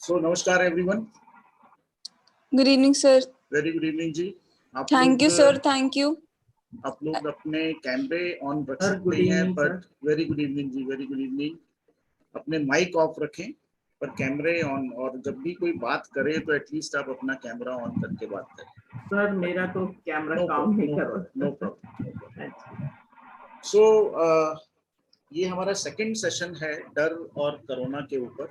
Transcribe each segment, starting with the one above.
सो नमस्कार everyone. Good evening sir. Very good evening जी। Thank you sir, thank you. आप लोग अपने कैमरे ऑन रख सकते हैं, बट वेरी गुड इवनिंग जी, वेरी गुड इवनिंग। अपने माइक ऑफ रखें पर कैमरे ऑन, और जब भी कोई बात करे तो एटलीस्ट आप अपना कैमरा ऑन करके बात करें। सर मेरा तो कैमरा काम नहीं कर रहा। No problem. सो ये हमारा सेकंड सेशन है डर और कोरोना के ऊपर।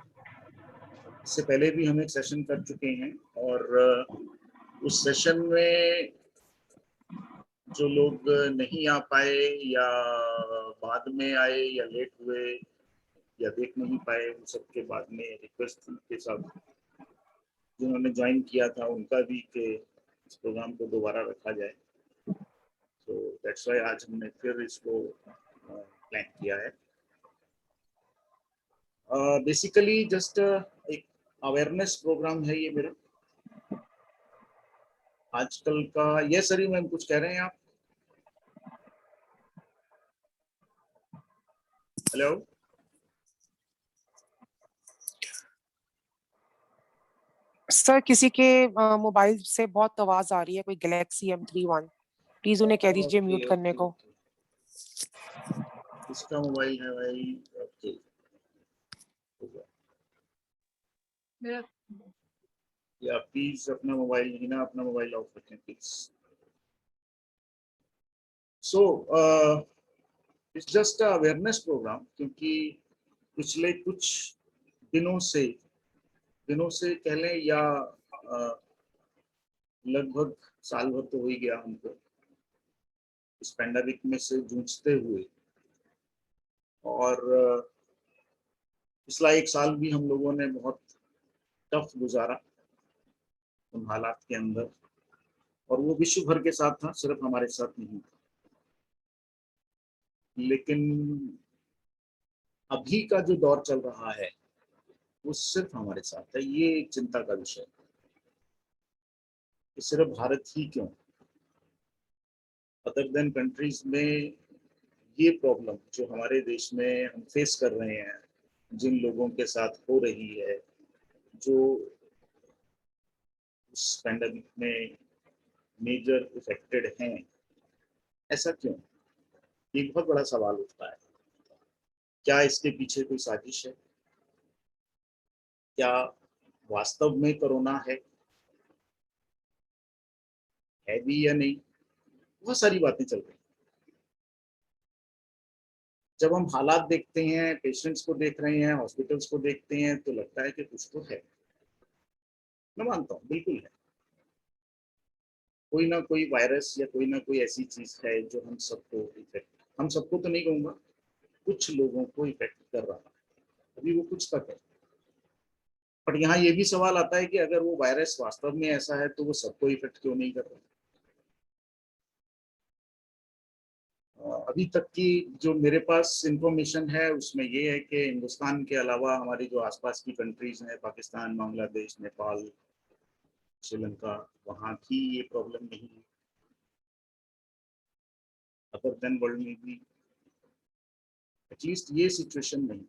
इससे पहले भी हम एक सेशन कर चुके हैं और उस सेशन में जो लोग नहीं आ पाए या बाद में आए या लेट हुए या देख नहीं पाए, उन सब के बाद में रिक्वेस्ट के साथ जिन्होंने ज्वाइन किया था उनका भी कि इस प्रोग्राम को दोबारा रखा जाए। तो दैट्स व्हाई आज हमने फिर इसको प्लान किया है। बेसिकली जस्ट एक अवेयरनेस प्रोग्राम है ये मेरा आजकल का। ये सरी मैम कुछ कह रहे हैं आप? हेलो सर, किसी के मोबाइल से बहुत आवाज आ रही है, कोई गैलेक्सी M31, प्लीज उन्हें कह दीजिए म्यूट करने को। किसका मोबाइल है भाई? ओके या प्लीज अपना मोबाइल नहीं ना, अपना मोबाइल ऑफ रखें please. So it's just awareness programme, क्योंकि पिछले कुछ दिनों से कह लें या लगभग साल भर तो हो ही गया हमको इस पैंडेमिक में से जूझते हुए, और पिछला एक साल भी हम लोगों ने बहुत टफ गुजारा उन हालात के अंदर, और वो विश्व भर के साथ था, सिर्फ हमारे साथ नहीं था। लेकिन अभी का जो दौर चल रहा है वो सिर्फ हमारे साथ है, ये एक चिंता का विषय है कि सिर्फ भारत ही क्यों, अदर देन कंट्रीज में ये प्रॉब्लम जो हमारे देश में हम फेस कर रहे हैं, जिन लोगों के साथ हो रही है, जो उस पैंडेमिक में मेजर इफेक्टेड हैं, ऐसा क्यों? ये बहुत बड़ा सवाल उठता है। क्या इसके पीछे कोई साजिश है? क्या वास्तव में कोरोना है भी या नहीं? बहुत सारी बातें चल रही हैं। जब हम हालात देखते हैं, पेशेंट्स को देख रहे हैं, हॉस्पिटल्स को देखते हैं, तो लगता है कि कुछ तो है। मैं मानता हूँ बिल्कुल है, कोई ना कोई वायरस या कोई ना कोई ऐसी चीज है जो हम सबको तो नहीं कहूँगा, कुछ लोगों को इफेक्ट कर रहा है। अभी वो कुछ तक है, पर यहाँ ये भी सवाल आता है कि अगर वो वायरस वास्तव में ऐसा है तो वो सबको इफेक्ट क्यों नहीं कर रहा? अभी तक की जो मेरे पास इंफॉर्मेशन है उसमें ये है कि हिंदुस्तान के अलावा हमारी जो आसपास की कंट्रीज हैं, पाकिस्तान, बांग्लादेश, नेपाल, श्रीलंका, वहाँ भी ये प्रॉब्लम नहीं है। अदर देन वर्ल्ड में भी एटलीस्ट ये सिचुएशन नहीं,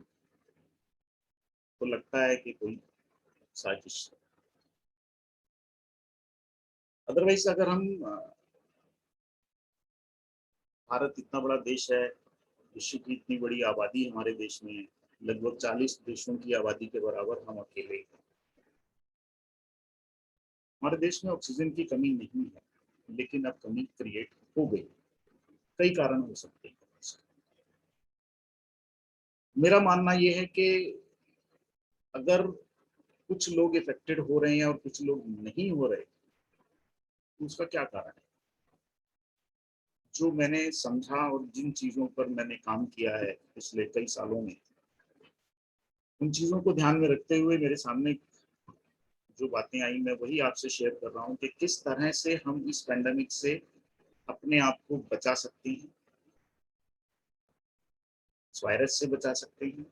तो लगता है कि कोई साजिश है। अदरवाइज अगर हम भारत इतना बड़ा देश है, विश्व की इतनी बड़ी आबादी हमारे देश में है, लगभग 40 देशों की आबादी के बराबर हम अकेले हैं। हमारे देश में ऑक्सीजन की कमी नहीं है, लेकिन अब कमी क्रिएट हो गई। कई कारण हो सकते हैं। मेरा मानना यह है कि अगर कुछ लोग इफेक्टेड हो रहे हैं और कुछ लोग नहीं हो रहे, तो उसका क्या कारण है? जो मैंने समझा और जिन चीजों पर मैंने काम किया है पिछले कई सालों में, उन चीजों को ध्यान में रखते हुए मेरे सामने जो बातें आई, मैं वही आपसे शेयर कर रहा हूँ कि किस तरह से हम इस पैंडेमिक से अपने आप को बचा सकते हैं, इस वायरस से बचा सकते हैं,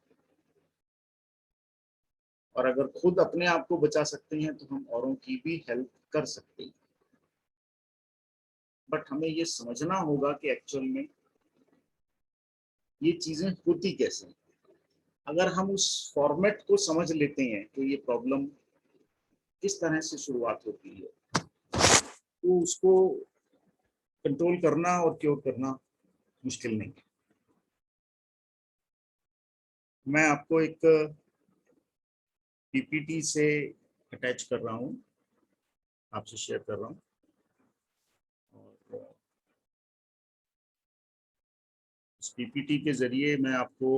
और अगर खुद अपने आप को बचा सकते हैं तो हम औरों की भी हेल्प कर सकते हैं। बट हमें ये समझना होगा कि एक्चुअल में ये चीजें होती कैसे हैं। अगर हम उस फॉर्मेट को समझ लेते हैं कि ये प्रॉब्लम किस तरह से शुरुआत होती है, तो उसको कंट्रोल करना और क्योर करना मुश्किल नहीं है। मैं आपको एक पीपीटी से अटैच कर रहा हूँ, आपसे शेयर कर रहा हूँ, और इस पीपीटी के जरिए मैं आपको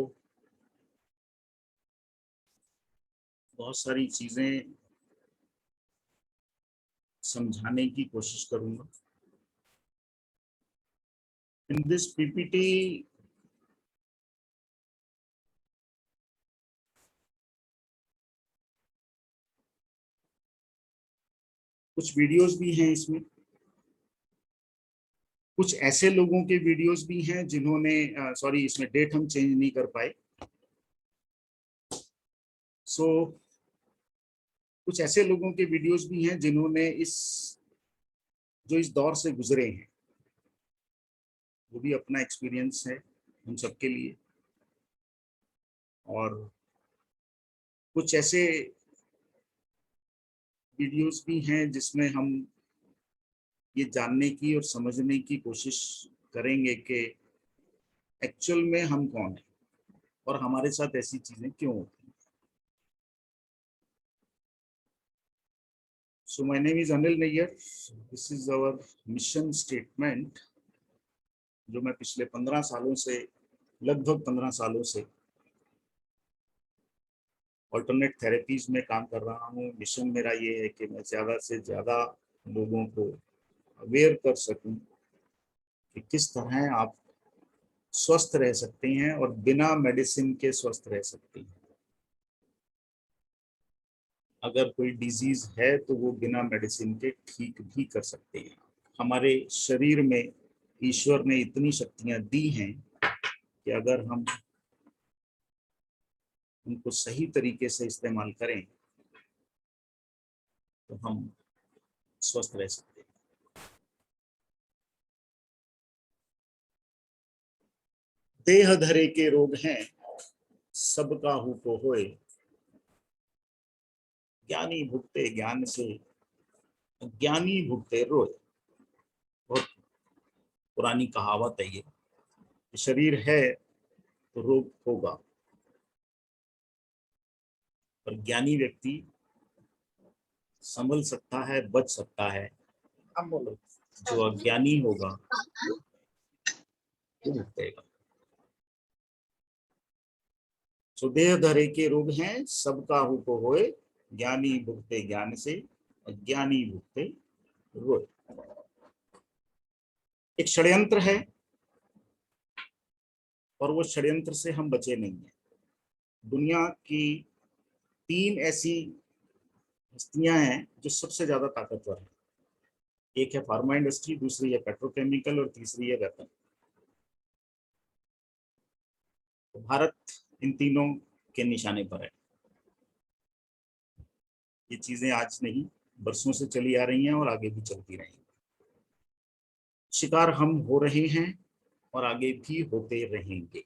बहुत सारी चीजें समझाने की कोशिश करूंगा। इन दिस पीपीटी कुछ वीडियोस भी हैं, इसमें कुछ ऐसे लोगों के वीडियोस भी हैं जिन्होंने सॉरी, इसमें डेट हम चेंज नहीं कर पाए। सो कुछ ऐसे लोगों के वीडियोस भी हैं जिन्होंने इस दौर से गुजरे हैं, वो भी अपना एक्सपीरियंस है हम सबके लिए। और कुछ ऐसे वीडियोस भी हैं जिसमें हम ये जानने की और समझने की कोशिश करेंगे कि एक्चुअल में हम कौन हैं और हमारे साथ ऐसी चीजें क्यों होती हैं। So my name is Anil Nayyar, this is our mission statement, जो मैं पिछले 15 सालों से, लगभग 15 सालों से ऑल्टरनेट थेरेपीज में काम कर रहा हूँ। मिशन मेरा ये है कि मैं ज़्यादा से ज़्यादा लोगों को अवेयर कर सकूं कि किस तरह आप स्वस्थ रह सकते हैं और बिना मेडिसिन के स्वस्थ रह सकते हैं। अगर कोई डिजीज है तो वो बिना मेडिसिन के ठीक भी कर सकते हैं। हमारे शरीर में ईश्वर ने इतनी शक्तियां दी हैं कि अगर हम उनको सही तरीके से इस्तेमाल करें तो हम स्वस्थ रह सकते हैं। देह धरे के रोग हैं सब काहू को होए, ज्ञानी भुगते ज्ञान से ज्ञानी भुगते रोए। बहुत पुरानी कहावत है ये। शरीर है तो रोग होगा, पर ज्ञानी व्यक्ति संभल सकता है, बच सकता है। अब बोलो, जो अज्ञानी होगा वो भुगतेगा। सो देह धरे के रोग हैं सब काहू को होए, ज्ञानी भुगते ज्ञान से अज्ञानी भुगते रोए। एक षड्यंत्र है और वो षड्यंत्र से हम बचे नहीं हैं। दुनिया की 3 ऐसी हस्तियां हैं जो सबसे ज्यादा ताकतवर है। एक है फार्मा इंडस्ट्री, दूसरी है पेट्रोकेमिकल और तीसरी है वेपन। तो भारत इन तीनों के निशाने पर है। ये चीजें आज नहीं, बरसों से चली आ रही हैं और आगे भी चलती रहेंगी। शिकार हम हो रहे हैं और आगे भी होते रहेंगे।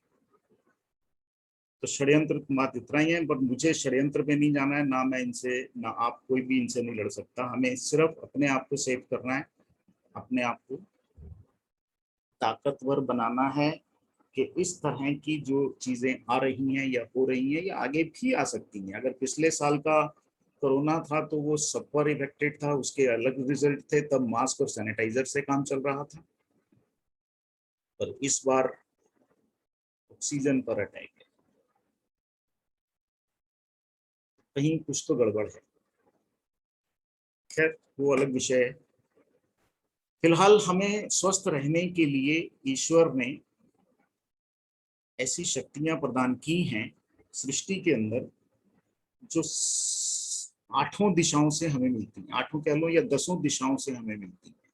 तो षड्यंत्र मात्र इतना ही है, पर मुझे षड्यंत्र पे नहीं जाना है, ना मैं इनसे, ना आप, कोई भी इनसे नहीं लड़ सकता। हमें सिर्फ अपने आप को सेव करना है, अपने आप को ताकतवर बनाना है कि इस तरह की जो चीजें आ रही हैं या हो रही हैं या आगे भी आ सकती हैं। अगर पिछले साल का कोरोना था तो वो सब पर इफेक्टेड था, उसके अलग रिजल्ट थे, तब मास्क और सैनिटाइजर से काम चल रहा था। पर इस बार ऑक्सीजन पर अटैक है, कहीं कुछ तो गड़बड़ है। खैर, वो अलग विषय है। फिलहाल हमें स्वस्थ रहने के लिए ईश्वर ने ऐसी शक्तियां प्रदान की हैं सृष्टि के अंदर, जो 8 दिशाओं से हमें मिलती हैं, 8 कह लो या 10 दिशाओं से हमें मिलती हैं,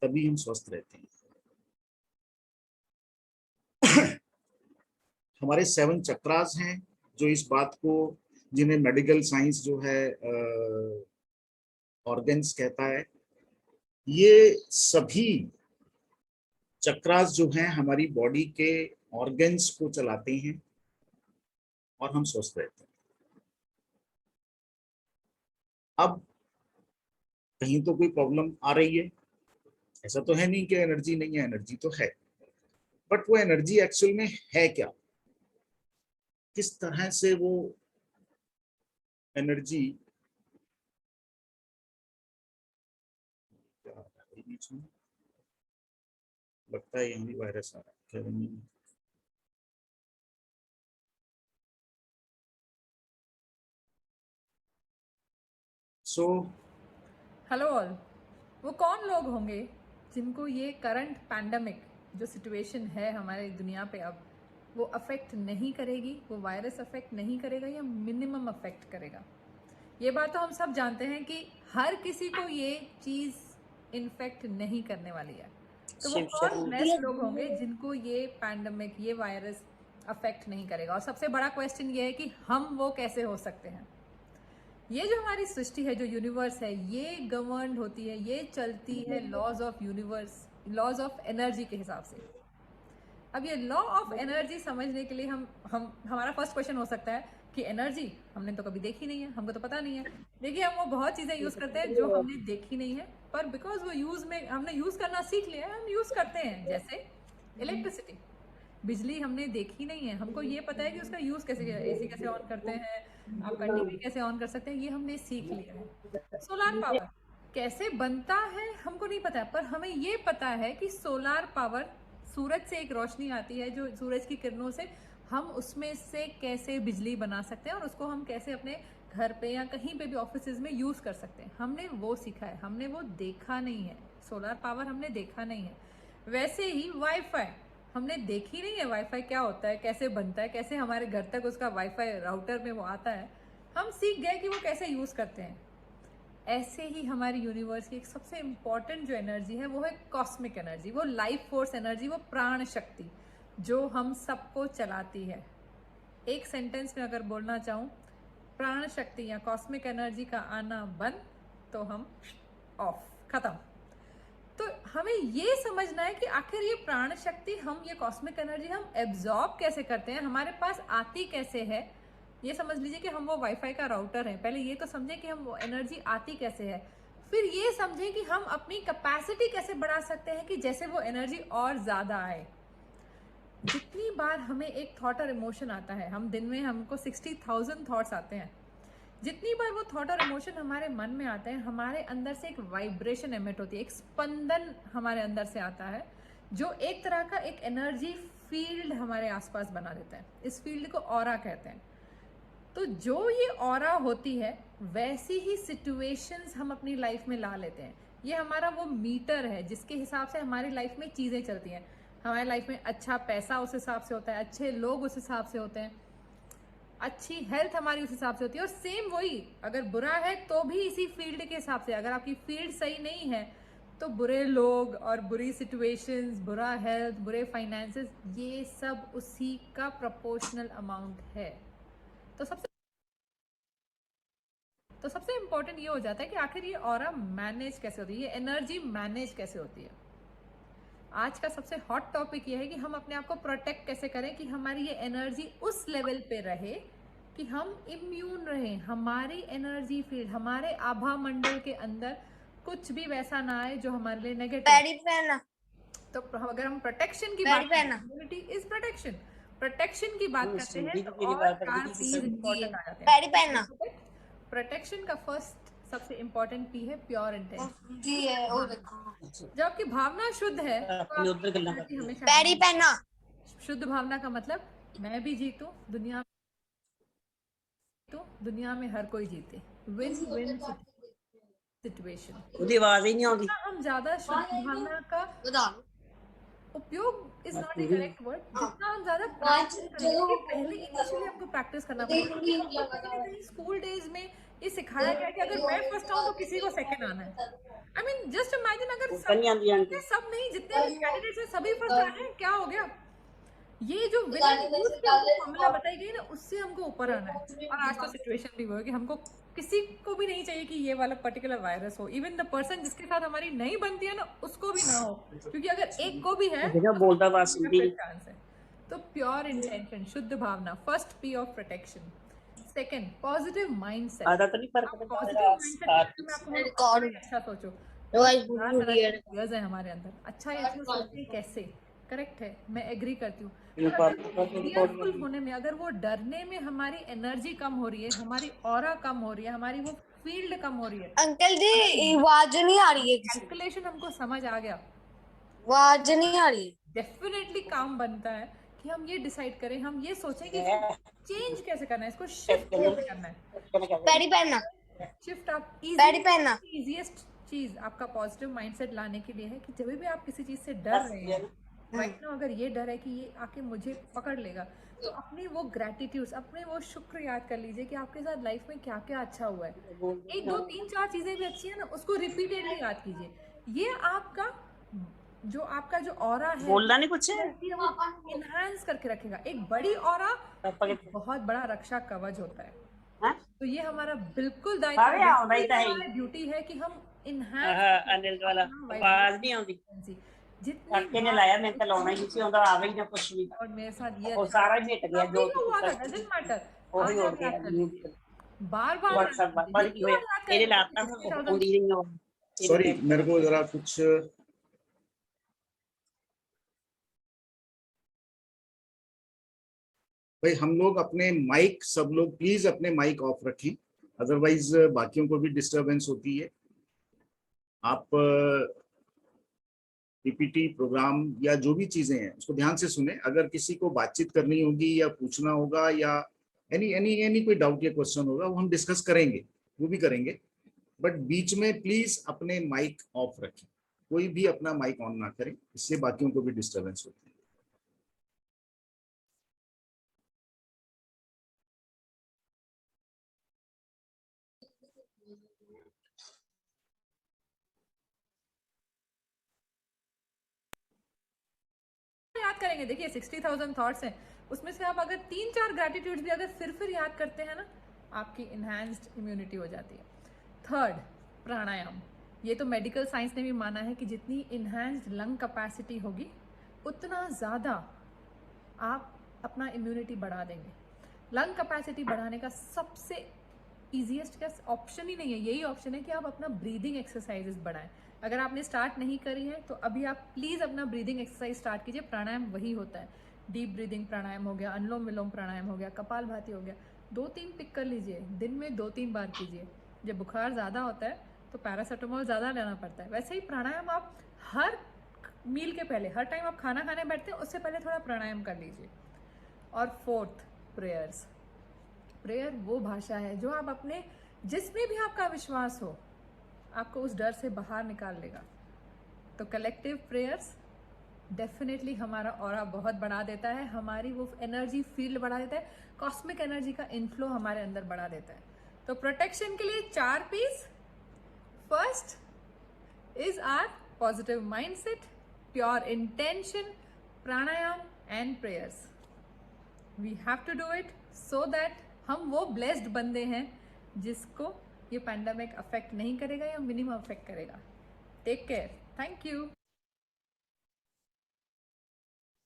तभी हम स्वस्थ रहते हैं। हमारे 7 चक्रास हैं, जो इस बात को, जिन्हें मेडिकल साइंस जो है ऑर्गन्स कहता है, ये सभी चक्रास जो हैं हमारी बॉडी के ऑर्गन्स को चलाते हैं। और हम स्वस्थ रहते हैं। अब कहीं तो कोई प्रॉब्लम आ रही है, ऐसा तो है नहीं कि एनर्जी नहीं है, एनर्जी तो है, बट वो एनर्जी एक्चुअल में है क्या, किस तरह से वो एनर्जी बीच में लगता है यही वायरस आ रहा है। So hello all. वो कौन लोग होंगे जिनको ये करंट पैंडमिक जो सिचुएशन है हमारे दुनिया पे अब वो अफेक्ट नहीं करेगी, वो वायरस अफेक्ट नहीं करेगा या मिनिमम अफेक्ट करेगा? ये बात तो हम सब जानते हैं कि हर किसी को ये चीज़ इन्फेक्ट नहीं करने वाली है। तो वो कौन नेक्स्ट लोग होंगे जिनको ये पैंडमिक, ये वायरस अफेक्ट नहीं करेगा? और सबसे बड़ा क्वेश्चन ये है कि हम वो कैसे हो सकते हैं? ये जो हमारी सृष्टि है, जो यूनिवर्स है, ये गवर्न होती है, ये चलती है laws of universe, laws of energy के हिसाब से। अब ये लॉ ऑफ एनर्जी समझने के लिए हमारा फर्स्ट क्वेश्चन हो सकता है कि एनर्जी हमने तो कभी देखी नहीं है, हमको तो पता नहीं है। देखिए, हम वो बहुत चीज़ें यूज़ करते हैं जो हमने देखी नहीं है, पर बिकॉज वो हमने यूज़ करना सीख लिया है, हम यूज़ करते हैं। जैसे इलेक्ट्रिसिटी, बिजली हमने देखी नहीं है, हमको ये पता है कि उसका यूज़ कैसे, एसी कैसे ऑन करते हैं, आपका टीवी कैसे ऑन कर सकते हैं, ये हमने सीख लिया है। सोलार पावर कैसे बनता है हमको नहीं पता है, पर हमें ये पता है कि सोलार पावर, सूरज से एक रोशनी आती है, जो सूरज की किरणों से हम उसमें से कैसे बिजली बना सकते हैं और उसको हम कैसे अपने घर पे या कहीं पे भी ऑफिसेज में यूज़ कर सकते हैं, हमने वो सीखा है, हमने वो देखा नहीं है। सोलार पावर हमने देखा नहीं है। वैसे ही वाईफाई हमने देखी नहीं है, वाईफाई क्या होता है, कैसे बनता है, कैसे हमारे घर तक उसका वाईफाई राउटर में वो आता है, हम सीख गए कि वो कैसे यूज़ करते हैं। ऐसे ही हमारी यूनिवर्स की एक सबसे इम्पॉर्टेंट जो एनर्जी है वो है कॉस्मिक एनर्जी, वो लाइफ फोर्स एनर्जी, वो प्राण शक्ति जो हम सबको चलाती है। एक सेंटेंस में अगर बोलना चाहूँ, प्राण शक्ति या कॉस्मिक एनर्जी का आना बंद तो हम ऑफ, खत्म। तो हमें ये समझना है कि आखिर ये प्राण शक्ति, हम ये कॉस्मिक एनर्जी हम एब्जॉर्ब कैसे करते हैं, हमारे पास आती कैसे है। ये समझ लीजिए कि हम वो वाईफाई का राउटर हैं, पहले ये तो समझें कि हम वो एनर्जी आती कैसे है, फिर ये समझें कि हम अपनी कैपेसिटी कैसे बढ़ा सकते हैं कि जैसे वो एनर्जी और ज़्यादा आए। जितनी बार हमें एक थॉट और इमोशन आता है, हम दिन में हमको 60,000 थॉट्स आते हैं, जितनी बार वो थॉट और इमोशन हमारे मन में आते हैं, हमारे अंदर से एक वाइब्रेशन एमिट होती है, एक स्पंदन हमारे अंदर से आता है, जो एक तरह का एक एनर्जी फील्ड हमारे आसपास बना देता है। इस फील्ड को ऑरा कहते हैं। तो जो ये ऑरा होती है, वैसी ही सिचुएशंस हम अपनी लाइफ में ला लेते हैं। ये हमारा वो मीटर है जिसके हिसाब से हमारी लाइफ में चीज़ें चलती हैं। हमारी लाइफ में अच्छा पैसा उस हिसाब से होता है, अच्छे लोग उस हिसाब से होते हैं, अच्छी हेल्थ हमारी उस हिसाब से होती है। और सेम वही, अगर बुरा है तो भी इसी फील्ड के हिसाब से। अगर आपकी फील्ड सही नहीं है तो बुरे लोग और बुरी सिचुएशंस, बुरा हेल्थ, बुरे फाइनेंसेस, ये सब उसी का प्रोपोर्शनल अमाउंट है। तो सबसे इम्पोर्टेंट ये हो जाता है कि आखिर ये ऑरा मैनेज कैसे होती है, ये एनर्जी मैनेज कैसे होती है। आज का सबसे हॉट टॉपिक ये है कि हम अपने आप को प्रोटेक्ट कैसे करें कि हमारी ये एनर्जी उस लेवल पे रहे कि हम इम्यून रहें, हमारी एनर्जी फील्ड, हमारे आभा मंडल के अंदर कुछ भी वैसा ना आए जो हमारे लिए नेगेटिव। तो अगर हम प्रोटेक्शन की बात करते हैं, इम्यूनिटी इज प्रोटेक्शन, प्रोटेक्शन की बात करते हैं तो और 4 पीस इंपॉर्टेंट आ जाते हैं। प्रोटेक्शन का फर्स्ट सबसे इम्पोर्टेंट पी है प्योर इंटेंशन। जब आपकी भावना शुद्ध है तो हमेशा शुद्ध भावना का मतलब मैं भी जीतूं, दुनिया में हर कोई जीते, विन विन सिचुएशन। आवाज ही नहीं आती। हम ज्यादा शुद्ध भावना का उपयोग is not the correct word, जितना हम ज्यादा पहले इनिशियली हमको प्रैक्टिस करना पड़ेगा। स्कूल डेज में ये सिखाया गया कि अगर मैं फर्स्ट आऊं तो किसी को सेकंड आना है। आई मीन जस्ट इमेजिन, अगर सब नहीं, जितने भी कैंडिडेट्स हैं सभी फर्स्ट आ रहे हैं, क्या हो गया? ये जो फॉर्मूला बताई गई ना, उससे हमको ऊपर आना है। और आज तो सिचुएशन भी वो है कि हमको किसी को भी नहीं चाहिए कि ये वाला पर्टिकुलर वायरस हो। इवन द पर्सन जिसके साथ हमारी नहीं बनती है ना, उसको भी ना हो, क्योंकि अगर एक को भी है तो चांस है। तो प्योर इंटेंशन, शुद्ध भावना, first P of protection. Second, positive mindset. आधा तो नहीं फर्क पॉजिटिव माइंडसेट में आपको बोलूं, अच्छा सोचो। आइडियाज है हमारे अंदर, अच्छा या अच्छा सोचते कैसे, करेक्ट है, मैं एग्री करती हूँ। फियरफुल होने में, अगर वो डरने में हमारी एनर्जी कम हो रही है, हमारी ऑरा कम हो रही है, हमारी वो फील्ड कम हो रही है, अंकल जी आवाज नहीं आ रही है, कैलकुलेशन हमको समझ आ गया, आवाज नहीं आ रही। डेफिनेटली काम बनता है कि हम ये डिसाइड करें, हम ये सोचें कि चेंज कैसे करना है, इसको शिफ्ट कैसे करना है। पैडी पहनना, शिफ्ट आप पैडी पहनना। इजीएस्ट चीज आपका पॉजिटिव माइंडसेट लाने के लिए है कि जब भी आप किसी चीज से डर रहे हैं, राइट ना, अगर ये डर है कि ये आके मुझे पकड़ लेगा, तो अपनी वो ग्रैटिट्यूड, अपने वो शुक्र याद कर लीजिए कि आपके साथ लाइफ में क्या क्या अच्छा हुआ है। एक दो तीन चार चीजें भी अच्छी है ना, उसको रिपीटेडली याद कीजिए। ये आपका जो ऑरा है, बोलना नहीं कुछ इनहांस करके रखेगा। एक बड़ी ऑरा बहुत बड़ा रक्षा कवच होता है। तो ये हमारा बिल्कुल दायित्व, ड्यूटी है कि हम अनिल वाला आवाज नहीं आती जितने ने लाया, मैं तो लाना ही नहीं आंदा, आवे ही ना कुछ भी। और मेरे साथ ये वो सारा ही मिट गया जो हुआ था, डजंट मैटर, वही हो गया। बार-बार व्हाट्सएप पर ही हुए तेरे लैपटॉप में होंदी नहीं हो। सॉरी, मेरे को जरा कुछ भाई, हम लोग अपने माइक, सब लोग प्लीज अपने माइक ऑफ रखें, अदरवाइज बाकियों को भी डिस्टरबेंस होती है। आप पीपीटी प्रोग्राम या जो भी चीजें हैं उसको ध्यान से सुने। अगर किसी को बातचीत करनी होगी या पूछना होगा या एनी कोई डाउट या क्वेश्चन होगा, वो हम डिस्कस करेंगे, वो भी करेंगे, बट बीच में प्लीज अपने माइक ऑफ रखें, कोई भी अपना माइक ऑन ना करें, इससे बाकियों को भी डिस्टरबेंस होती है। याद करेंगे, देखिए 60,000 थॉट्स हैं, उसमें से आप अगर 3-4 ग्रैटिट्यूड्स भी अगर फिर याद करते हैं ना, आपकी इनहैंस्ड इम्यूनिटी हो जाती है। थर्ड, प्राणायाम। ये तो मेडिकल साइंस ने भी माना है कि जितनी इनहैंस्ड लंग कैपेसिटी होगी, उतना ज़्यादा आप अपना इम्यूनिटी बढ़ा देंगे। लंग कैपेसिटी बढ़ाने का सबसे ईजीएस्ट का ऑप्शन ही नहीं है, यही ऑप्शन है कि आप अपना ब्रीदिंग एक्सरसाइजेस बढ़ाएं। अगर आपने स्टार्ट नहीं करी है तो अभी आप प्लीज़ अपना ब्रीदिंग एक्सरसाइज स्टार्ट कीजिए। प्राणायाम वही होता है, डीप ब्रीदिंग प्राणायाम हो गया, अनुलोम विलोम प्राणायाम हो गया, कपालभाति हो गया, 2-3 पिक कर लीजिए, दिन में 2-3 बार कीजिए। जब बुखार ज़्यादा होता है तो पैरासीटामोल ज़्यादा लेना पड़ता है, वैसे ही प्राणायाम आप हर मील के पहले, हर टाइम आप खाना खाने बैठते हैं उससे पहले थोड़ा प्राणायाम कर लीजिए। और फोर्थ, प्रेयर्स। प्रेयर वो भाषा है जो आप अपने, जिसमें भी आपका विश्वास हो, आपको उस डर से बाहर निकाल लेगा। तो कलेक्टिव प्रेयर्स डेफिनेटली हमारा ऑरा बहुत बढ़ा देता है, हमारी वो एनर्जी फील्ड बढ़ा देता है, कॉस्मिक एनर्जी का इनफ्लो हमारे अंदर बढ़ा देता है। तो प्रोटेक्शन के लिए 4 piece. First is our positive mindset, pure intention, pranayam and prayers. We have to do it so that हम वो ब्लेस्ड बंदे हैं जिसको ये पैंडेमिक अफेक्ट नहीं करेगा या मिनिमम अफेक्ट करेगा। Take care, thank you.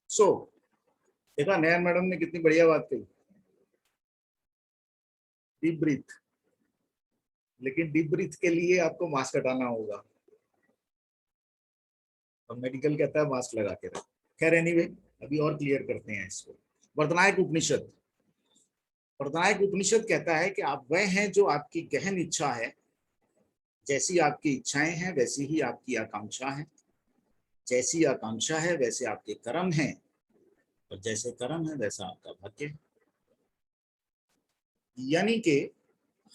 So देखा नयन मैडम ने कितनी बढ़िया बात कही, डीप ब्रीथ, लेकिन डीप ब्रीथ के लिए आपको मास्क हटाना होगा, और मेडिकल कहता है मास्क लगा के रखें। खैर एनीवे, अभी और क्लियर करते हैं इसको। बर्तनायक उपनिषद, बर्तनायक उपनिषद कहता है कि आप वह हैं जो आपकी गहन इच्छा है, जैसी आपकी इच्छाएं हैं वैसी ही आपकी आकांक्षा है, जैसी आकांक्षा है वैसे आपके कर्म हैं, और जैसे कर्म है वैसा आपका भाग्य है। यानी कि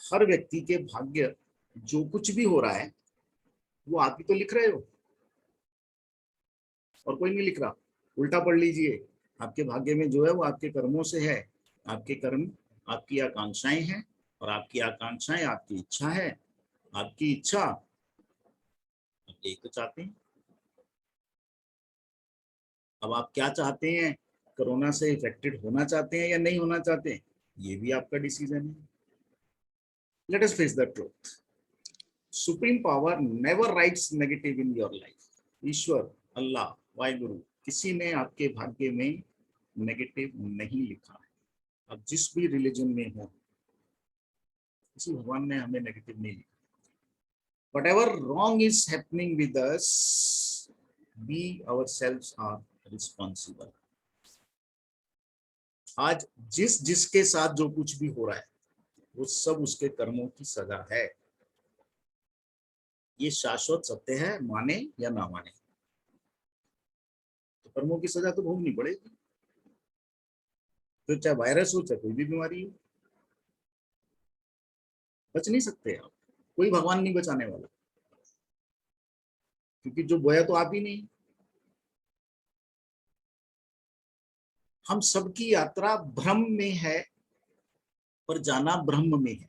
हर व्यक्ति के भाग्य, जो कुछ भी हो रहा है वो आप ही तो लिख रहे हो, और कोई नहीं लिख रहा। उल्टा पढ़ लीजिए, आपके भाग्य में जो है वो आपके कर्मों से है। आपके कर्म आपकी आकांक्षाएं हैं, और आपकी आकांक्षाएं आपकी इच्छा है। आपकी इच्छा आप यही तो चाहते हैं। अब आप क्या चाहते हैं, कोरोना से इफेक्टेड होना चाहते हैं या नहीं होना चाहते हैं, ये भी आपका डिसीजन है। Let us face the truth, supreme power never writes negative in your life. ईश्वर, अल्लाह, वाहिगुरु, किसी ने आपके भाग्य में नेगेटिव नहीं लिखा है। अब जिस भी रिलीजन में हो, किसी भगवान ने हमें नेगेटिव नहीं लिखा। Whatever wrong is happening with us, we ourselves are responsible. आज जिसके साथ जो कुछ भी हो रहा है वो सब उसके कर्मों की सजा है। ये शाश्वत सत्य है, माने या ना माने, तो कर्मों की सजा तो भोगनी पड़ेगी। तो चाहे वायरस हो, चाहे कोई भी बीमारी हो, बच नहीं सकते आप। कोई भगवान नहीं बचाने वाला, क्योंकि जो बोया तो आप ही नहीं। हम सबकी यात्रा भ्रम में है, पर जाना ब्रह्म में है।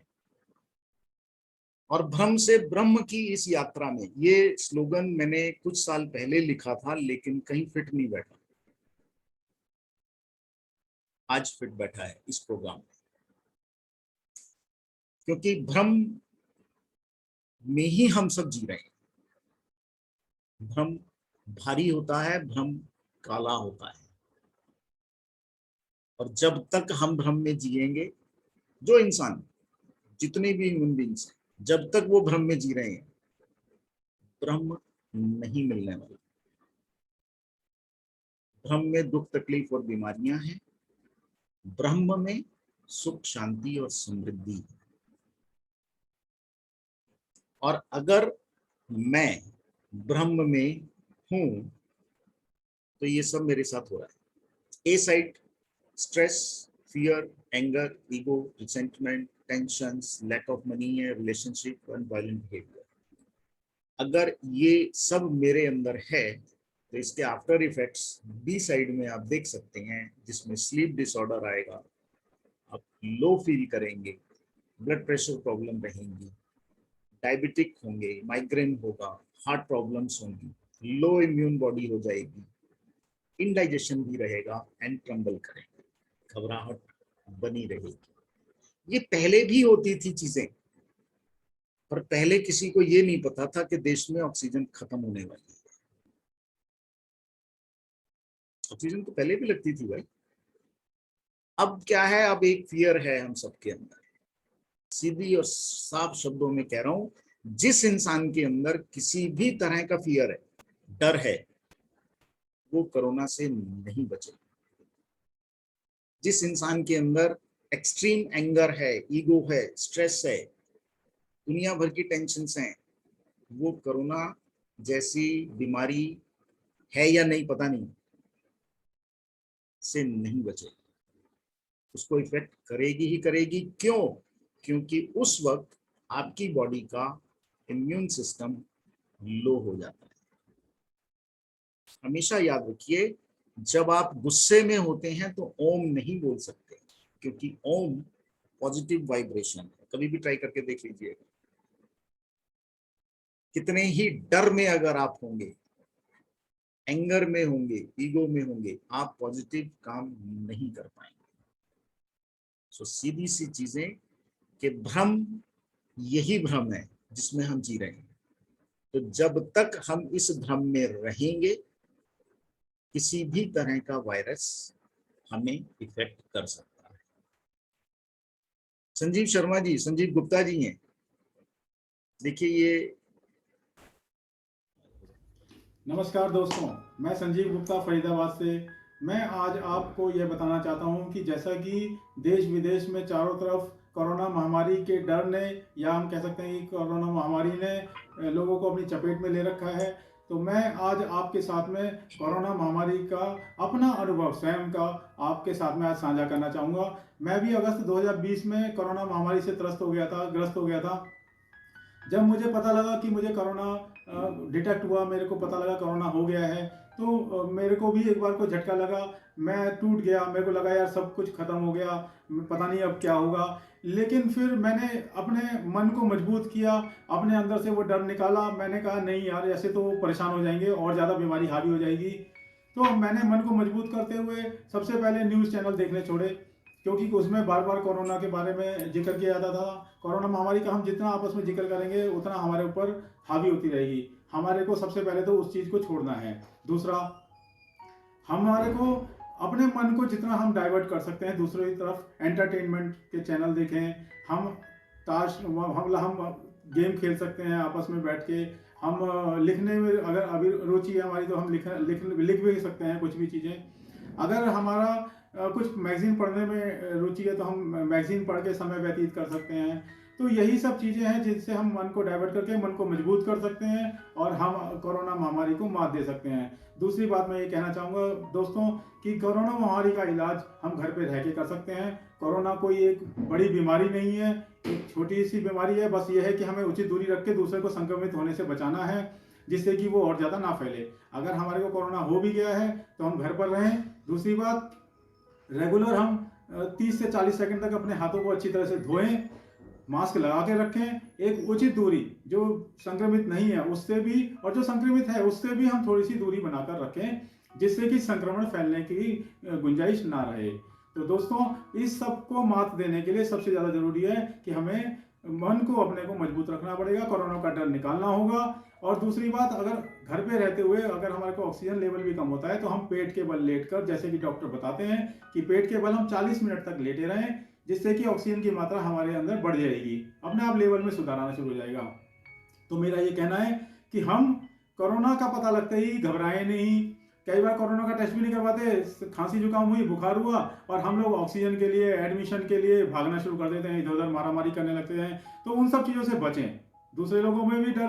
और भ्रम से ब्रह्म की इस यात्रा में, ये स्लोगन मैंने कुछ साल पहले लिखा था, लेकिन कहीं फिट नहीं बैठा। आज फिट बैठा है इस प्रोग्राम में, क्योंकि भ्रम में ही हम सब जी रहे हैं। भ्रम भारी होता है, भ्रम काला होता है। और जब तक हम भ्रम में जिएंगे, जो इंसान, जितने भी ह्यूमन बींग्स हैं, जब तक वो भ्रम में जी रहे हैं, ब्रह्म नहीं मिलने वाला। भ्रम में दुख, तकलीफ और बीमारियां हैं, ब्रह्म में सुख, शांति और समृद्धि है। और अगर मैं ब्रह्म में हूं, तो ये सब मेरे साथ हो रहा है। Aside stress, fear, anger, ego, resentment, tensions, lack of money है, रिलेशनशिप एंड वायलेंट बिहेवियर। अगर ये सब मेरे अंदर है, तो इसके आफ्टर इफेक्ट्स बी साइड में आप देख सकते हैं, जिसमें स्लीप डिसऑर्डर आएगा, आप लो फील करेंगे, ब्लड प्रेशर प्रॉब्लम रहेंगी, डायबिटिक होंगे, माइग्रेन होगा, हार्ट प्रॉब्लम्स होंगी, लो इम्यून बॉडी हो जाएगी, इंडाइजेशन भी रहेगा एंड ट्रम्बल करेंगे, घबराहट बनी रहेगी। ये पहले भी होती थी चीजें, पर पहले किसी को ये नहीं पता था कि देश में ऑक्सीजन खत्म होने वाली है। ऑक्सीजन तो पहले भी लगती थी भाई। अब क्या है, अब एक फियर है हम सबके अंदर। सीधी और साफ शब्दों में कह रहा हूं, जिस इंसान के अंदर किसी भी तरह का फियर है, डर है, वो कोरोना से नहीं बचे। जिस इंसान के अंदर एक्सट्रीम एंगर है, ईगो है, स्ट्रेस है, दुनिया भर की टेंशन्स हैं, वो कोरोना जैसी बीमारी है या नहीं पता नहीं, से नहीं बचे। उसको इफेक्ट करेगी ही करेगी। क्यों? क्योंकि उस वक्त आपकी बॉडी का इम्यून सिस्टम लो हो जाता है। हमेशा याद रखिए, जब आप गुस्से में होते हैं तो ओम नहीं बोल सकते, क्योंकि ओम पॉजिटिव वाइब्रेशन है। कभी भी ट्राई करके देख लीजिएगा। कितने ही डर में अगर आप होंगे, एंगर में होंगे, ईगो में होंगे, आप पॉजिटिव काम नहीं कर पाएंगे। सो सीधी सी चीजें कि भ्रम, यही भ्रम है जिसमें हम जी रहे हैं। तो जब तक हम इस भ्रम में रहेंगे, किसी भी तरह का वायरस हमें इफेक्ट कर सकता है। संजीव शर्मा जी, संजीव गुप्ता जी हैं, देखिए ये। नमस्कार दोस्तों, मैं संजीव गुप्ता फरीदाबाद से। मैं आज आपको यह बताना चाहता हूं कि जैसा कि देश विदेश में चारों तरफ कोरोना महामारी के डर ने, या हम कह सकते हैं कि कोरोना महामारी ने लोगों को अपनी चपेट में ले रखा है, तो मैं आज आपके साथ में कोरोना महामारी का अपना अनुभव स्वयं का आपके साथ में आज साझा करना चाहूँगा। मैं भी अगस्त 2020 में कोरोना महामारी से ग्रस्त हो गया था। जब मुझे पता लगा कि मुझे कोरोना डिटेक्ट हुआ, मेरे को पता लगा कोरोना हो गया है, तो मेरे को भी एक बार को झटका लगा। मैं टूट गया, मेरे को लगा यार सब कुछ खत्म हो गया, पता नहीं अब क्या होगा। लेकिन फिर मैंने अपने मन को मजबूत किया, अपने अंदर से वो डर निकाला। मैंने कहा नहीं यार, ऐसे तो परेशान हो जाएंगे और ज़्यादा बीमारी हावी हो जाएगी। तो मैंने मन को मजबूत करते हुए सबसे पहले न्यूज़ चैनल देखने छोड़े, क्योंकि उसमें बार बार कोरोना के बारे में जिक्र किया जाता था। कोरोना महामारी का हम जितना आपस में जिक्र करेंगे उतना हमारे ऊपर हावी होती रहेगी। हमारे को सबसे पहले तो उस चीज़ को छोड़ना है। दूसरा, हमारे को अपने मन को जितना हम डाइवर्ट कर सकते हैं दूसरी तरफ, एंटरटेनमेंट के चैनल देखें, हम ताश हम गेम खेल सकते हैं आपस में बैठ के, हम लिखने में अगर अभी रुचि है हमारी तो हम लिख भी सकते हैं कुछ भी चीज़ें। अगर हमारा कुछ मैगजीन पढ़ने में रुचि है तो हम मैगजीन पढ़ के समय व्यतीत कर सकते हैं। तो यही सब चीज़ें हैं जिनसे हम मन को डाइवर्ट करके मन को मजबूत कर सकते हैं और हम कोरोना महामारी को मात दे सकते हैं। दूसरी बात मैं ये कहना चाहूँगा दोस्तों कि कोरोना महामारी का इलाज हम घर पे रह के कर सकते हैं। कोरोना कोई एक बड़ी बीमारी नहीं है, एक छोटी सी बीमारी है। बस ये है कि हमें उचित दूरी रख के दूसरे को संक्रमित होने से बचाना है, जिससे कि वो और ज़्यादा ना फैले। अगर हमारे को कोरोना हो भी गया है तो हम घर पर रहें। दूसरी बात, रेगुलर हम 30 से 40 सेकंड तक अपने हाथों को अच्छी तरह से धोएं, मास्क लगा के रखें, एक उचित दूरी, जो संक्रमित नहीं है उससे भी और जो संक्रमित है उससे भी हम थोड़ी सी दूरी बनाकर रखें, जिससे कि संक्रमण फैलने की गुंजाइश ना रहे। तो दोस्तों, इस सब को मात देने के लिए सबसे ज़्यादा जरूरी है कि हमें मन को अपने को मजबूत रखना पड़ेगा, कोरोना का डर निकालना होगा। और दूसरी बात, अगर घर पे रहते हुए अगर हमारे को ऑक्सीजन लेवल भी कम होता है तो हम पेट के बल लेटकर, जैसे कि डॉक्टर बताते हैं कि पेट के बल हम 40 मिनट तक लेटे रहें, जिससे कि ऑक्सीजन की मात्रा हमारे अंदर बढ़ जाएगी, अपने आप लेवल में सुधार आना शुरू हो जाएगा। तो मेरा ये कहना है कि हम कोरोना का पता लगते ही घबराएं नहीं। कई बार कोरोना का टेस्ट भी नहीं करवाते, खांसी जुकाम हुई, बुखार हुआ और हम लोग ऑक्सीजन के लिए, एडमिशन के लिए भागना शुरू कर देते हैं, इधर उधर मारामारी करने लगते हैं। तो उन सब चीज़ों से बचें। दूसरे लोगों में भी डर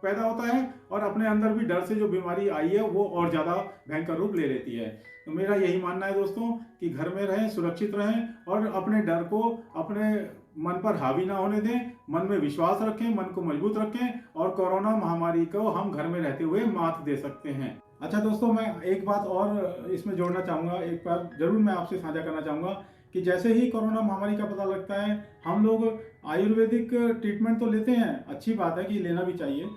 पैदा होता है और अपने अंदर भी डर से जो बीमारी आई है वो और ज़्यादा भयंकर रूप ले लेती है। तो मेरा यही मानना है दोस्तों कि घर में रहें, सुरक्षित रहें और अपने डर को अपने मन पर हावी ना होने दें, मन में विश्वास रखें, मन को मजबूत रखें और कोरोना महामारी को हम घर में रहते हुए मात दे सकते हैं। अच्छा दोस्तों, मैं एक बात और इसमें जोड़ना चाहूँगा, एक बार जरूर मैं आपसे साझा करना चाहूँगा कि जैसे ही कोरोना महामारी का पता लगता है हम लोग आयुर्वेदिक ट्रीटमेंट तो लेते हैं, अच्छी बात है कि लेना भी चाहिए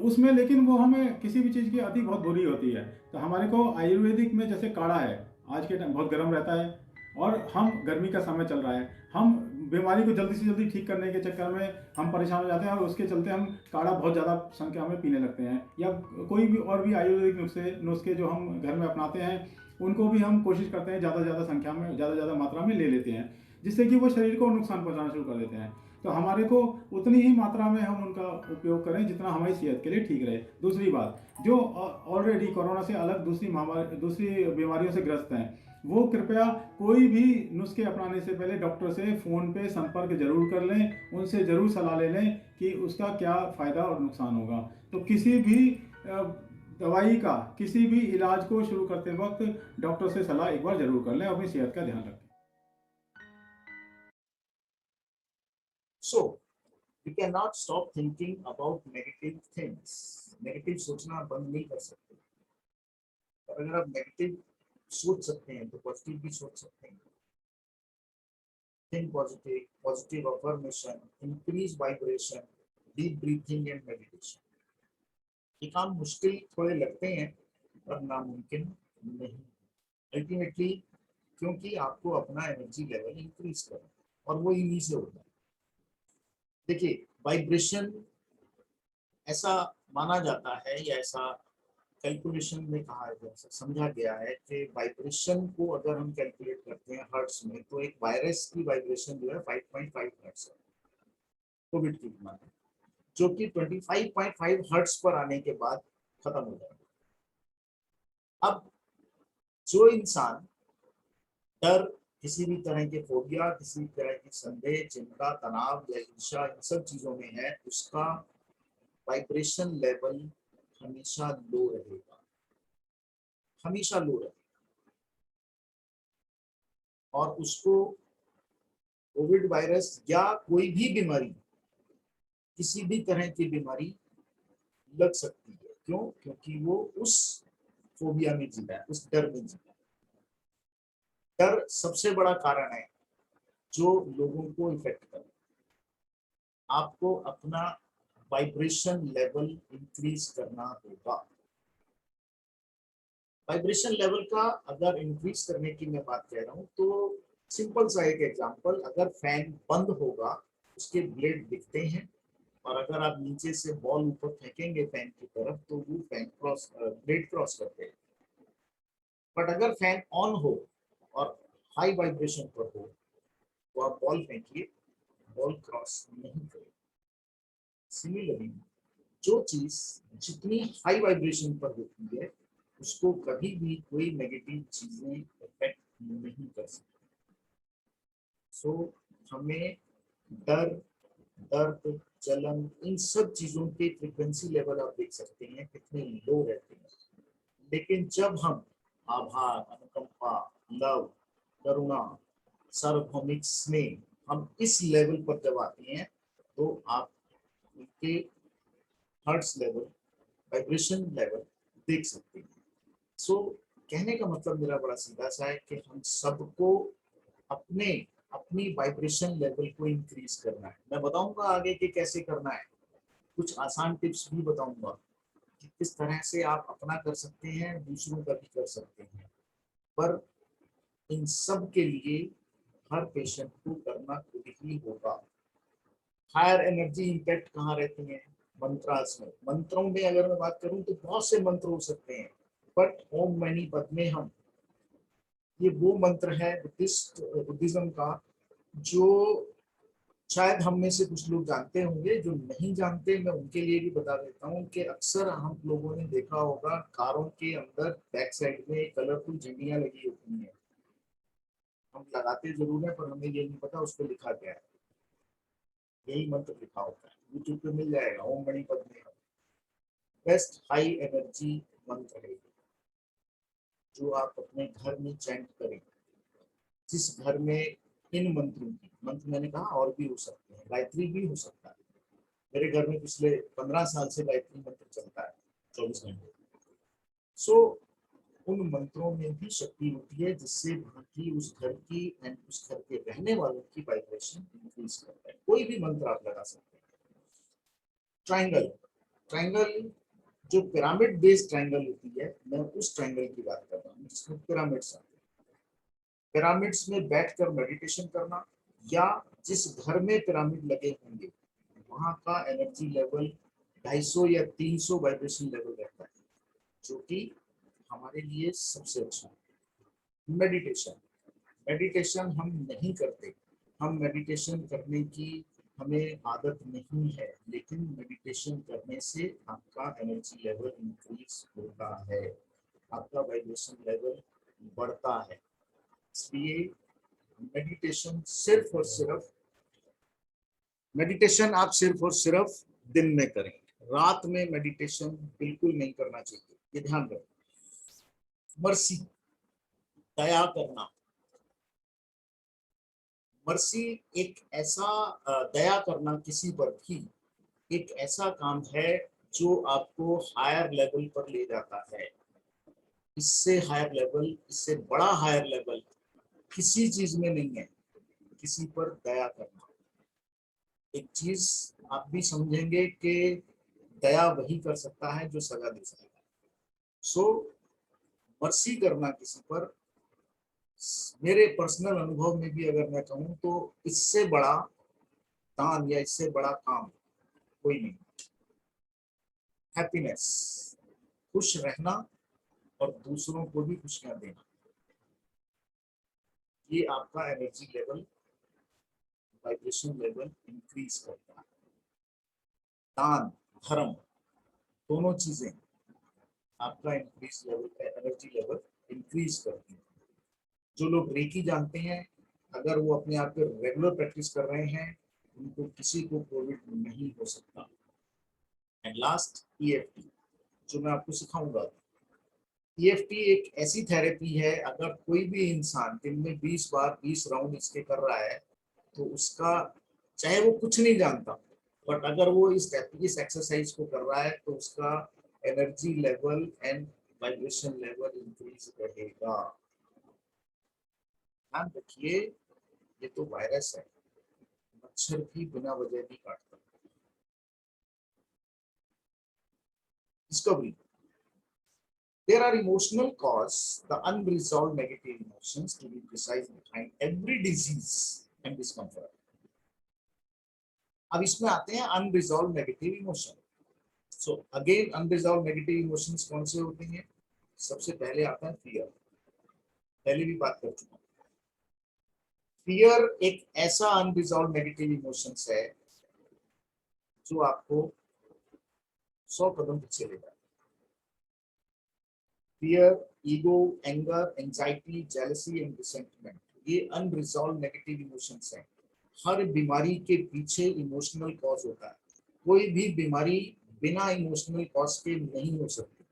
उसमें, लेकिन वो हमें किसी भी चीज़ की अति बहुत बुरी होती है। तो हमारे को आयुर्वेदिक में जैसे काढ़ा है, आज के टाइम बहुत गर्म रहता है और हम गर्मी का समय चल रहा है, हम बीमारी को जल्दी से जल्दी ठीक करने के चक्कर में हम परेशान हो जाते हैं और उसके चलते हम काढ़ा बहुत ज़्यादा संख्या में पीने लगते हैं, या कोई भी और भी आयुर्वेदिक नुस्खे जो हम घर में अपनाते हैं उनको भी हम कोशिश करते हैं ज़्यादा संख्या में, ज़्यादा मात्रा में ले लेते हैं, जिससे कि वो शरीर को नुकसान पहुंचाना शुरू कर देते हैं। तो हमारे को उतनी ही मात्रा में हम उनका उपयोग करें जितना हमारी सेहत के लिए ठीक रहे। दूसरी बात, जो ऑलरेडी कोरोना से अलग दूसरी बीमारियों से ग्रस्त हैं, वो कृपया कोई भी नुस्खे अपनाने से पहले डॉक्टर से फ़ोन पे संपर्क जरूर कर लें, उनसे ज़रूर सलाह ले लें कि उसका क्या फ़ायदा और नुकसान होगा। तो किसी भी दवाई का, किसी भी इलाज को शुरू करते वक्त डॉक्टर से सलाह एक बार जरूर कर लें, अपनी सेहत का ध्यान रखें। So, we cannot stop thinking about negative things. Negative सोचना बंद नहीं कर सकते, और अगर आप नेगेटिव सोच सकते हैं तो पॉजिटिव भी सोच सकते हैं। Think positive, positive affirmation, increase vibration, deep breathing and meditation. ये काम मुश्किल थोड़े लगते हैं पर नामुमकिन नहीं अल्टीमेटली, क्योंकि आपको अपना एनर्जी लेवल इंक्रीज करना और वो इन्हीं से होता है। देखिए, वाइब्रेशन ऐसा माना जाता है या ऐसा कैलकुलेशन में कहा है, समझा गया है कि वाइब्रेशन को अगर हम कैलकुलेट करते हैं हर्ट्ज में तो एक वायरस की वाइब्रेशन जो है 5.5 हर्ट्ज है कोविड की बीमारी, जो कि 25.5 हर्ट्ज पर आने के बाद खत्म हो जाएगा। अब जो इंसान डर, किसी भी तरह के फोबिया, किसी भी तरह की संदेह, चिंता, तनाव या ईर्ष्या, इन सब चीजों में है, उसका वाइब्रेशन लेवल हमेशा लो रहेगा, हमेशा लो रहेगा, और उसको कोविड वायरस या कोई भी बीमारी, किसी भी तरह की बीमारी लग सकती है। क्यों? क्योंकि वो उस फोबिया में जीता है, उस डर में जीता है। डर सबसे बड़ा कारण है जो लोगों को इफेक्ट करे। आपको अपना वाइब्रेशन लेवल इंक्रीज करना होगा। वाइब्रेशन लेवल का अगर इंक्रीज करने की मैं बात कह रहा हूं तो सिंपल सा एक एग्जांपल, अगर फैन बंद होगा उसके ब्लेड दिखते हैं, और अगर आप नीचे से बॉल ऊपर फेंकेंगे फैन की तरफ तो वो फैन ब्लेड क्रॉस करते हैं। बट अगर फैन ऑन हो और हाई वाइब्रेशन पर हो तो आप बॉल फेंकिए, बॉल क्रॉस नहीं करेगी। सिमिलरली जो चीज जितनी हाई वाइब्रेशन पर होती है उसको कभी भी कोई नेगेटिव चीजें इफेक्ट नहीं कर सकती। सो हमें डर, दर्द, जलन, इन सब चीजों के फ्रीक्वेंसी लेवल आप देख सकते हैं कितने लो रहते हैं, लेकिन जब हम आभार, अनुकंपा, लव, करुणा, सार्वभौमिक्स में हम इस लेवल पर जब आते हैं तो आप उनके हर्ट्स लेवल, वाइब्रेशन लेवल देख सकते हैं। सो कहने का मतलब मेरा बड़ा सीधा सा है कि हम सबको अपनी वाइब्रेशन लेवल को इंक्रीज करना है। मैं बताऊंगा आगे कि कैसे करना है, कुछ आसान टिप्स भी बताऊंगा कि किस तरह से आप अपना कर सकते हैं, दूसरों का भी कर सकते हैं। पर इन सब के लिए हर पेशेंट को करना खुद ही होगा। हायर एनर्जी इंपैक्ट कहाँ रहती है? मंत्रास में। मंत्रों में अगर मैं बात करूं तो बहुत से मंत्र हो सकते हैं, बट ओम मणि पद्मे हम, ये वो मंत्र है बुद्धिज्म का जो शायद हम में से कुछ लोग जानते होंगे। जो नहीं जानते मैं उनके लिए भी बता देता हूँ कि अक्सर हम लोगों ने देखा होगा कारों के अंदर बैक साइड में कलरफुल झंडियां लगी होती हैं। हम लगाते जरूर है पर हमें ये नहीं पता उस पर लिखा क्या है। यही मंत्र लिखा होता है, यूट्यूब पे मिल जाएगा, ओम मणि पद्मे हम। बेस्ट हाई एनर्जी मंत्र है जो आप अपने घर में चैंट करें। जिस घर में इन मंत्रों की, मंत्र मैंने कहा और भी हो सकते हैं, गायत्री भी हो सकता है। मेरे घर में पिछले 15 साल से गायत्री मंत्र चलता है 24 घंटे। सो उन मंत्रों में भी शक्ति होती है जिससे वहां की उस घर की एंड उस घर के रहने वालों की वाइब्रेशन इंक्रीज करता है। कोई भी मंत्र आप लगा सकते हैं। ट्रायंगल जो पिरामिड बेस्ड ट्रायंगल होती है, मैं उस ट्रायंगल की बात कर रहा हूँ जिसमें पिरामिड्स आते हैं। पिरामिड्स में बैठकर मेडिटेशन करना, या जिस घर में पिरामिड लगे होंगे वहां का एनर्जी लेवल 250 या 300 वाइब्रेशन लेवल रहता है, जो कि हमारे लिए सबसे अच्छा है। मेडिटेशन हम नहीं करते, हम मेडिटेशन करने की हमें आदत नहीं है, लेकिन मेडिटेशन करने से आपका एनर्जी लेवल इंक्रीज होता है, आपका वाइब्रेशन लेवल बढ़ता है। इसलिए मेडिटेशन आप सिर्फ और सिर्फ दिन में करें, रात में मेडिटेशन बिल्कुल नहीं करना चाहिए, ये ध्यान रखें। मर्सी, दया करना। मर्सी एक ऐसा दया करना किसी पर भी एक ऐसा काम है जो आपको हायर लेवल पर ले जाता है। इससे हायर लेवल, इससे बड़ा हायर लेवल किसी चीज में नहीं है, किसी पर दया करना। एक चीज आप भी समझेंगे कि दया वही कर सकता है जो सजा दे सकता है। सो मर्सी करना किसी पर, मेरे पर्सनल अनुभव में भी अगर मैं कहूँ तो इससे बड़ा दान या इससे बड़ा काम कोई नहीं। हैप्पीनेस, खुश रहना और दूसरों को भी खुशियां देना, ये आपका energy level, vibration level increase करता है। दान, धर्म, दोनों चीजें आपका increase level, energy level increase करती है। जो लोग रेकी जानते हैं, अगर वो अपने आप पे रेगुलर प्रैक्टिस कर रहे हैं, उनको किसी को कोविड नहीं हो सकता। एंड लास्ट, EFT, जो मैं आपको सिखाऊंगा। EFT एक ऐसी थेरेपी है, अगर कोई भी इंसान दिन में 20 बार 20 राउंड इसके कर रहा है तो उसका, चाहे वो कुछ नहीं जानता, बट अगर वो इस एक्सरसाइज को कर रहा है तो उसका energy level and vibration level increase रहेगा। ध्यान रखिए, ये तो वायरस है, मच्छर भी बिना वजह नहीं काटता। Discovery. There are emotional causes, the unresolved negative emotions, to be precise, behind every disease and discomfort. अब इसमें आते हैं unresolved negative emotion. So again, unresolved negative emotions कौन से होते हैं? सबसे पहले आता है fear. पहले भी बात कर चुका हूँ। फियर एक ऐसा अनरिजॉल्व नेगेटिव इमोशंस है जो आपको 100 कदम पीछे ले जाए। Fear, ego, anger, anxiety, jealousy and resentment, ये अनरिजॉल्व नेगेटिव इमोशंस हैं। हर बीमारी के पीछे इमोशनल कॉज होता है। कोई भी बीमारी बिना इमोशनल कॉज के नहीं हो सकती।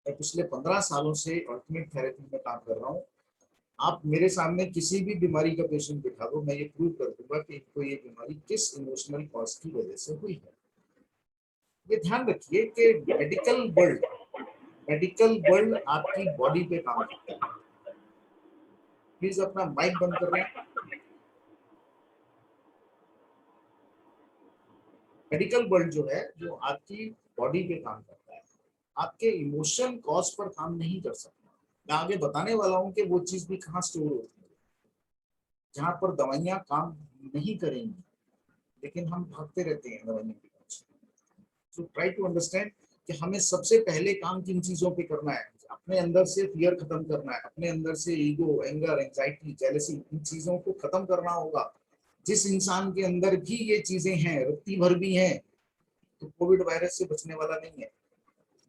मैं पिछले 15 सालों से अल्टरनेट थेरेपी में काम कर रहा हूँ। आप मेरे सामने किसी भी बीमारी का पेशेंट दिखा दो, मैं ये प्रूव कर दूंगा कि इनको ये बीमारी किस इमोशनल कॉज की वजह से हुई है। ये ध्यान रखिए कि मेडिकल वर्ल्ड आपकी बॉडी पे काम करता है। प्लीज अपना माइक बंद कर रहे हैं। मेडिकल वर्ल्ड जो है वो आपकी बॉडी पे काम करता है, आपके इमोशन कॉज पर काम नहीं कर सकता। मैं आगे बताने वाला हूं कि वो चीज भी कहाँ स्टोर होती है, जहां पर दवाइयां काम नहीं करेंगी, लेकिन हम भागते रहते हैं दवाइयों के पीछे। सो ट्राई टू अंडरस्टैंड कि हमें सबसे पहले काम किन चीजों पे करना है। अपने अंदर से फियर खत्म करना है, अपने अंदर से ईगो, एंगर, एंजाइटी, जेलसी, इन चीजों को खत्म करना होगा। जिस इंसान के अंदर भी ये चीजें हैं, रत्ती भर भी हैं, तो कोविड वायरस से बचने वाला नहीं है।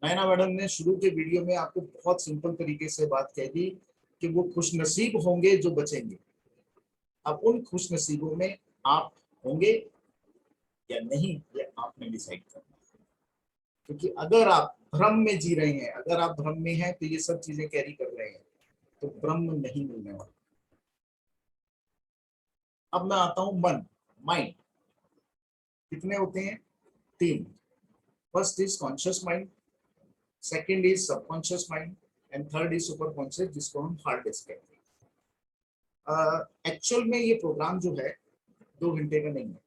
नैना मैडम ने शुरू के वीडियो में आपको बहुत सिंपल तरीके से बात कह दी कि वो खुशनसीब होंगे जो बचेंगे। अब उन खुशनसीबों में आप होंगे या नहीं, ये आपने डिसाइड करना है। क्योंकि अगर आप भ्रम में जी रहे हैं, अगर आप भ्रम में हैं, तो ये सब चीजें कैरी कर रहे हैं, तो ब्रह्म नहीं मिलने वाला। अब मैं आता हूं मन, माइंड। कितने होते हैं? 3। First is conscious mind, second is subconscious mind and third is super conscious, जिसको हम हार्ड डिस्क कहते हैं। एक्चुअल में ये प्रोग्राम जो है 2 घंटे का नहीं है।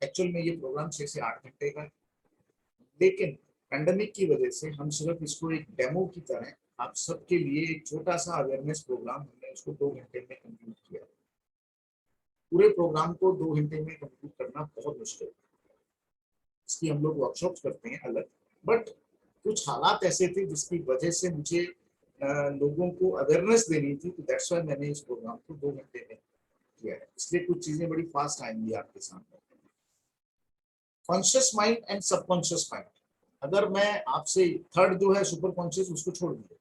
एक्चुअल में ये प्रोग्राम 6 से 8 घंटे का है, लेकिन पैंडेमिक की वजह से हम सिर्फ इसको एक डेमो की तरह आप सबके लिए एक छोटा सा अवेयरनेस प्रोग्राम हमने उसको 2 घंटे में कंप्लीट किया। पूरे प्रोग्राम को 2 घंटे में कंप्लीट करना बहुत मुश्किल है। इसकी हम लोग वर्कशॉप्स करते हैं अलग, बट कुछ हालात ऐसे थे जिसकी वजह से मुझे लोगों को अवेयरनेस देनी थी, तो दैट्स व्हाई मैंने इस प्रोग्राम को 2 घंटे में किया है। इसलिए कुछ चीजें बड़ी फास्ट आएंगी आपके सामने। Conscious mind and subconscious mind, अगर मैं आपसे थर्ड जो है सुपर कॉन्शियस, उसको छोड़ दीजिए।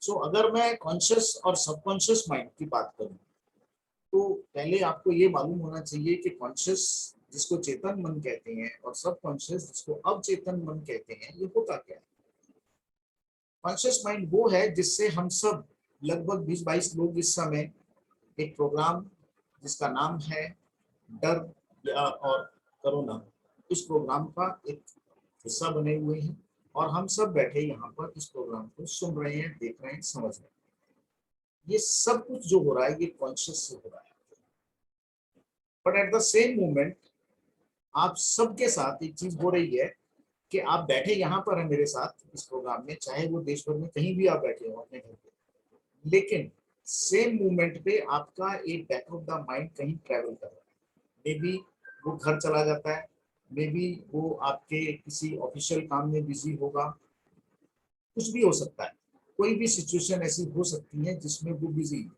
सो अगर मैं कॉन्शियस और सबकॉन्शियस माइंड की बात करूं, तो पहले आपको ये मालूम होना चाहिए कि कॉन्शियस जिसको चेतन मन कहते हैं और सबकॉन्शियस जिसको अवचेतन मन कहते हैं, ये होता क्या है। कॉन्शियस माइंड वो है जिससे हम सब लगभग 20-22 लोग इस समय एक प्रोग्राम जिसका नाम है डर और कोरोना, इस प्रोग्राम का एक हिस्सा बने हुए हैं, और हम सब बैठे यहाँ पर इस प्रोग्राम को सुन रहे हैं, देख रहे हैं, समझ रहे हैं। ये सब कुछ जो हो रहा है ये कॉन्शियस से हो रहा है। But at the same moment आप सबके साथ एक चीज हो रही है कि आप बैठे यहाँ पर हैं मेरे साथ इस प्रोग्राम में, चाहे वो देश भर में कहीं भी आप बैठे हो अपने घर पे, लेकिन सेम मोमेंट पे आपका एक बैक ऑफ द माइंड कहीं ट्रैवल कर रहा है। मे बी वो घर चला जाता है, मे बी वो आपके किसी ऑफिशियल काम में बिजी होगा, कुछ भी हो सकता है। कोई भी सिचुएशन ऐसी हो सकती है जिसमें वो बिजी,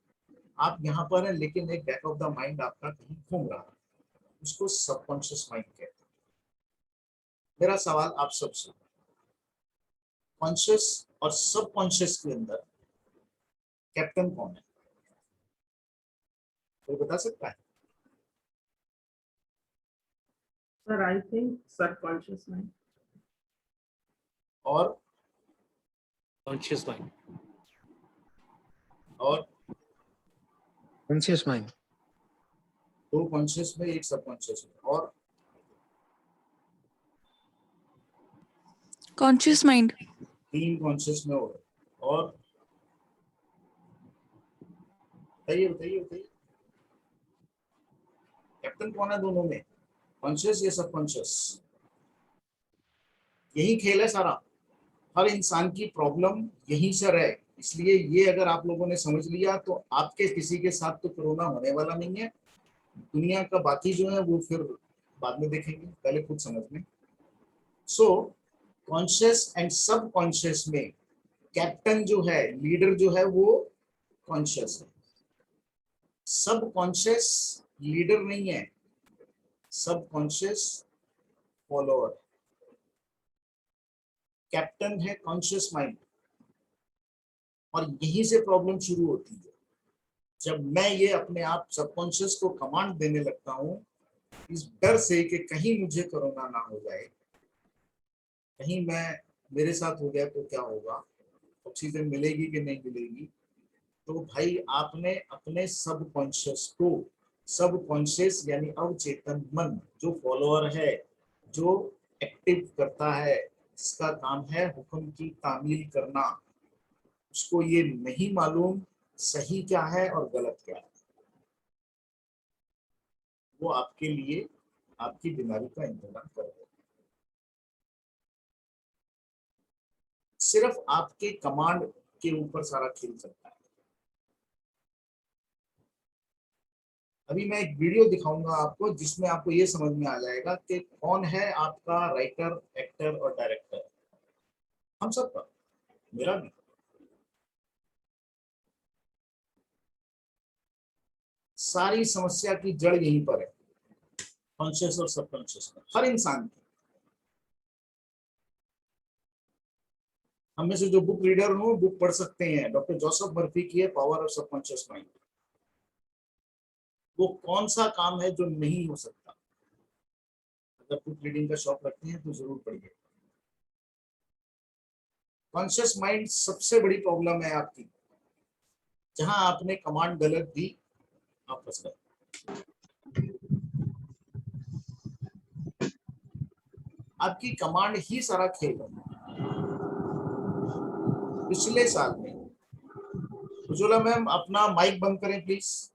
आप यहाँ पर हैं, लेकिन एक बैक ऑफ द माइंड आपका कहीं घूम रहा है, उसको सबकॉन्शियस माइंड कहते हैं। मेरा सवाल आप सबसे, कॉन्शियस और सबकॉन्शियस के अंदर कैप्टन कौन है? कोई बता सकता है? Sir I think subconscious mind. और कॉन्शियस माइंड। और कॉन्शियस माइंड। 2 कॉन्शियस में 1 सबकॉन्शियस में, और कॉन्शियस माइंड। 3 कॉन्शियस में हो, और बताइए बताइए बताइए कैप्टन कौन है दोनों में, कॉन्शियस या सबकॉन्शियस? यही खेल है सारा। हर इंसान की प्रॉब्लम यहीं से रहे, इसलिए ये अगर आप लोगों ने समझ लिया तो आपके किसी के साथ तो कोरोना होने वाला नहीं है। दुनिया का बाकी जो है वो फिर बाद में देखेंगे, पहले खुद समझ लें। सो कॉन्शियस एंड सबकॉन्शियस में कैप्टन जो है, लीडर जो है, वो कॉन्शियस है। सब कॉन्शियस लीडर नहीं है, सब कॉन्शियस फॉलोअर। कैप्टन है कॉन्शियस माइंड। और यहीं से प्रॉब्लम शुरू होती है, जब मैं ये अपने आप सबकॉन्शियस को कमांड देने लगता हूं इस डर से कि कहीं मुझे कोरोना ना हो जाए, कहीं मेरे साथ हो गया तो क्या होगा, ऑक्सीजन मिलेगी कि नहीं मिलेगी। तो भाई आपने अपने सबकॉन्शियस यानी अवचेतन मन, जो फॉलोअर है, जो एक्टिव करता है, जिसका काम है हुक्म की तामील करना, उसको ये नहीं मालूम सही क्या है और गलत क्या है। वो आपके लिए आपकी बीमारी का इंतजाम कर देगा। सिर्फ आपके कमांड के ऊपर सारा खेल सकता है। अभी मैं एक वीडियो दिखाऊंगा आपको जिसमें आपको ये समझ में आ जाएगा कि कौन है आपका राइटर, एक्टर और डायरेक्टर। हम सबका, मेरा भी। सारी समस्या की जड़ यहीं पर है, कॉन्शियस और सबकॉन्शियस में, हर इंसान की। हम में से जो बुक रीडर हो बुक पढ़ सकते हैं, डॉक्टर जोसेफ मर्फी की है पावर ऑफ सबकॉन्शियस माइंड। वो कौन सा काम है जो नहीं हो सकता। अगर बुक रीडिंग का शौक रखते हैं तो जरूर पढ़िए। कॉन्शियस माइंड सबसे बड़ी प्रॉब्लम है आपकी। जहां आपने कमांड गलत दी आप फंस गए। आपकी कमांड ही सारा खेल है। पिछले साल में, उज्ज्वला मैम अपना माइक बंद करें प्लीज,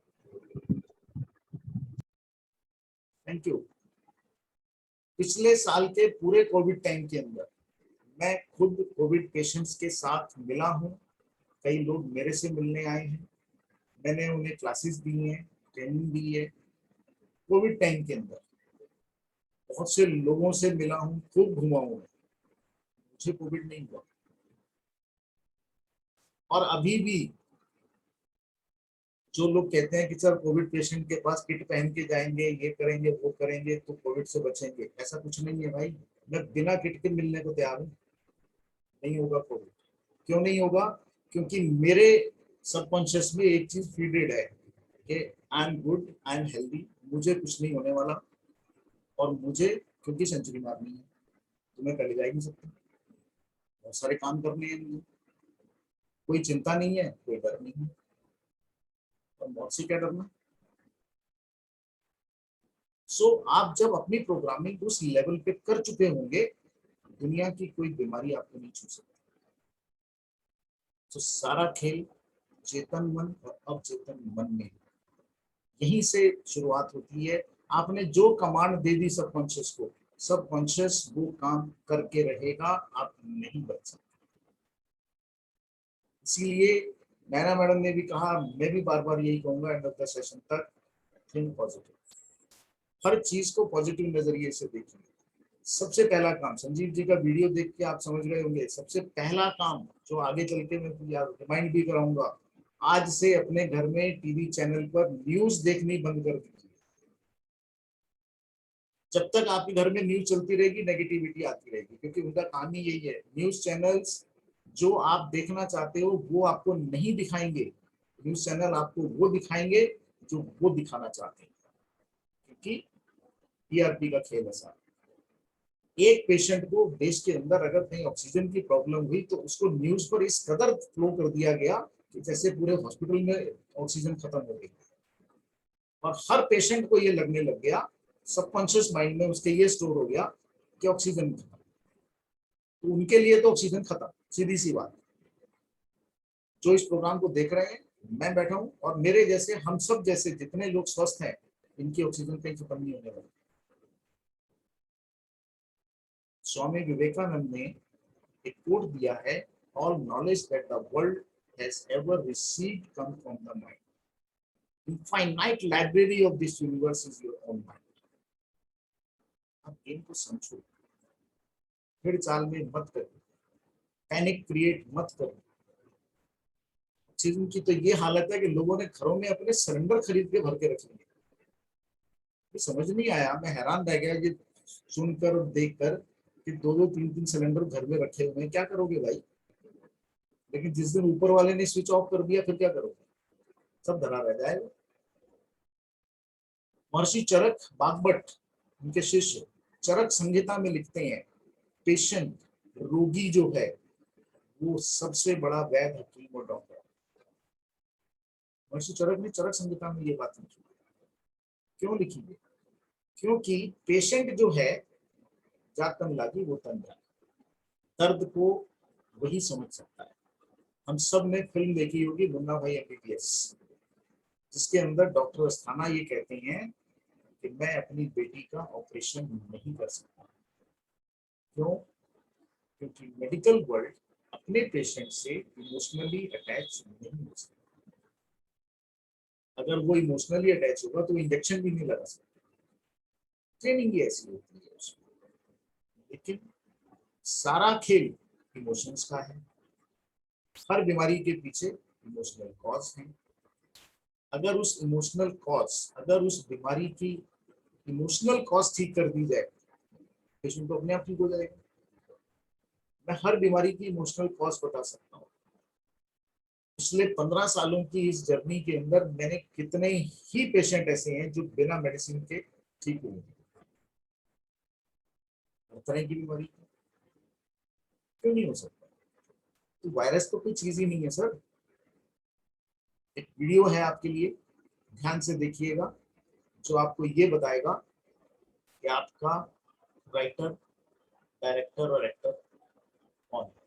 थैंक यू। पिछले साल के पूरे कोविड टाइम के अंदर मैं खुद कोविड पेशेंट्स के साथ मिला हूं। कई लोग मेरे से मिलने आए हैं, मैंने उन्हें क्लासेस दी हैं, ट्रेनिंग दी है। कोविड टाइम के अंदर बहुत से लोगों से मिला हूं, खूब घुमा हूं, मुझे कोविड नहीं हुआ। और अभी भी जो लोग कहते हैं कि सर कोविड पेशेंट के पास किट पहन के जाएंगे, ये करेंगे वो करेंगे तो कोविड से बचेंगे, ऐसा कुछ नहीं है भाई। मैं बिना किट के मिलने को तैयार हूं, नहीं होगा कोविड। क्यों नहीं होगा? क्योंकि मेरे सबकॉन्शियस में एक चीज फीडेड है कि आई am good, I am healthy, मुझे कुछ नहीं होने वाला। और मुझे क्योंकि सेंचुरी मारनी है तो मैं पहले जा ही नहीं सकता, बहुत सारे काम करने हैं मुझे, कोई चिंता नहीं है, कोई डर नहीं है, और मौत से क्या डरना। सो आप जब अपनी प्रोग्रामिंग उस लेवल पे कर चुके होंगे, दुनिया की कोई बीमारी आपको नहीं छू सकती। तो सारा खेल चेतन मन और अवचेतन मन में, यहीं से शुरुआत होती है। आपने जो कमांड दे दी सबकॉन्शियस को, सबकॉन्शियस वो काम करके रहेगा, आप नहीं बच सकते। इसीलिए नैना मैडम ने भी कहा, मैं भी बार बार यही कहूंगा एंड ऑफ द सेशन तक, थिंक पॉजिटिव। हर चीज को पॉजिटिव नजरिए से देखिए। सबसे पहला काम, संजीव जी का वीडियो देख के आप समझ गए होंगे, सबसे पहला काम जो आगे चल के मैं रिमाइंड भी कराऊंगा, आज से अपने घर में टीवी चैनल पर न्यूज देखनी बंद कर दीजिए। जब तक आपके घर में न्यूज चलती रहेगी नेगेटिविटी आती रहेगी, क्योंकि उनका काम ही यही है। न्यूज चैनल्स जो आप देखना चाहते हो वो आपको नहीं दिखाएंगे, न्यूज चैनल आपको वो दिखाएंगे जो वो दिखाना चाहते हैं, क्योंकि टीआरपी का खेल है सारा। एक पेशेंट को देश के अंदर अगर कहीं ऑक्सीजन की प्रॉब्लम हुई तो उसको न्यूज पर इस कदर फ्लो कर दिया गया कि जैसे पूरे हॉस्पिटल में ऑक्सीजन खत्म हो गई। और हर पेशेंट को ये लगने लग गया, सबकॉन्शियस माइंड में उसके ये स्टोर हो गया कि ऑक्सीजन खत्म, तो उनके लिए तो ऑक्सीजन खत्म, सीधी सी बात। जो इस प्रोग्राम को देख रहे हैं, मैं बैठा हूं और मेरे जैसे, हम सब जैसे जितने लोग स्वस्थ हैं, इनकी ऑक्सीजन कहीं खत्म नहीं होने वाली। स्वामी विवेकानंद ने एक कोट दिया है, all knowledge that the world has ever received come from the mind, infinite library of this universe is your own mind. अब गेम को समझो, फिर चाल में मत करो, पैनिक क्रिएट मत करो, ऑक्सीजन की तो ये हालत है कि लोगों ने घरों में अपने सिलेंडर खरीद के भर के रख लिए। ये समझ नहीं आया, मैं हैरान रह गया ये सुनकर और देखकर कि 2-2 3-3 सिलेंडर घर में रखे हुए हैं। क्या करोगे भाई? लेकिन जिस दिन ऊपर वाले ने स्विच ऑफ कर दिया फिर क्या करोगे? सब धरा रह जाएगा। महर्षि चरक बागभट्ट, उनके शिष्य, चरक संहिता में लिखते हैं पेशेंट, रोगी जो है वो सबसे बड़ा वैद्य हकीम और डॉक्टर। महर्षि चरक ने चरक संहिता में ये बात लिखी। क्यों लिखी है? क्योंकि पेशेंट जो है, जा तन लागी वो तन जागी, दर्द को वही समझ सकता है। हम सब ने फिल्म देखी होगी मुन्ना भाई एमबीबीएस, जिसके अंदर डॉक्टर अस्थाना ये कहते हैं कि मैं अपनी बेटी का ऑपरेशन नहीं कर सकता। क्यों? क्योंकि मेडिकल वर्ल्ड अपने पेशेंट से इमोशनली अटैच नहीं हो सकता। अगर वो इमोशनली अटैच होगा तो इंजेक्शन भी नहीं लगा सकता। ट्रेनिंग ही ऐसी होती है उसमें। लेकिन सारा खेल इमोशंस का है। हर बीमारी के पीछे इमोशनल कॉज है। अगर उस इमोशनल कॉज, अगर उस बीमारी की इमोशनल कॉज ठीक कर दी जाए, पेशेंट तो अपने आप ठीक हो जाएगा। मैं हर बीमारी की इमोशनल कॉज बता सकता हूँ। पिछले 15 सालों की इस जर्नी के अंदर मैंने कितने ही पेशेंट ऐसे हैं जो बिना मेडिसिन के ठीक हुए। हर तरह की बीमारी क्यों नहीं हो सकता? तो वायरस तो कोई चीज ही नहीं है सर। एक वीडियो है आपके लिए, ध्यान से देखिएगा, जो आपको ये बताएगा कि आपका राइटर, डायरेक्टर और एक्टर कौन है।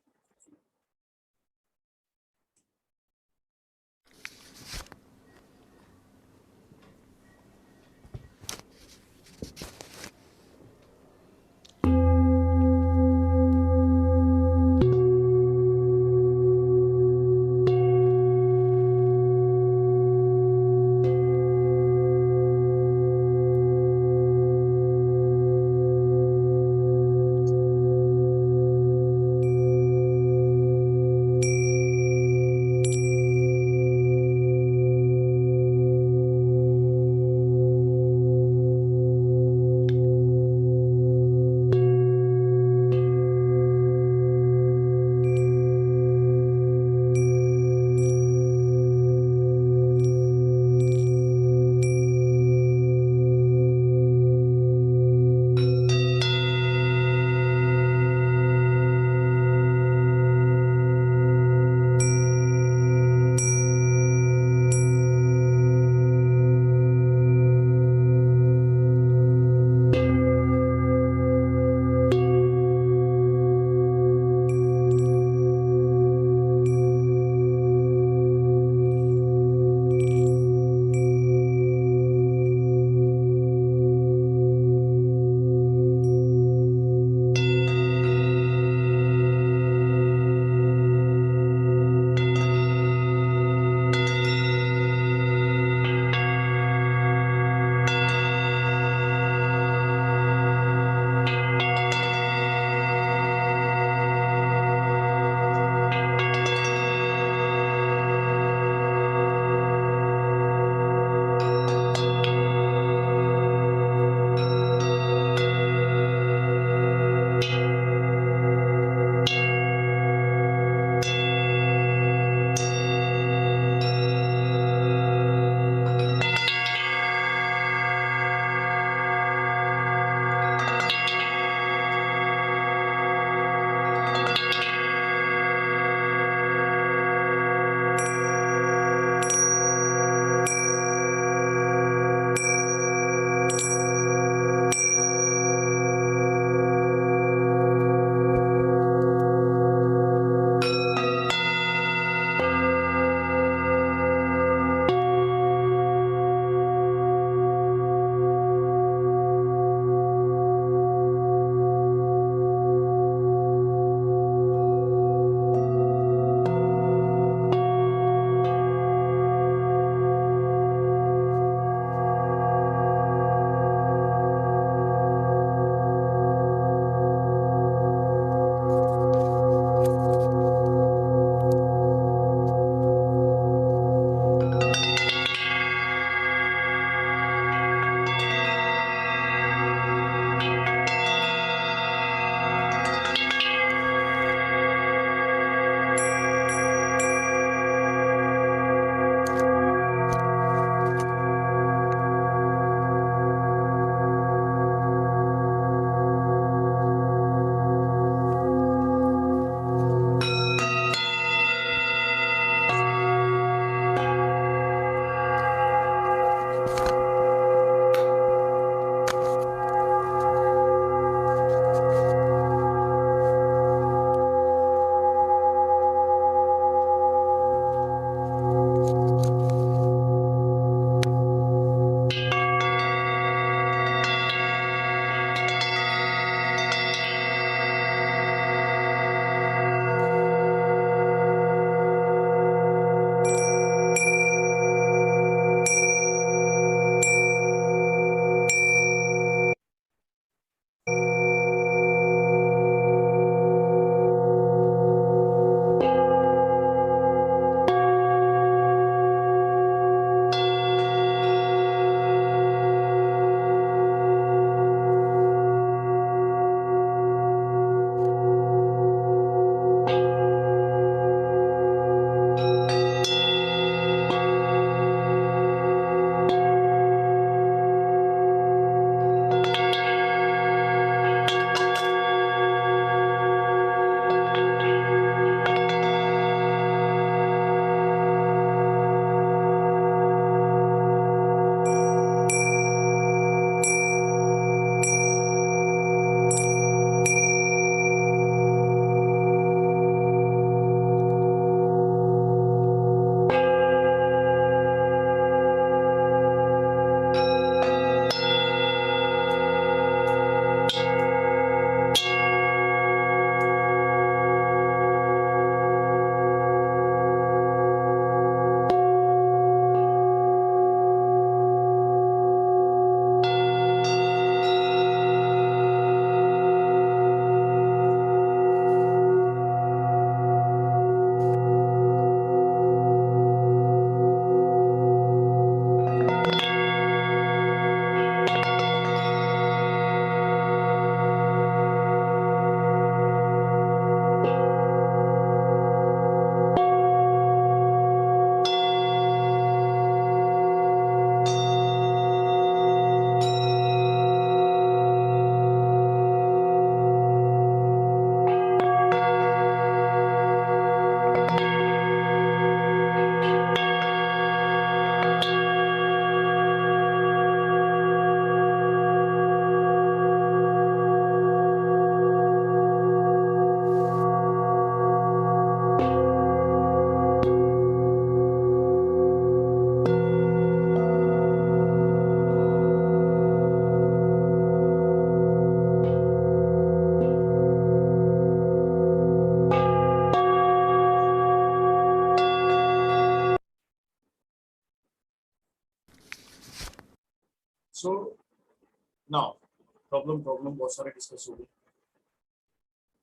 प्रॉब्लम बहुत सारे डिस्कस हो गए।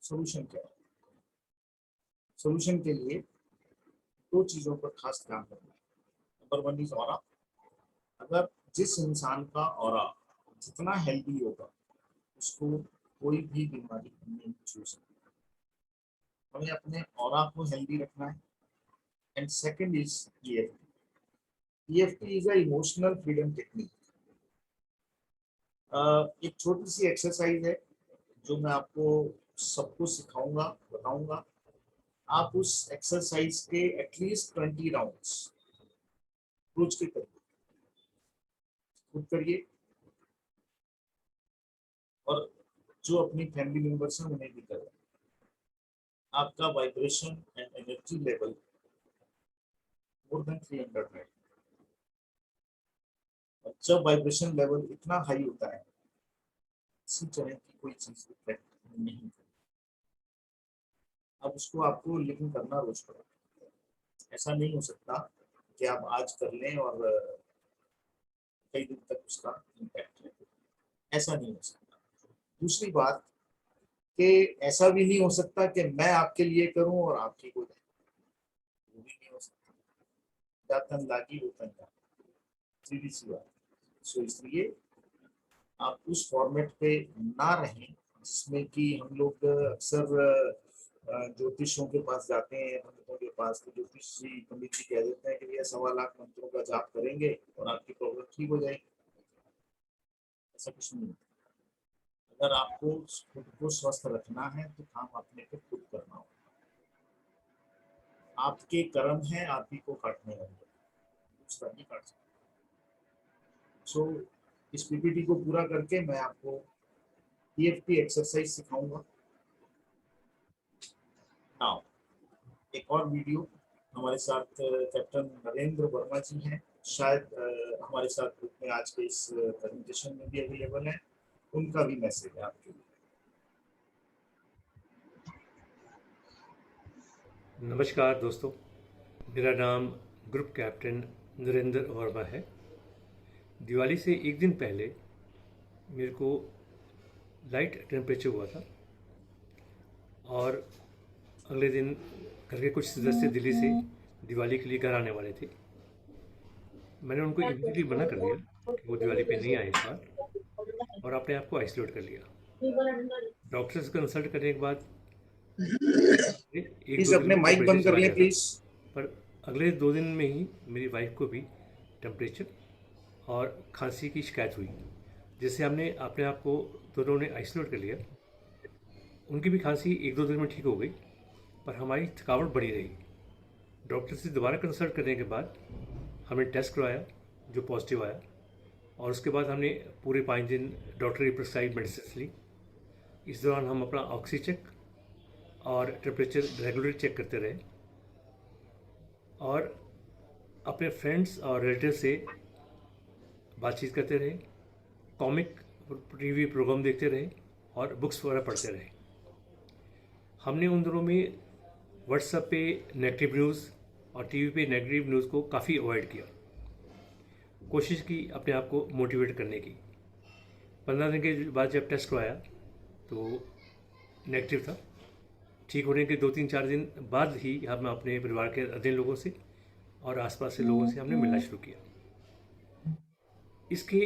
सोल्यूशन क्या है? सोल्यूशन के लिए दो चीजों पर खास ध्यान रखना है। Number 1 is aura. अगर जिस इंसान का ऑरा जितना हेल्दी होगा उसको कोई भी बीमारी नहीं छू सकती। हमें अपने ऑरा को हेल्दी रखना है। And second is EFT। EFT is a emotional freedom technique. एक छोटी सी एक्सरसाइज है जो मैं आपको सबको सिखाऊंगा, बताऊंगा। आप उस एक्सरसाइज के एटलीस्ट 20 राउंड्स रोज के करिए, खुद करिए और जो अपनी फैमिली मेंबर्स हैं उन्हें भी करें। आपका vibration and energy level more than 300 है। और जब वाइब्रेशन लेवल इतना हाई होता है, इसी तरह की कोई चीज इफेक्ट नहीं करती। अब उसको आपको लेकिन करना रोज पड़ेगा। ऐसा नहीं हो सकता कि आप आज कर लें और कई दिन तक उसका इम्पैक्ट रहे। ऐसा नहीं हो सकता। दूसरी बात कि ऐसा भी नहीं हो सकता कि मैं आपके लिए करूं और आपकी को जाए, वो भी नहीं हो सकता। जातन लागी वो तन सीधी सी बात। सो इसलिए आप उस फॉर्मेट पे ना रहें जिसमें कि हम लोग अक्सर ज्योतिषों के पास जाते हैं, पंडितों के पास, तो ज्योतिषी पंडित जी कह देते हैं कि भैया 1.25 लाख मंत्रों का जाप करेंगे और आपकी प्रॉब्लम ठीक हो जाएगी। ऐसा कुछ नहीं। अगर आपको खुद को स्वस्थ रखना है तो काम अपने को खुद करना होगा। आपके कर्म हैं आप ही को काटने होंगे, दूसरा नहीं काट सकता। सो इस पीपीटी को पूरा करके मैं आपको EFT एक्सरसाइज सिखाऊंगा। नाउ एक और वीडियो हमारे साथ कैप्टन नरेंद्र वर्मा जी हैं, शायद हमारे साथ ग्रुप में आज के इस प्रेजेंटेशन में भी अवेलेबल है। उनका भी मैसेज है आपके लिए। नमस्कार दोस्तों, मेरा नाम ग्रुप कैप्टन नरेंद्र वर्मा है। दिवाली से एक दिन पहले मेरे को लाइट टेम्परेचर हुआ था और अगले दिन घर के कुछ सदस्य दिल्ली से दिवाली के लिए घर आने वाले थे। मैंने उनको इमीडिएटली मना कर दिया कि वो दिवाली पे नहीं आए इस बार और अपने आप को आइसोलेट कर लिया। डॉक्टर से कंसल्ट करने के बाद प्लीज अपने माइक बंद कर लें प्लीज। पर अगले 2 दिन में ही मेरी वाइफ को भी टेम्परेचर और खांसी की शिकायत हुई, जिससे हमने अपने आप को दोनों ने आइसोलेट कर लिया। उनकी भी खांसी 1-2 दिन में ठीक हो गई, पर हमारी थकावट बढ़ी रही। डॉक्टर से दोबारा कंसल्ट करने के बाद हमने टेस्ट करवाया जो पॉजिटिव आया, और उसके बाद हमने पूरे 5 दिन डॉक्टर की प्रिस्क्राइब मेडिसिन ली। इस दौरान हम अपना ऑक्सी चेक और टेम्परेचर रेगुलर चेक करते रहे और अपने फ्रेंड्स और रिलेटिव से बातचीत करते रहे, कॉमिक टीवी प्रोग्राम देखते रहे और बुक्स वगैरह पढ़ते रहे। हमने उन दिनों में व्हाट्सएप पे नेगेटिव न्यूज़ और टीवी पे नेगेटिव न्यूज़ को काफ़ी अवॉइड किया। कोशिश की अपने आप को मोटिवेट करने की। 15 दिन के बाद जब टेस्ट आया तो नेगेटिव था। ठीक होने के 2-3-4 दिन बाद ही हम अपने परिवार के अन्य लोगों से और आसपास के लोगों से हमने मिलना शुरू किया। इसके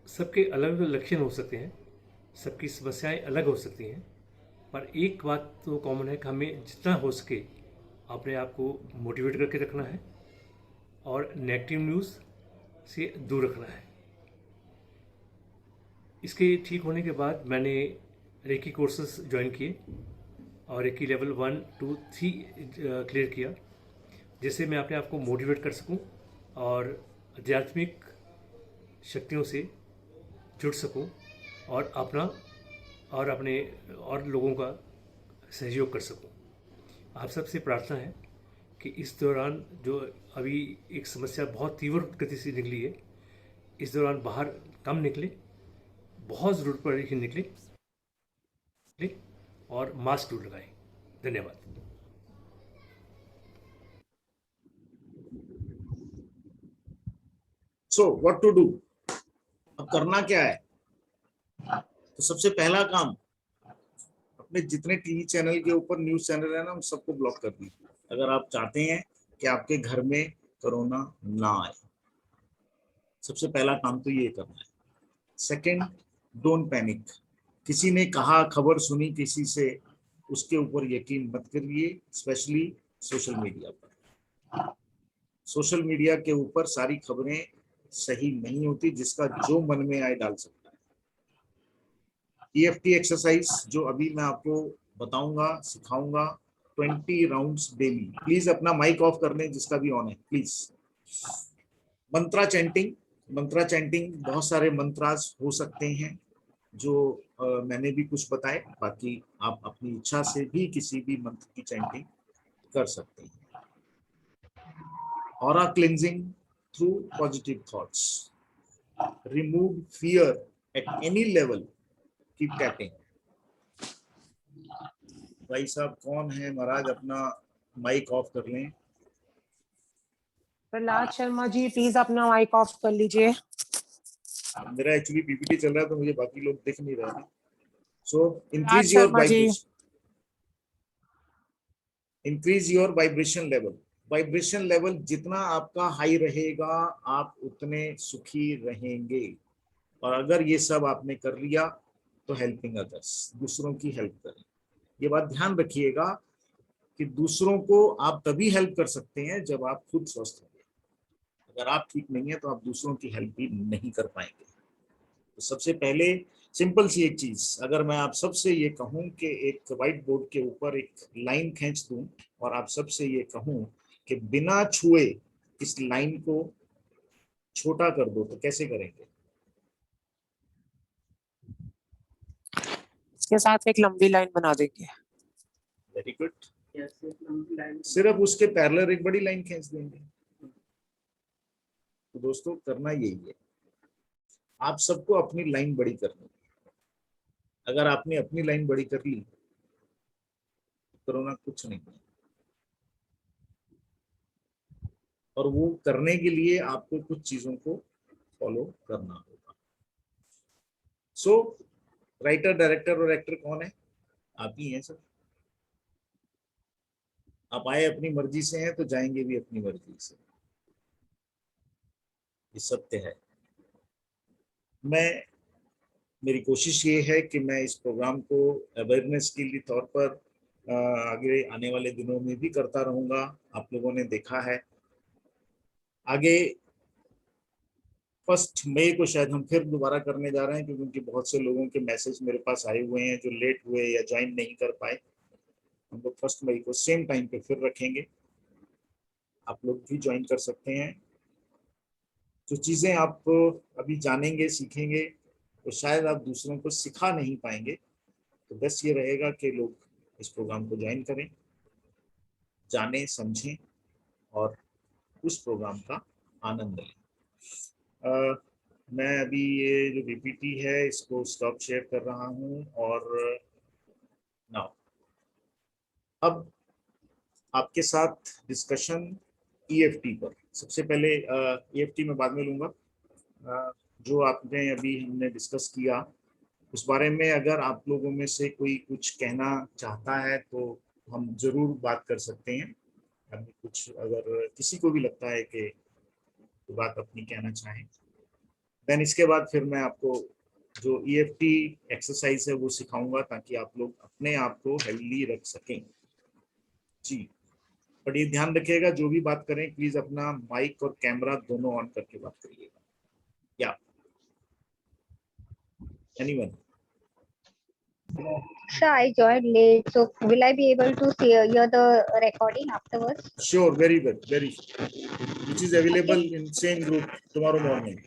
सबके अलग अलग लक्षण हो सकते हैं, सबकी समस्याएं अलग हो सकती हैं, पर एक बात तो कॉमन है कि हमें जितना हो सके अपने आप को मोटिवेट करके रखना है और नेगेटिव न्यूज़ से दूर रखना है। इसके ठीक होने के बाद मैंने रेकी कोर्सेस ज्वाइन किए और रेकी लेवल 1, 2, 3 क्लियर किया, जिससे मैं अपने आप को मोटिवेट कर सकूं और आध्यात्मिक शक्तियों से जुड़ सकूं और अपना और अपने और लोगों का सहयोग कर सकूं। आप सबसे प्रार्थना है कि इस दौरान जो अभी एक समस्या बहुत तीव्र गति से निकली है, इस दौरान बाहर कम निकले, बहुत ज़रूरत पड़े कि निकले और मास्क जरूर लगाएं। धन्यवाद। सो व्हाट टू डू, अब करना क्या है? तो सबसे पहला काम, अपने जितने टीवी चैनल के ऊपर न्यूज चैनल है ना, उन सबको ब्लॉक कर दीजिए, अगर आप चाहते हैं कि आपके घर में कोरोना ना आए। सबसे पहला काम तो ये करना है। Second, don't panic. किसी ने कहा, खबर सुनी किसी से, उसके ऊपर यकीन मत करिए, स्पेशली सोशल मीडिया पर। सोशल मीडिया के ऊपर सारी खबरें सही नहीं होती, जिसका जो मन में आए डाल सकता है। EFT एक्सरसाइज जो अभी मैं आपको बताऊंगा, सिखाऊंगा, 20 राउंड्स डेली। प्लीज अपना माइक ऑफ कर लें, जिसका भी ऑन है please. Mantra chanting, Mantra chanting बहुत सारे मंत्रास हो सकते हैं जो मैंने भी कुछ बताए, बाकी आप अपनी इच्छा से भी किसी भी मंत्र की चैंटिंग कर सकते हैं। Aura cleansing through positive thoughts, remove fear at any level, keep tapping. भाई साहब कौन है महाराज, अपना माइक ऑफ कर लें। प्रहलाद शर्मा जी प्लीज अपना माइक ऑफ कर लीजिए। मेरा एक्चुअली पीपीटी चल रहा है तो मुझे बाकी लोग दिख नहीं रहे हैं। So Prahlad increase your Sharma ji, vibration, increase your vibration level. Vibration level जितना आपका हाई रहेगा, आप उतने सुखी रहेंगे। और अगर ये सब आपने कर लिया तो हेल्पिंग अदर्स, दूसरों की हेल्प करें। ये बात ध्यान रखिएगा कि दूसरों को आप तभी हेल्प कर सकते हैं जब आप खुद स्वस्थ होंगे। अगर आप ठीक नहीं है तो आप दूसरों की हेल्प भी नहीं कर पाएंगे। तो सबसे पहले सिंपल सी एक चीज, अगर मैं आप सबसे ये कहूं कि एक व्हाइट बोर्ड के ऊपर एक लाइन खींच दूं और आप सबसे ये कहूं कि बिना छुए इस लाइन को छोटा कर दो, तो कैसे करेंगे? इसके साथ एक लंबी लाइन बना देंगे। Very good. Yes, एक लंबी line। सिर्फ उसके पैरेलल एक बड़ी लाइन खींच देंगे। तो दोस्तों करना यही है, आप सबको अपनी लाइन बड़ी करनी है। अगर आपने अपनी लाइन बड़ी कर ली, कोरोना कुछ नहीं है। और वो करने के लिए आपको कुछ चीजों को फॉलो करना होगा। सो राइटर, डायरेक्टर और एक्टर कौन है? आप ही हैं सर। आप आए अपनी मर्जी से हैं तो जाएंगे भी अपनी मर्जी से, ये सत्य है। मेरी कोशिश ये है कि मैं इस प्रोग्राम को अवेयरनेस के लिए तौर पर आगे आने वाले दिनों में भी करता रहूंगा। आप लोगों ने देखा है, आगे 1 मई को शायद हम फिर दोबारा करने जा रहे हैं, क्योंकि बहुत से लोगों के मैसेज मेरे पास आए हुए हैं जो लेट हुए या ज्वाइन नहीं कर पाए। हम लोग 1 मई को सेम टाइम पे फिर रखेंगे, आप लोग भी ज्वाइन कर सकते हैं। जो चीजें आप अभी जानेंगे, सीखेंगे, तो शायद आप दूसरों को सिखा नहीं पाएंगे। तो बस ये रहेगा कि लोग इस प्रोग्राम को ज्वाइन करें, जानें, समझें और उस प्रोग्राम का आनंद लें। मैं अभी ये जो पीपीटी है इसको स्टॉप शेयर कर रहा हूँ। और नाउ अब आपके साथ डिस्कशन EFT पर। सबसे पहले EFT में बाद में लूँगा। जो आपने अभी हमने डिस्कस किया उस बारे में अगर आप लोगों में से कोई कुछ कहना चाहता है तो हम जरूर बात कर सकते हैं। अभी कुछ अगर किसी को भी लगता है कि तो बात अपनी कहना चाहें, देन इसके बाद फिर मैं आपको जो EFT एक्सरसाइज है वो सिखाऊंगा, ताकि आप लोग अपने आप को हेल्दी रख सकें। जी, बट ये ध्यान रखिएगा जो भी बात करें प्लीज अपना माइक और कैमरा दोनों ऑन करके बात करिएगा। या anyone? Sir, I joined late, so will I be able to hear the recording afterwards? Sure, very well, very sure. Which is available in same group tomorrow morning.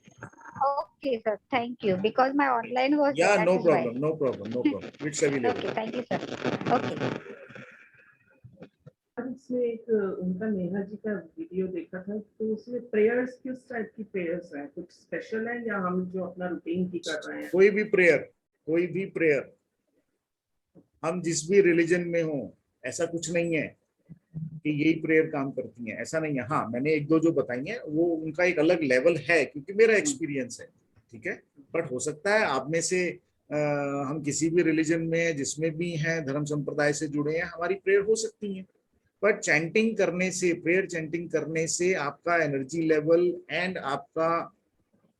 Okay, sir. Thank you. Because my online was. Yeah, that no is why. problem, no problem, no problem. It's available. Okay, thank you, sir. Okay. इसमें एक उनका नेहा जी का video देखा था, तो उसमें prayers किस type की प्रेयर्स हैं? कुछ स्पेशल है या हम जो अपना रूटीन की कर रहे हैं? कोई भी प्रेयर, हम जिस भी रिलीजन में हो, ऐसा कुछ नहीं है कि यही प्रेयर काम करती है, ऐसा नहीं है। हाँ, मैंने 1-2 जो बताई हैं वो उनका एक अलग लेवल है, क्योंकि मेरा एक्सपीरियंस है, ठीक है। बट हो सकता है आप में से हम किसी भी रिलीजन में जिसमें भी हैं, धर्म संप्रदाय से जुड़े हैं, हमारी प्रेयर हो सकती है। बट चैंटिंग करने से, प्रेयर चैंटिंग करने से आपका एनर्जी लेवल एंड आपका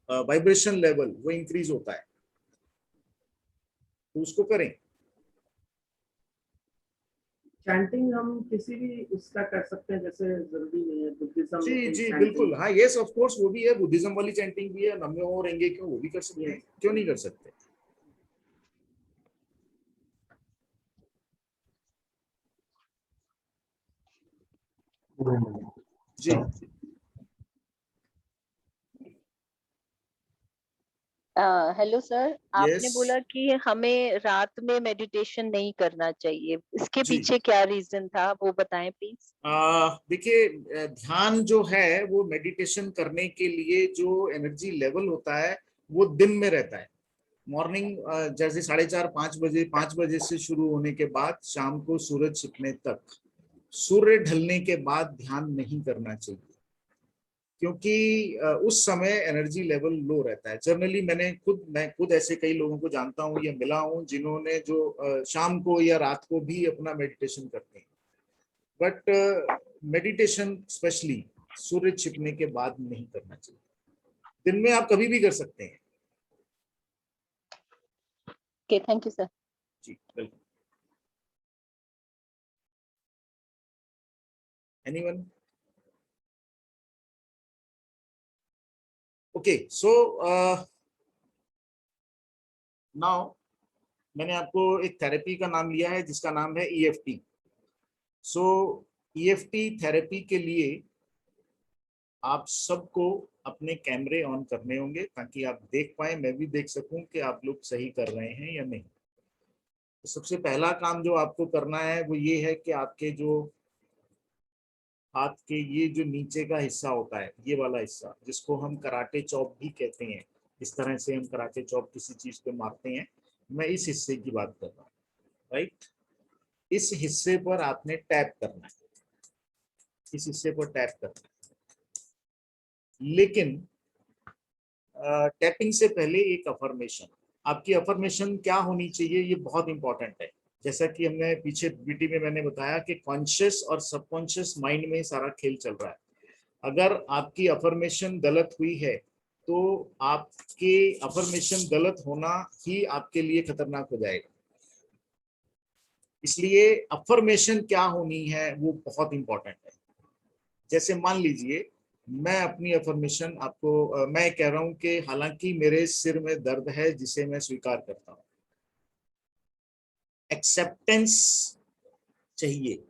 वाइब्रेशन लेवल वो इंक्रीज होता है, तो उसको करें। चैंटिंग हम किसी भी उसका कर सकते हैं, जैसे जरूरी नहीं है बुद्धिज्म। जी जी बिल्कुल, हाँ यस ऑफ कोर्स, वो भी है, बुद्धिज्म वाली चैंटिंग भी है, नम्यो रेंगे क्यों, वो भी कर सकते हैं, क्यों नहीं कर सकते। जी हेलो सर, आपने Yes. बोला कि हमें रात में मेडिटेशन नहीं करना चाहिए, इसके जी। पीछे क्या रीजन था वो बताएं प्लीज। देखिए, ध्यान जो है वो मेडिटेशन करने के लिए जो एनर्जी लेवल होता है वो दिन में रहता है। मॉर्निंग जैसे 4:30 5 बजे से शुरू होने के बाद शाम को सूरज छिपने तक, सूर्य ढलने के बाद ध्यान नहीं करना चाहिए, क्योंकि उस समय एनर्जी लेवल लो रहता है। जनरली मैं खुद ऐसे कई लोगों को जानता हूँ या मिला हूँ जिन्होंने जो शाम को या रात को भी अपना मेडिटेशन करते हैं, बट मेडिटेशन स्पेशली सूर्य छिपने के बाद नहीं करना चाहिए। दिन में आप कभी भी कर सकते हैं। Okay, thank you sir. जी बिल्कुल। एनीवन? ओके, सो नाउ मैंने आपको एक थेरेपी का नाम लिया है जिसका नाम है EFT। सो EFT थेरेपी के लिए आप सबको अपने कैमरे ऑन करने होंगे ताकि आप देख पाए, मैं भी देख सकूं कि आप लोग सही कर रहे हैं या नहीं। तो सबसे पहला काम जो आपको करना है वो ये है कि आपके जो हाथ के ये जो नीचे का हिस्सा होता है, ये वाला हिस्सा जिसको हम कराटे चॉप भी कहते हैं, इस तरह से हम कराटे चॉप किसी चीज पे मारते हैं, मैं इस हिस्से की बात कर रहा हूँ, राइट। इस हिस्से पर आपने टैप करना है, इस हिस्से पर टैप करना है। लेकिन टैपिंग से पहले एक अफर्मेशन, आपकी अफर्मेशन क्या होनी चाहिए, ये बहुत इंपॉर्टेंट है। जैसा कि हमने पीछे बीटी में मैंने बताया कि कॉन्शियस और सबकॉन्शियस माइंड में सारा खेल चल रहा है। अगर आपकी अफर्मेशन गलत हुई है तो आपके अफर्मेशन गलत होना ही आपके लिए खतरनाक हो जाएगा। इसलिए अफर्मेशन क्या होनी है वो बहुत इंपॉर्टेंट है। जैसे मान लीजिए मैं अपनी अफर्मेशन आपको मैं कह रहा हूं कि हालांकि मेरे सिर में दर्द है जिसे मैं स्वीकार करता हूं। एक्सेप्टेंस चाहिए।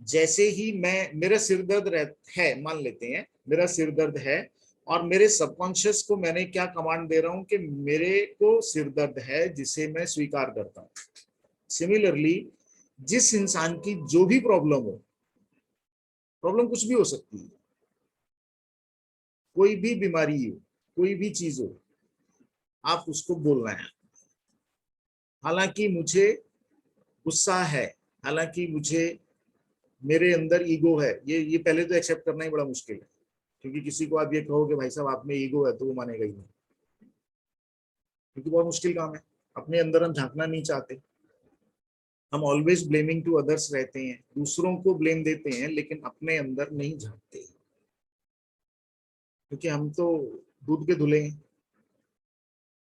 जैसे ही मेरा सिर दर्द है, मान लेते हैं मेरा सिर दर्द है, और मेरे सबकॉन्शियस को मैंने क्या कमांड दे रहा हूं कि मेरे को सिर दर्द है जिसे मैं स्वीकार करता हूं। सिमिलरली जिस इंसान की जो भी प्रॉब्लम हो, प्रॉब्लम कुछ भी हो सकती है, कोई भी बीमारी हो, कोई भी चीज हो, आप उसको बोलना है। हालांकि मुझे गुस्सा है, हालांकि मुझे मेरे अंदर ईगो है, ये पहले तो एक्सेप्ट करना ही बड़ा मुश्किल है, क्योंकि किसी को आप ये कहो कि भाई साहब आप में ईगो है तो वो मानेगा ही नहीं, क्योंकि बहुत मुश्किल काम है। अपने अंदर हम झांकना नहीं चाहते, हम ऑलवेज ब्लेमिंग टू अदर्स रहते हैं, दूसरों को ब्लेम देते हैं लेकिन अपने अंदर नहीं झांकते, क्योंकि हम तो दूध के धुले हैं,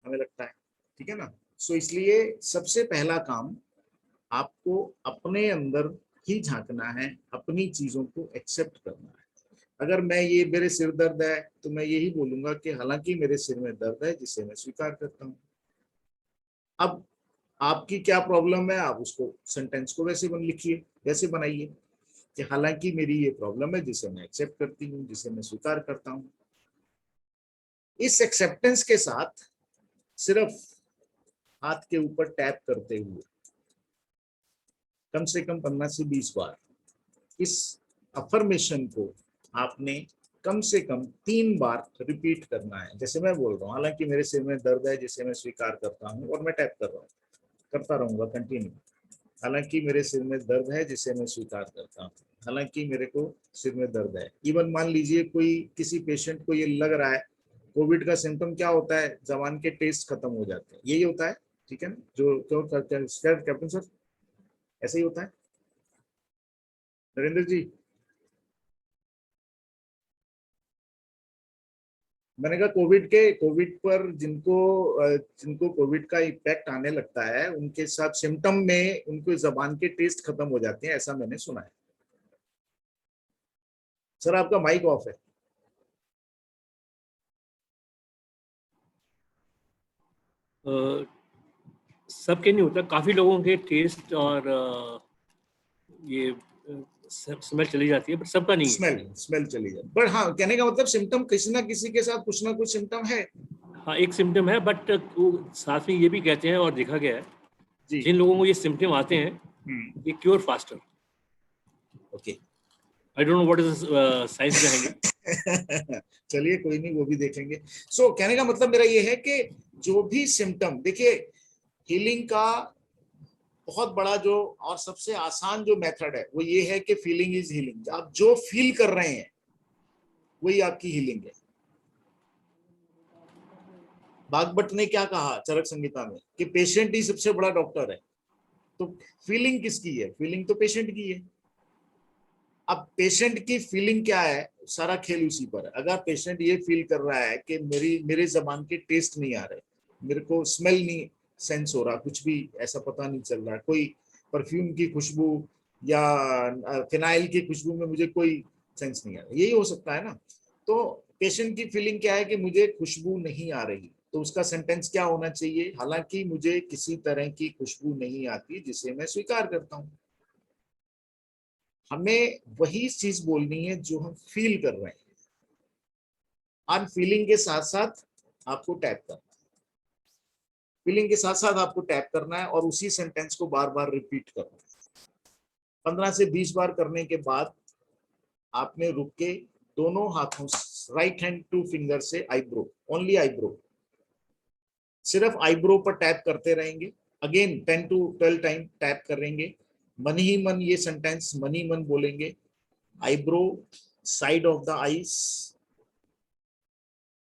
हमें लगता है, ठीक है ना। सो इसलिए सबसे पहला काम आपको अपने अंदर ही झांकना है, अपनी चीजों को एक्सेप्ट करना है। अगर मेरे सिर दर्द है तो मैं यही बोलूंगा कि हालांकि मेरे सिर में दर्द है जिसे मैं स्वीकार करता हूँ। अब आपकी क्या प्रॉब्लम है, आप उसको सेंटेंस को वैसे लिखिए, वैसे बनाइए कि हालांकि मेरी ये प्रॉब्लम है जिसे मैं एक्सेप्ट करती हूँ, जिसे मैं स्वीकार करता हूँ। इस एक्सेप्टेंस के साथ सिर्फ हाथ के ऊपर टैप करते हुए कम से कम 15 से 20 बार इस अफर्मेशन को आपने कम से कम 3 बार रिपीट करना है। जैसे मैं बोल रहा हूँ, हालांकि मेरे सिर में दर्द है जिसे मैं स्वीकार करता हूँ, और मैं टैप कर रहा हूँ, करता रहूंगा कंटिन्यू। हालांकि मेरे सिर में दर्द है जिसे मैं स्वीकार करता हूँ, हालांकि मेरे को सिर में दर्द है। इवन मान लीजिए किसी पेशेंट को ये लग रहा है कोविड का सिम्टम क्या होता है? जबान के टेस्ट खत्म हो जाते हैं, यही होता है, ठीक है ना? जो क्यों करते हैं कैप्टन सर, ऐसे ही होता है नरेंद्र जी? मैंने कहा कोविड पर जिनको कोविड का इम्पैक्ट आने लगता है उनके साथ सिम्टम में उनको जबान के टेस्ट खत्म हो जाते हैं, ऐसा मैंने सुना है। सर आपका माइक ऑफ है। सबके नहीं होता, काफी लोगों के टेस्ट और ये स्मेल चली जाती है, पर सबका नहीं है। स्मेल चली जाती है, बट हाँ कहने का मतलब सिम्टम किसी ना किसी के साथ कुछ ना कुछ सिम्टम है। हाँ एक सिम्टम है, बट वो साथ में ये भी कहते हैं और देखा गया है जिन लोगों को ये सिम्टम आते हैं ये cure faster. Okay, I don't know what is science behind it. चलिए कोई नहीं, वो भी देखेंगे। सो कहने का मतलब मेरा ये है कि जो भी सिम्टम, देखिए हीलिंग का बहुत बड़ा जो और सबसे आसान जो मेथड है वो ये है कि फीलिंग इज हीलिंग। आप जो फील कर रहे हैं वही आपकी हीलिंग है। भागवत ने क्या कहा चरक संहिता में कि पेशेंट ही सबसे बड़ा डॉक्टर है। तो फीलिंग किसकी है? फीलिंग तो पेशेंट की है। अब पेशेंट की फीलिंग क्या है, सारा खेल उसी पर है। अगर पेशेंट ये फील कर रहा है कि मेरे जबान के टेस्ट नहीं आ रहे, मेरे को स्मेल नहीं सेंस हो रहा, कुछ भी ऐसा पता नहीं चल रहा, कोई परफ्यूम की खुशबू या फिनाइल की खुशबू में मुझे कोई सेंस नहीं आ रहा, यही हो सकता है ना। तो पेशेंट की फीलिंग क्या है कि मुझे खुशबू नहीं आ रही, तो उसका सेंटेंस क्या होना चाहिए? हालांकि मुझे किसी तरह की खुशबू नहीं आती जिसे मैं स्वीकार करता हूं। हमें वही चीज बोलनी है जो हम फील कर रहे हैं। और फीलिंग के साथ साथ आपको टैप करना है, फीलिंग के साथ साथ आपको टैप करना है और उसी सेंटेंस को बार बार रिपीट करना है। 15 से 20 बार करने के बाद आपने रुक के दोनों हाथों राइट हैंड टू फिंगर से आईब्रो, ओनली आईब्रो, सिर्फ आईब्रो पर टैप करते रहेंगे। अगेन 10 to 12 टाइम टैप करेंगे। मन ही मन ये सेंटेंस मन ही मन बोलेंगे। Eyebrow, side of the eyes,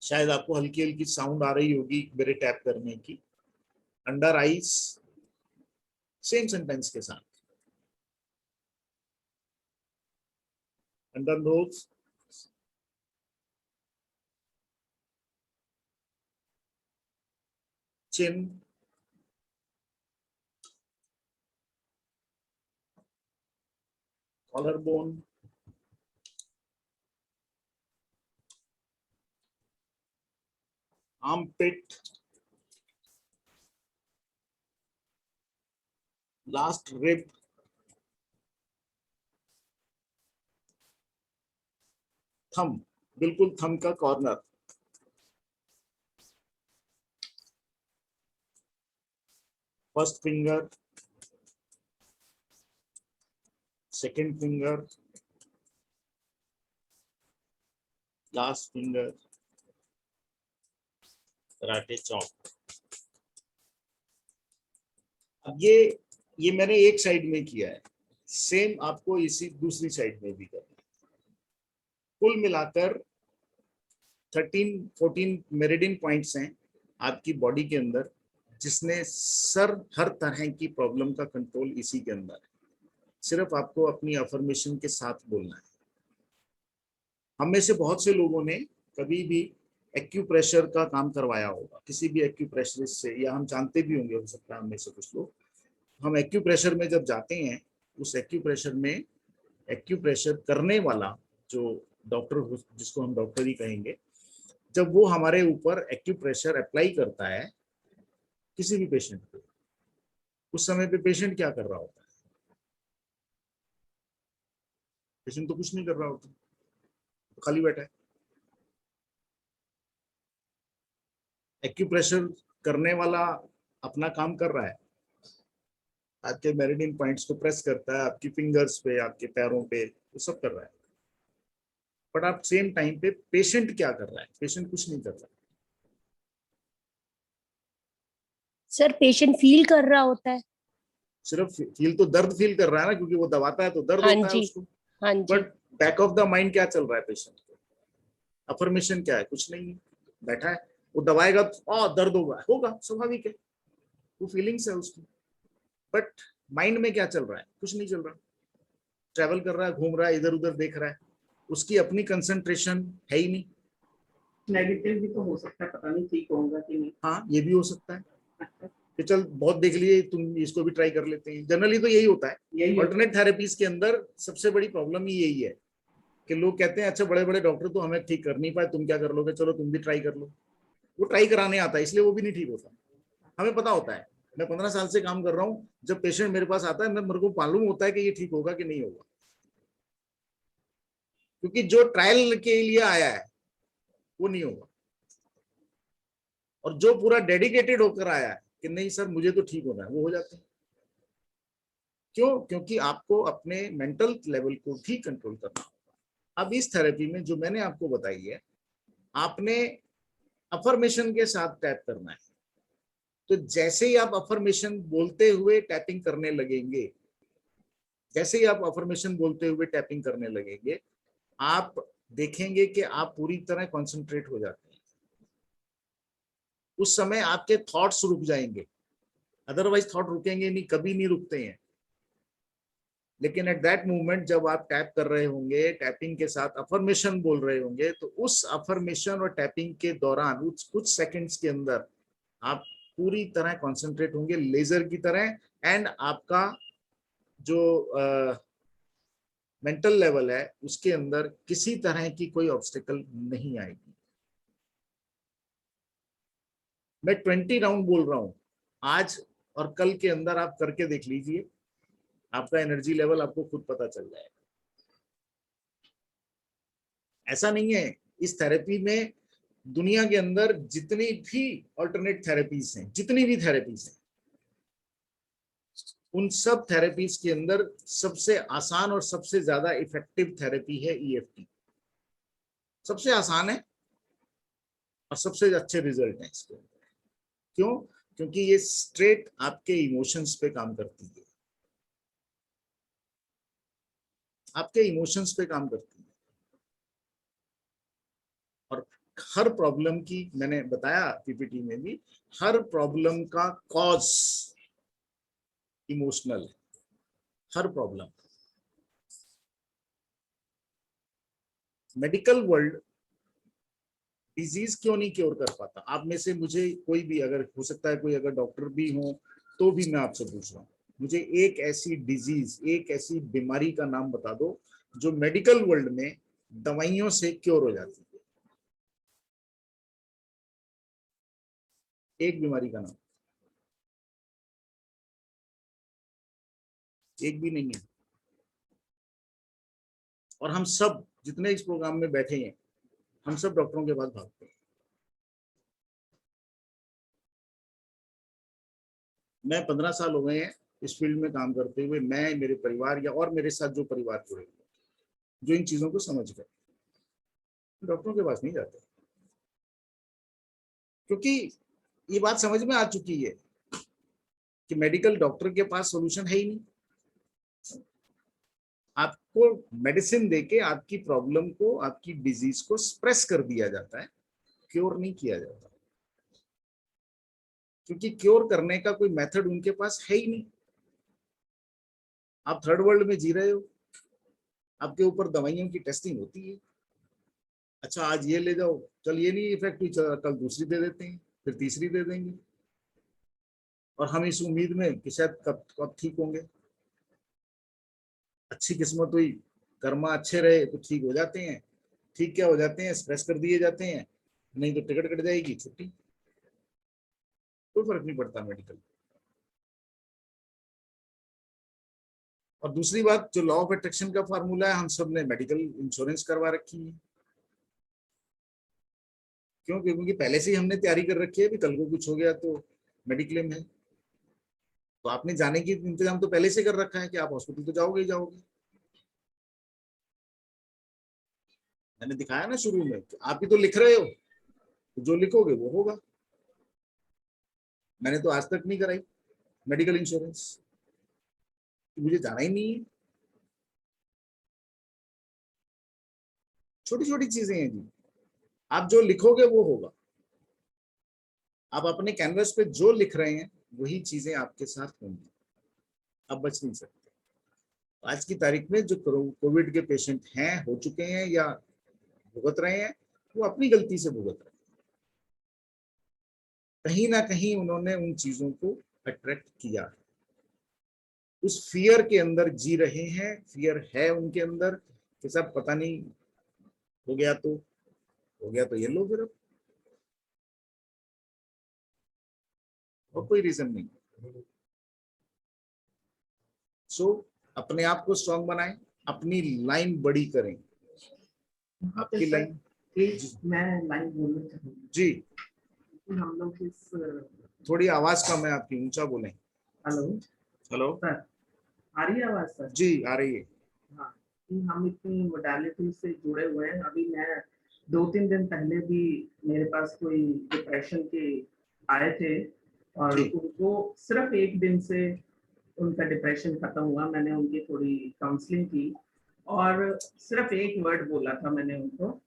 शायद आपको हल्की हल्की साउंड आ रही होगी मेरे टैप करने की। अंडर आईज, सेम सेंटेंस के साथ। Under nose, chin, collarbone, armpit, last rib, thumb, बिल्कुल थंब का corner, first finger, second finger, last finger, karate chop. अब ये मैंने एक साइड में किया है, सेम आपको इसी दूसरी साइड में भी करना है। कुल मिलाकर 13-14 मेरिडियन पॉइंट्स हैं आपकी बॉडी के अंदर, जिसने हर तरह की प्रॉब्लम का कंट्रोल इसी के अंदर है। सिर्फ आपको अपनी अफर्मेशन के साथ बोलना है। हम में से बहुत से लोगों ने कभी भी एक्यूप्रेशर का काम करवाया होगा किसी भी एक्यूप्रेशरिस्ट से, या हम जानते भी होंगे, हो सकता है हम में से कुछ लोग। हम एक्यूप्रेशर में जब जाते हैं, उस एक्यूप्रेशर में एक्यूप्रेशर करने वाला जो डॉक्टर, जिसको हम डॉक्टर ही कहेंगे, जब वो हमारे ऊपर एक्यूप्रेशर अप्लाई करता है किसी भी पेशेंट पे, उस समय पे पेशेंट क्या कर रहा होता है? पेशेंट तो कुछ नहीं कर रहा होता, तो खाली बैठा है। एक्यूप्रेशर करने वाला अपना काम कर रहा है, आपके मेरिडियन पॉइंट्स को प्रेस करता है, आपकी फिंगर्स पे, आपके पैरों पे, वो सब कर रहा है। बट आप सेम टाइम पे पेशेंट क्या कर रहा है? पेशेंट कुछ नहीं कर रहा है। सर पेशेंट फील कर रहा होता है। सिर्फ फील तो दर्द फील कर रहा है ना, क्योंकि वो दबाता है तो दर्द होता है उसको। हाँ जी। But back of the mind क्या चल रहा है पेशेंट को? अफर्मेशन क्या है? कुछ नहीं है। बैठा है, वो दबाएगा तो दर्द होगा, स्वाभाविक है, वो फीलिंग्स है उसकी। बट माइंड में क्या चल रहा है? कुछ नहीं चल रहा, ट्रैवल कर रहा है, घूम रहा है, इधर उधर देख रहा है, उसकी अपनी कंसंट्रेशन है ही नहीं। नेगेटिव भी तो हो सकता है, पता नहीं ठीक होगा कि नहीं। हाँ, ये भी हो सकता है कि चल बहुत देख लिए, तुम इसको भी ट्राई कर लेते हैं। जनरली तो यही होता है ऑल्टरनेट थेरेपीज के अंदर। सबसे बड़ी प्रॉब्लम ही यही है कि लोग कहते हैं अच्छा बड़े बड़े डॉक्टर तो हमें ठीक कर नहीं पाए, तुम क्या कर लोगे, चलो तुम भी ट्राई कर लो। वो ट्राई कराने आता है, इसलिए वो भी नहीं ठीक होता। हमें पता होता है, मैं 15 साल से काम कर रहा हूँ, जब पेशेंट मेरे पास आता है मेरे को मालूम होता है कि ये ठीक होगा कि नहीं होगा, क्योंकि जो ट्रायल के लिए आया है वो नहीं होगा, और जो पूरा डेडिकेटेड होकर आया है कि नहीं सर मुझे तो ठीक होना है, वो हो जाते हैं। क्यों? क्योंकि आपको अपने मेंटल लेवल को ठीक कंट्रोल करना होगा। अब इस थेरेपी में जो मैंने आपको बताई है, आपने अफर्मेशन के साथ टैप करना है। तो जैसे ही आप अफर्मेशन बोलते हुए टैपिंग करने लगेंगे, जैसे ही आप अफर्मेशन बोलते हुए टैपिंग करने लगेंगे, आप देखेंगे कि आप पूरी तरह कंसंट्रेट हो जाते हैं। उस समय आपके थॉट्स रुक जाएंगे, अदरवाइज थॉट रुकेंगे नहीं, कभी नहीं रुकते हैं। लेकिन एट दैट मोमेंट जब आप टैप कर रहे होंगे, टैपिंग के साथ अफर्मेशन बोल रहे होंगे, तो उस अफर्मेशन और टैपिंग के दौरान कुछ सेकंड्स के अंदर आप पूरी तरह कंसंट्रेट होंगे, लेजर की तरह। एंड आपका जो मेंटल लेवल है उसके अंदर किसी तरह की कोई ऑब्स्टिकल नहीं आएगी। मैं 20 राउंड बोल रहा हूं, आज और कल के अंदर आप करके देख लीजिए, आपका एनर्जी लेवल आपको खुद पता चल जाएगा। ऐसा नहीं है, इस थेरेपी में दुनिया के अंदर जितनी भी अल्टरनेट थेरेपीज हैं, जितनी भी थेरेपीज हैं, उन सब थेरेपीज के अंदर सबसे आसान और सबसे ज्यादा इफेक्टिव थेरेपी है EFT। सबसे आसान है और सबसे अच्छे रिजल्ट हैं इसके अंदर। क्यों? क्योंकि ये स्ट्रेट आपके इमोशंस पे काम करती है, आपके इमोशंस पे काम करती है। और हर प्रॉब्लम की, मैंने बताया पीपीटी में भी, हर प्रॉब्लम का कॉज इमोशनल है, हर प्रॉब्लम। मेडिकल वर्ल्ड डिजीज क्यों नहीं क्योर कर पाता? आप में से मुझे कोई भी, अगर हो सकता है कोई अगर डॉक्टर भी हो तो भी मैं आपसे पूछ रहा हूँ, मुझे एक ऐसी डिजीज, एक ऐसी बीमारी का नाम बता दो जो मेडिकल वर्ल्ड में दवाइयों से क्योर हो जाती है। एक बीमारी का नाम, एक भी नहीं है। और हम सब जितने इस प्रोग्राम में बैठे हैं, हम सब डॉक्टरों के पास भागते हैं। मैं 15 साल हो गए हैं इस फील्ड में काम करते हुए, मैं, मेरे परिवार या और मेरे साथ जो परिवार जुड़े हुए, जो इन चीजों को समझ गए, डॉक्टरों के पास नहीं जाते, क्योंकि ये बात समझ में आ चुकी है कि मेडिकल डॉक्टर के पास सॉल्यूशन है ही नहीं। आपको मेडिसिन देके आपकी प्रॉब्लम को, आपकी डिजीज को सप्रेस कर दिया जाता है, क्योर नहीं किया जाता, क्योंकि क्योर करने का कोई मेथड उनके पास है ही नहीं। आप थर्ड वर्ल्ड में जी रहे हो, आपके ऊपर दवाइयों की टेस्टिंग होती है। अच्छा आज ये ले जाओ, चल ये नहीं इफेक्ट हुई, कल दूसरी दे देते हैं, फिर तीसरी दे देंगे, और हम इस उम्मीद में कि शायद कब ठीक होंगे। अच्छी किस्मत हुई, कर्मा अच्छे रहे तो ठीक हो जाते हैं। ठीक क्या हो जाते हैं? स्ट्रेस कर दिए जाते हैं, नहीं तो टिकट कट जाएगी, छुट्टी। कोई फर्क नहीं पड़ता मेडिकल। और दूसरी बात, जो लॉ ऑफ अट्रैक्शन का फार्मूला है, हम सब ने मेडिकल इंश्योरेंस करवा रखी है। क्यों? क्योंकि पहले से ही हमने तैयारी कर रखी है कि कल को कुछ हो गया तो मेडिक्लेम है। तो आपने जाने की इंतजाम तो पहले से कर रखा है कि आप हॉस्पिटल तो जाओगे ही जाओगे। मैंने दिखाया ना शुरू में, आप ही तो लिख रहे हो, तो जो लिखोगे वो होगा। मैंने तो आज तक नहीं कराई मेडिकल इंश्योरेंस, मुझे जाना ही नहीं है। छोटी छोटी चीजें हैं जी, आप जो लिखोगे वो होगा। आप अपने कैनवस पे जो लिख रहे हैं वही चीजें आपके साथ होंगी, आप बच नहीं सकते। आज की तारीख में जो कोविड के पेशेंट हैं, हो चुके हैं या भुगत रहे हैं, वो अपनी गलती से भुगत रहे हैं। कहीं ना कहीं उन्होंने उन चीजों को अट्रैक्ट किया है, उस फियर के अंदर जी रहे हैं, फियर है उनके अंदर कि सब पता नहीं हो गया तो ये लो फिर, और कोई रीजन नहीं। सो अपने आप को स्ट्रांग बनाएं, अपनी लाइन बड़ी करें। आपकी लाइन, मैं लाइन बोलना चाहूंगी जी। हम लोग इस थोड़ी आवाज कम है आपकी, ऊंचा बोलें। हेलो सर, आ रही है आवाज सर? जी आ रही है। हाँ, हम इतनी मोडालिटी से जुड़े हुए हैं। अभी मैं 2-3 दिन पहले भी मेरे पास कोई डिप्रेशन के आए थे और उनको सिर्फ 1 दिन से उनका डिप्रेशन खत्म हुआ। मैंने उनकी थोड़ी काउंसलिंग की और सिर्फ एक वर्ड बोला था मैंने उनको,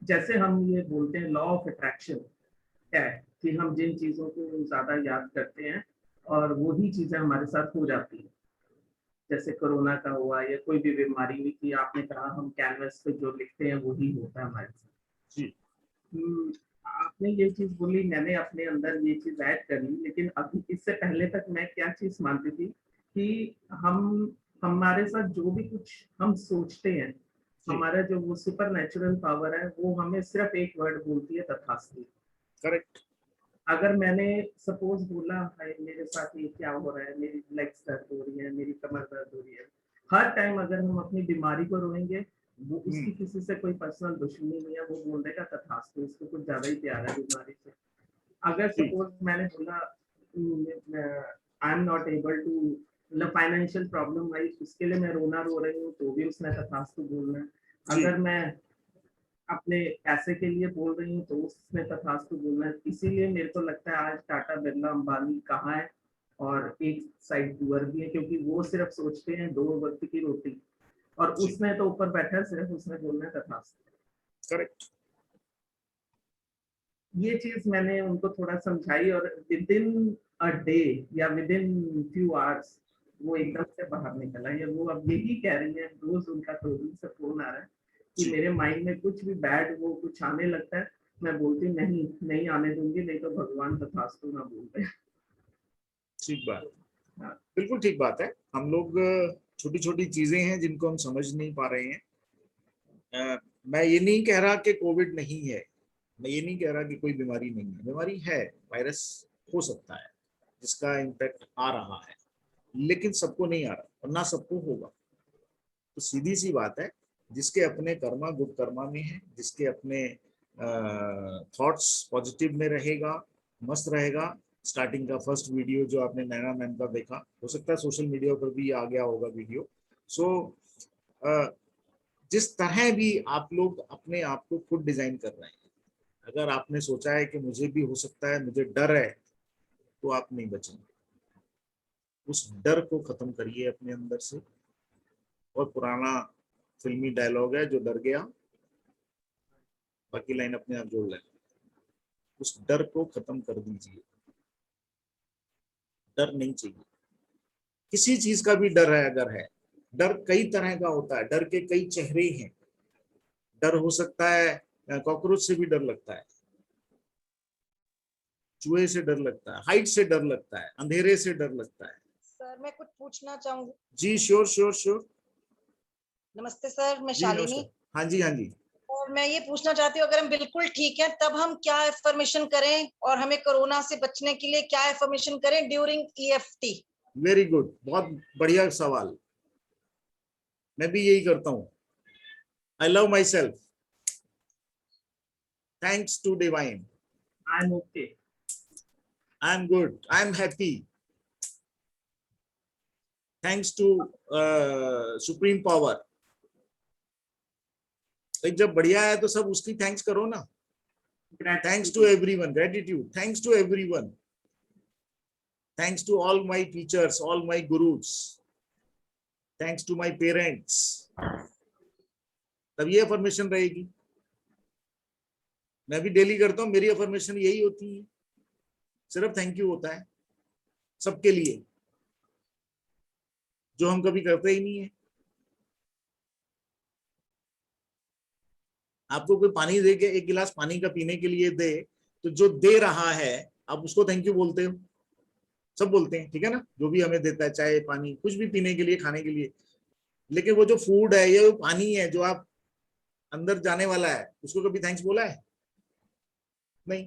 जैसे हम ये बोलते हैं लॉ ऑफ अट्रैक्शन है कि हम जिन चीजों को ज्यादा याद करते हैं और वही चीजें हमारे साथ हो जाती हैं। जैसे कोरोना का हुआ या कोई भी बीमारी हुई कि आपने कहा हम कैनवस पे जो लिखते हैं वही होता है हमारे साथ जी। आपने ये चीज बोली, मैंने अपने अंदर ये चीज ऐड कर ली। लेकिन अभी इससे पहले तक मैं क्या चीज मानती थी कि हमारे साथ जो भी कुछ हम सोचते हैं, हमारा जो वो सुपर नेचुरल पावर है वो हमें सिर्फ एक वर्ड बोलती है, तथास्तु। करेक्ट। अगर मैंने सपोज बोला है मेरे साथ ये क्या हो रहा है, मेरी लेग्स दर्द हो रही है, मेरी कमर दर्द हो रही है, हर टाइम अगर हम अपनी बीमारी को रोएंगे, वो उसकी किसी से कोई पर्सनल दुश्मनी नहीं है, वो बोल देगा तथास्तु, इसको कुछ ज्यादा ही प्यार है बीमारी से। अगर सपोज मैंने बोला I am not able to, मतलब फाइनेंशियल प्रॉब्लम आई, उसके लिए मैं रोना रो रही हूँ, तो भी उसने तथास्तु बोलना है। अगर मैं अपने पैसे के लिए बोल रही हूँ तो उसमें तथास्तु बोलना है। इसीलिए मेरे को लगता है आज टाटा, बिरला, अंबानी कहाँ है और एक साइड पुअर भी है, क्योंकि वो सिर्फ सोचते हैं 2 वक्त की रोटी, और उसने तो ऊपर बैठा है, सिर्फ उसने बोलना है तथास्तु। करेक्ट। ये चीज मैंने उनको थोड़ा समझाई और विद इन अ डे या विद इन फ्यू आवर्स वो एकदम से बाहर निकला है। वो अब यही कह रही है, रोज उनका तो से फोन आ रहा है कि मेरे माइंड में कुछ भी बैड वो कुछ आने लगता है, मैं बोलती नहीं आने दूंगी, नहीं तो भगवान तथास्तु ना बोल रहे। ठीक बात, बिल्कुल ठीक बात है। हम लोग छोटी छोटी चीजें हैं जिनको हम समझ नहीं पा रहे हैं। मैं ये नहीं कह रहा कि कोविड नहीं है, मैं ये नहीं कह रहा कि कोई बीमारी नहीं है, बीमारी है, वायरस हो सकता है जिसका इम्पैक्ट आ रहा है, लेकिन सबको नहीं आ रहा और ना सबको होगा। तो सीधी सी बात है, जिसके अपने कर्मा गुड कर्मा में है, जिसके अपने थॉट्स पॉजिटिव में रहेगा, मस्त रहेगा। स्टार्टिंग का फर्स्ट वीडियो जो आपने नैना मैम का देखा, हो सकता है सोशल मीडिया पर भी आ गया होगा वीडियो। सो जिस तरह भी आप लोग अपने आप को खुद डिजाइन कर रहे हैं, अगर आपने सोचा है कि मुझे भी हो सकता है, मुझे डर है, तो आप नहीं बचेंगे। उस डर को खत्म करिए अपने अंदर से। और पुराना फिल्मी डायलॉग है, जो डर गया बाकी लाइन अपने आप जोड़ लेना। उस डर को खत्म कर दीजिए। डर नहीं चाहिए, किसी चीज का भी डर है अगर है। डर कई तरह का होता है, डर के कई चेहरे हैं। डर हो सकता है कॉकरोच से भी डर लगता है, चूहे से डर लगता है, हाइट से डर लगता है, अंधेरे से डर लगता है। सर मैं कुछ पूछना चाहूंगी। जी श्योर श्योर श्योर। नमस्ते सर, मैं जी शालिनी। नमस्कार। हाँ जी हाँ जी। और मैं ये पूछना चाहती हूँ, अगर हम बिल्कुल ठीक हैं तब हम क्या एफर्मेशन करें, और हमें कोरोना से बचने के लिए क्या एफर्मेशन करें ड्यूरिंग EFT? वेरी गुड, बहुत बढ़िया सवाल। मैं भी यही करता हूँ। I love myself, thanks to divine, I am okay, I am good, I am happy, thanks to supreme power. जब बढ़िया है तो सब उसकी थैंक्स करो ना। Thanks to everyone, gratitude, thanks to everyone, thanks to all my teachers, all my gurus, thanks to my parents. तब ये अफर्मेशन रहेगी। मैं भी डेली करता हूँ, मेरी अफर्मेशन यही होती है। सिर्फ थैंक यू होता है सबके लिए, जो हम कभी करते ही नहीं है। आपको कोई पानी दे के, एक गिलास पानी का पीने के लिए दे, तो जो दे रहा है आप उसको थैंक यू बोलते हो, सब बोलते हैं, ठीक है ना, जो भी हमें देता है, चाय पानी कुछ भी पीने के लिए, खाने के लिए। लेकिन वो जो फूड है या वो पानी है जो आप अंदर जाने वाला है, उसको कभी थैंक्स बोला है? नहीं।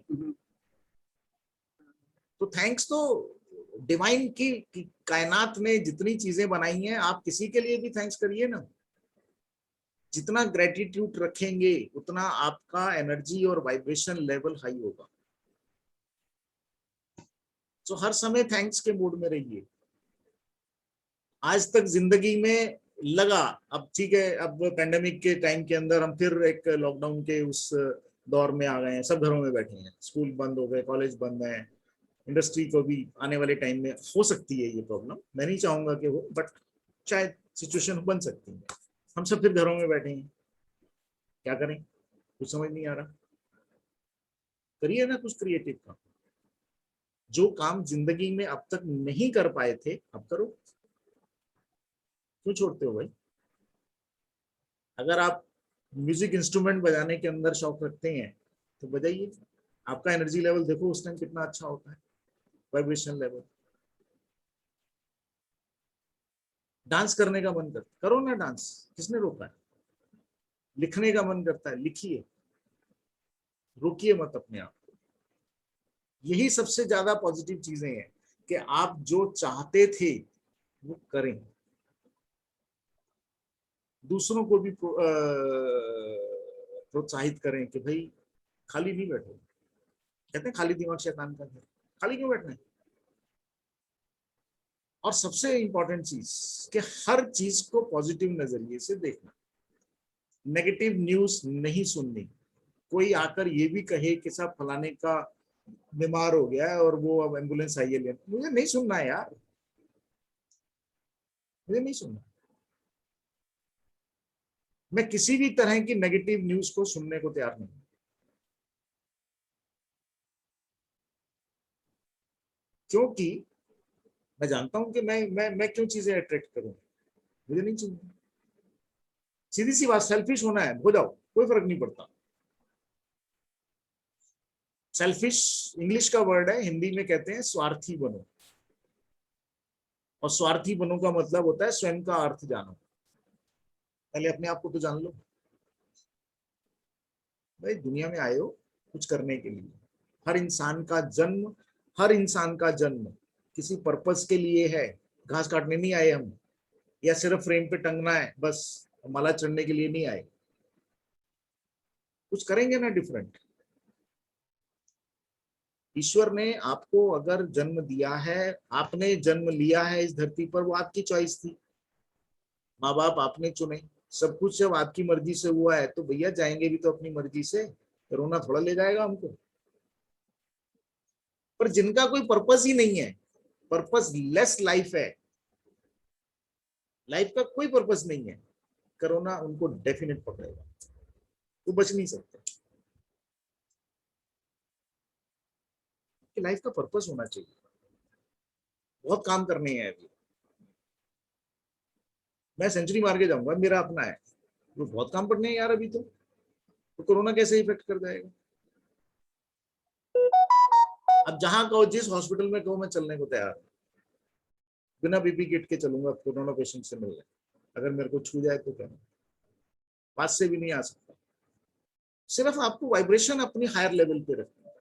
तो थैंक्स तो डिवाइन की कायनात में जितनी चीजें बनाई हैं, आप किसी के लिए भी थैंक्स करिए ना। जितना ग्रेटिट्यूड रखेंगे उतना आपका एनर्जी और वाइब्रेशन लेवल हाई होगा। तो हर समय थैंक्स के मूड में रहिए। आज तक जिंदगी में लगा, अब ठीक है, अब पेंडेमिक के टाइम के अंदर हम फिर एक लॉकडाउन के उस दौर में आ गए हैं, सब घरों में बैठे हैं, स्कूल बंद हो गए, कॉलेज बंद है, इंडस्ट्री को भी आने वाले टाइम में हो सकती है ये प्रॉब्लम, मैं नहीं चाहूंगा कि हो, बट शायद सिचुएशन बन सकती है। हम सब फिर घरों में बैठे हैं, क्या करें, कुछ समझ नहीं आ रहा। करिए ना कुछ क्रिएटिव काम, जो काम जिंदगी में अब तक नहीं कर पाए थे अब करो। क्यों छोड़ते हो भाई? अगर आप म्यूजिक इंस्ट्रूमेंट बजाने के अंदर शौक रखते हैं तो बजाइए, आपका एनर्जी लेवल देखो उस टाइम कितना अच्छा होता है, वाइब्रेशन लेवल। डांस करने का मन करता, करो ना डांस, किसने रोका है? लिखने का मन करता है, लिखिए, रोकिए मत अपने आप को। यही सबसे ज्यादा पॉजिटिव चीजें हैं कि आप जो चाहते थे वो करें, दूसरों को भी प्रोत्साहित करें कि भाई खाली नहीं बैठो। कहते हैं खाली दिमाग शैतान का घर, खाली क्यों बैठना है? और सबसे इंपॉर्टेंट चीज कि हर चीज को पॉजिटिव नजरिए से देखना, नेगेटिव न्यूज नहीं सुननी। कोई आकर ये भी कहे कि साहब फलाने का बीमार हो गया है और वो अब एम्बुलेंस आई है लेने, मुझे नहीं सुनना है यार, मुझे नहीं सुनना। मैं किसी भी तरह की नेगेटिव न्यूज को सुनने को तैयार नहीं। क्योंकि मैं जानता हूं कि मैं क्यों चीजें अट्रैक्ट करूं, मुझे नहीं चाहिए। सीधी सी बात, सेल्फिश होना है हो जाओ, कोई फर्क नहीं पड़ता। सेल्फिश इंग्लिश का वर्ड है, हिंदी में कहते हैं स्वार्थी बनो। और स्वार्थी बनो का मतलब होता है स्वयं का अर्थ जानो। पहले अपने आप को तो जान लो भाई, दुनिया में आए हो कुछ करने के लिए। हर इंसान का जन्म किसी पर्पस के लिए है। घास काटने नहीं आए हम, या सिर्फ फ्रेम पे टंगना है बस, माला चढ़ने के लिए नहीं आए। कुछ करेंगे ना डिफरेंट। ईश्वर ने आपको अगर जन्म दिया है, आपने जन्म लिया है इस धरती पर, वो आपकी चॉइस थी। माँ बाप आपने चुने, सब कुछ जब आपकी मर्जी से हुआ है तो भैया जाएंगे भी तो अपनी मर्जी से, कोरोना थोड़ा ले जाएगा हमको। पर जिनका कोई पर्पस ही नहीं है, पर्पस लेस लाइफ है, लाइफ का कोई पर्पस नहीं है, कोरोना उनको डेफिनेट पकड़ेगा, वो बच नहीं सकते। लाइफ का पर्पस होना चाहिए। बहुत काम करने हैं अभी, मैं सेंचुरी मार के जाऊंगा, मेरा अपना है, वो बहुत काम पड़ने हैं यार अभी तो कोरोना कैसे इफेक्ट कर जाएगा। अब जहां कहो, जिस हॉस्पिटल में कहो, मैं चलने को तैयार हूं, बिना बीपी किट के चलूंगा कोरोना पेशेंट से मिलने। अगर मेरे को छू जाए तो क्या, पास से भी नहीं आ सकता। सिर्फ आपको वाइब्रेशन अपनी हायर लेवल पे रखना है,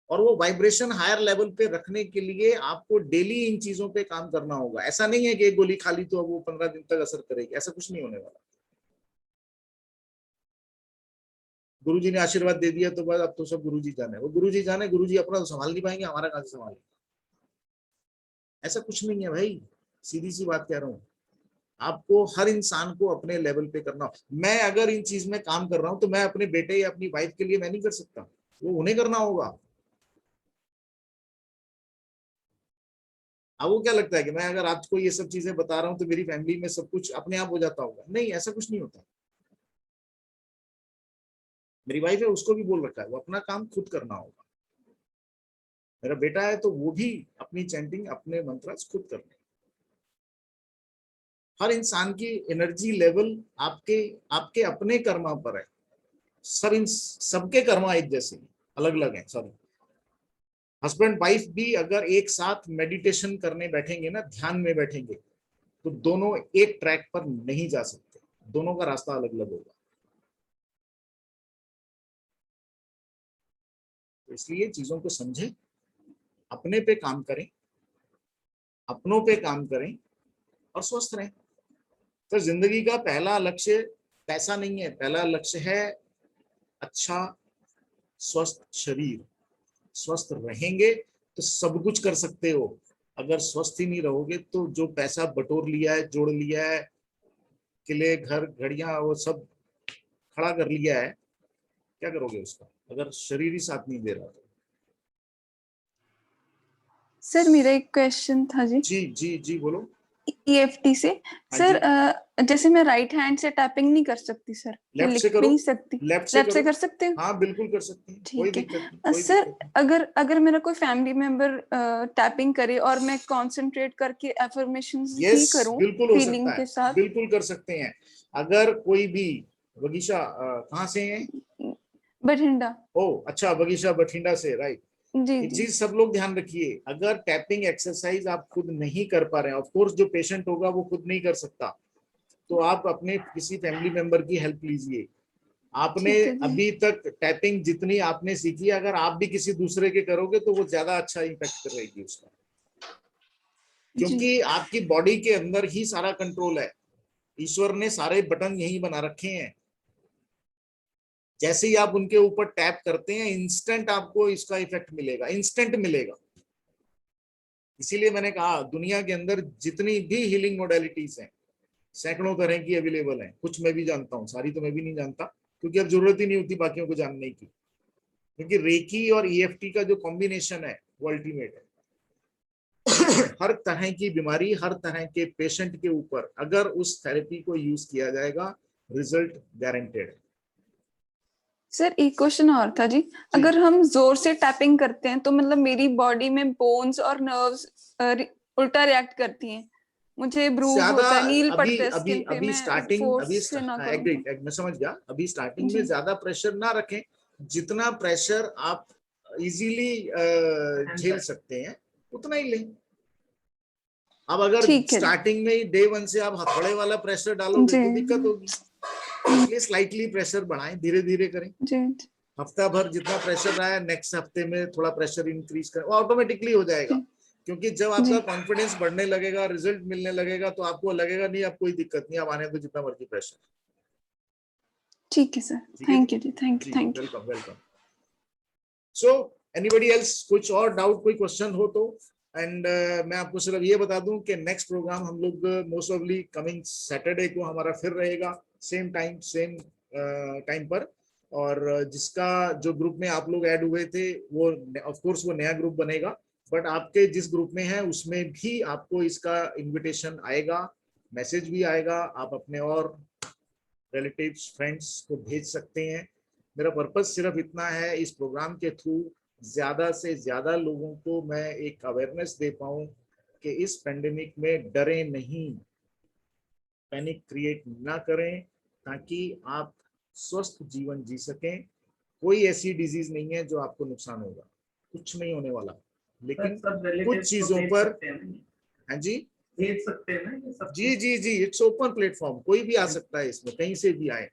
और वो वाइब्रेशन हायर लेवल पे रखने के लिए आपको डेली इन चीजों पे काम करना होगा। ऐसा नहीं है कि एक गोली खा ली तो अब वो 15 दिन तक असर करेगी, ऐसा कुछ नहीं होने वाला। गुरुजी ने आशीर्वाद दे दिया तो बस अब तो सब गुरुजी जाने, वो गुरुजी जाने, गुरुजी अपना तो संभाल नहीं पाएंगे, हमारा कहां से संभालेंगे? ऐसा कुछ नहीं है भाई, सीधी सी बात कह रहा हूं। आपको हर इंसान को अपने लेवल पे करना। मैं अगर इन चीज में काम कर रहा हूं तो मैं अपने बेटे या अपनी वाइफ के लिए मैं नहीं कर सकता, वो उन्हें करना होगा। अब वो क्या लगता है कि मैं अगर आपको ये सब चीजें बता रहा हूं तो मेरी फैमिली में सब कुछ अपने आप हो जाता होगा? नहीं, ऐसा कुछ नहीं होता। मेरी वाइफ है, उसको भी बोल रखा है वो अपना काम खुद करना होगा। मेरा बेटा है तो वो भी अपनी चैंटिंग, अपने मंत्रास खुद कर ले। हर इंसान की एनर्जी लेवल आपके आपके अपने कर्मा पर है। सबके कर्मा एक जैसे अलग अलग हैं। सॉरी, हस्बैंड वाइफ भी अगर एक साथ मेडिटेशन करने बैठेंगे ना, ध्यान में बैठेंगे, तो दोनों एक ट्रैक पर नहीं जा सकते, दोनों का रास्ता अलग अलग होगा। तो इसलिए चीजों को समझें, अपने पे काम करें, अपनों पे काम करें और स्वस्थ रहें। तो जिंदगी का पहला लक्ष्य पैसा नहीं है, पहला लक्ष्य है अच्छा स्वस्थ शरीर। स्वस्थ रहेंगे तो सब कुछ कर सकते हो। अगर स्वस्थ ही नहीं रहोगे तो जो पैसा बटोर लिया है, जोड़ लिया है, किले घर घड़ियां वो सब खड़ा कर लिया है, क्या करोगे उसका अगर शरीर ही साथ नहीं दे रहा तो? सर मेरा एक क्वेश्चन था जी। जी जी जी बोलो। EFT से सर, जैसे मैं राइट हैंड से टैपिंग नहीं कर सकती सर, मैं लेफ्ट लिख से भी करो, नहीं सकती। लेफ्ट से कर सकते हैं? हाँ बिल्कुल कर सकते हैं, कोई ठीक दिक्कत नहीं, है कोई सर। दिक्कत नहीं। अगर मेरा कोई फैमिली मेंबर टैपिंग करे और मैं कंसंट्रेट करके एफर्मेशंस ही यस करूं बिल्कुल हो फीलिंग सकता के है, साथ, बिल्कुल कर सकते हैं। अगर कोई भी बगीचा कहाँ से है? बठिंडा। ओ अच्छा, बगीचा बठिंडा से, राइट। जी एक जी चीज सब लोग ध्यान रखिए, अगर टैपिंग एक्सरसाइज आप खुद नहीं कर पा रहे हैं, ऑफ कोर्स जो पेशेंट होगा वो खुद नहीं कर सकता, तो आप अपने किसी फैमिली मेंबर की हेल्प लीजिए। आपने ठीक है जी। अभी तक टैपिंग जितनी आपने सीखी, अगर आप भी किसी दूसरे के करोगे तो वो ज्यादा अच्छा इम्पैक्ट करेगी उसका, क्योंकि आपकी बॉडी के अंदर ही सारा कंट्रोल है। ईश्वर ने सारे बटन यही बना रखे हैं। जैसे ही आप उनके ऊपर टैप करते हैं, इंस्टेंट आपको इसका इफेक्ट मिलेगा, इंस्टेंट मिलेगा। इसीलिए मैंने कहा दुनिया के अंदर जितनी भी हीलिंग मोडेलिटीज हैं, सैकड़ों तरह की अवेलेबल हैं। कुछ मैं भी जानता हूँ, सारी तो मैं भी नहीं जानता, क्योंकि अब जरूरत ही नहीं होती बाकियों को जानने की, क्योंकि रेकी और EFT का जो कॉम्बिनेशन है वो अल्टीमेट है। हर तरह की बीमारी, हर तरह के पेशेंट के ऊपर अगर उस थेरेपी को यूज किया जाएगा, रिजल्ट गारंटेड है। सर एक क्वेश्चन और था जी। अगर हम जोर से टैपिंग करते हैं तो मतलब मेरी बॉडी में बोन्स और नर्व्स उल्टा रिएक्ट करती हैं, मुझे ब्रूज ज्यादा होता है, नील अभी पड़ते हैं अभी स्किन पे, अभी मैं स्टार्टिंग फोर्स से ना करूं तो। मैं समझ गया। अभी स्टार्टिंग में जी ज्यादा प्रेशर ना रखें, जितना प्रेशर आप इजीली झेल सकते हैं उतना ही लें। अब अगर ठीक है जी। स्टार्टिंग में ही डे 1 से आप हथौड़े वाला प्रेशर डालोगे तो दिक्कत होगी, इसलिए स्लाइटली प्रेशर बढ़ाएं, धीरे धीरे करें। जी हफ्ता भर जितना प्रेशर रहा है, नेक्स्ट हफ्ते में थोड़ा प्रेशर इंक्रीज करें, वो ऑटोमेटिकली हो जाएगा। क्योंकि जब आपका कॉन्फिडेंस बढ़ने लगेगा, रिजल्ट मिलने लगेगा, तो आपको लगेगा नहीं अब कोई दिक्कत नहीं, अब आने दो जितना मर्जी प्रेशर। ठीक है सर, थैंक यू जी, thank you. Welcome welcome. So anybody else, कुछ और डाउट, कोई क्वेश्चन हो तो? एंड मैं आपको सिर्फ ये बता दूं कि नेक्स्ट प्रोग्राम हम लोग मोस्ट ऑफली कमिंग सैटरडे को हमारा फिर रहेगा, सेम टाइम सेम टाइम पर। और जिसका जो ग्रुप में आप लोग ऐड हुए थे वो ऑफ कोर्स वो नया ग्रुप बनेगा, बट आपके जिस ग्रुप में है उसमें भी आपको इसका इनविटेशन आएगा, मैसेज भी आएगा, आप अपने और रिलेटिव्स फ्रेंड्स को भेज सकते हैं। मेरा पर्पस सिर्फ इतना है, इस प्रोग्राम के थ्रू ज्यादा से ज्यादा लोगों को मैं एक अवेयरनेस दे पाऊं कि इस पेंडेमिक में डरे नहीं, पैनिक क्रिएट ना करें, ताकि आप स्वस्थ जीवन जी सकें। कोई ऐसी डिजीज नहीं है जो आपको नुकसान होगा, कुछ नहीं होने वाला, लेकिन कुछ चीजों पर। हाँ जी भेज सकते हैं ना ये सब? जी जी जी, इट्स ओपन प्लेटफॉर्म, कोई भी आ सकता है इसमें, कहीं से भी आए,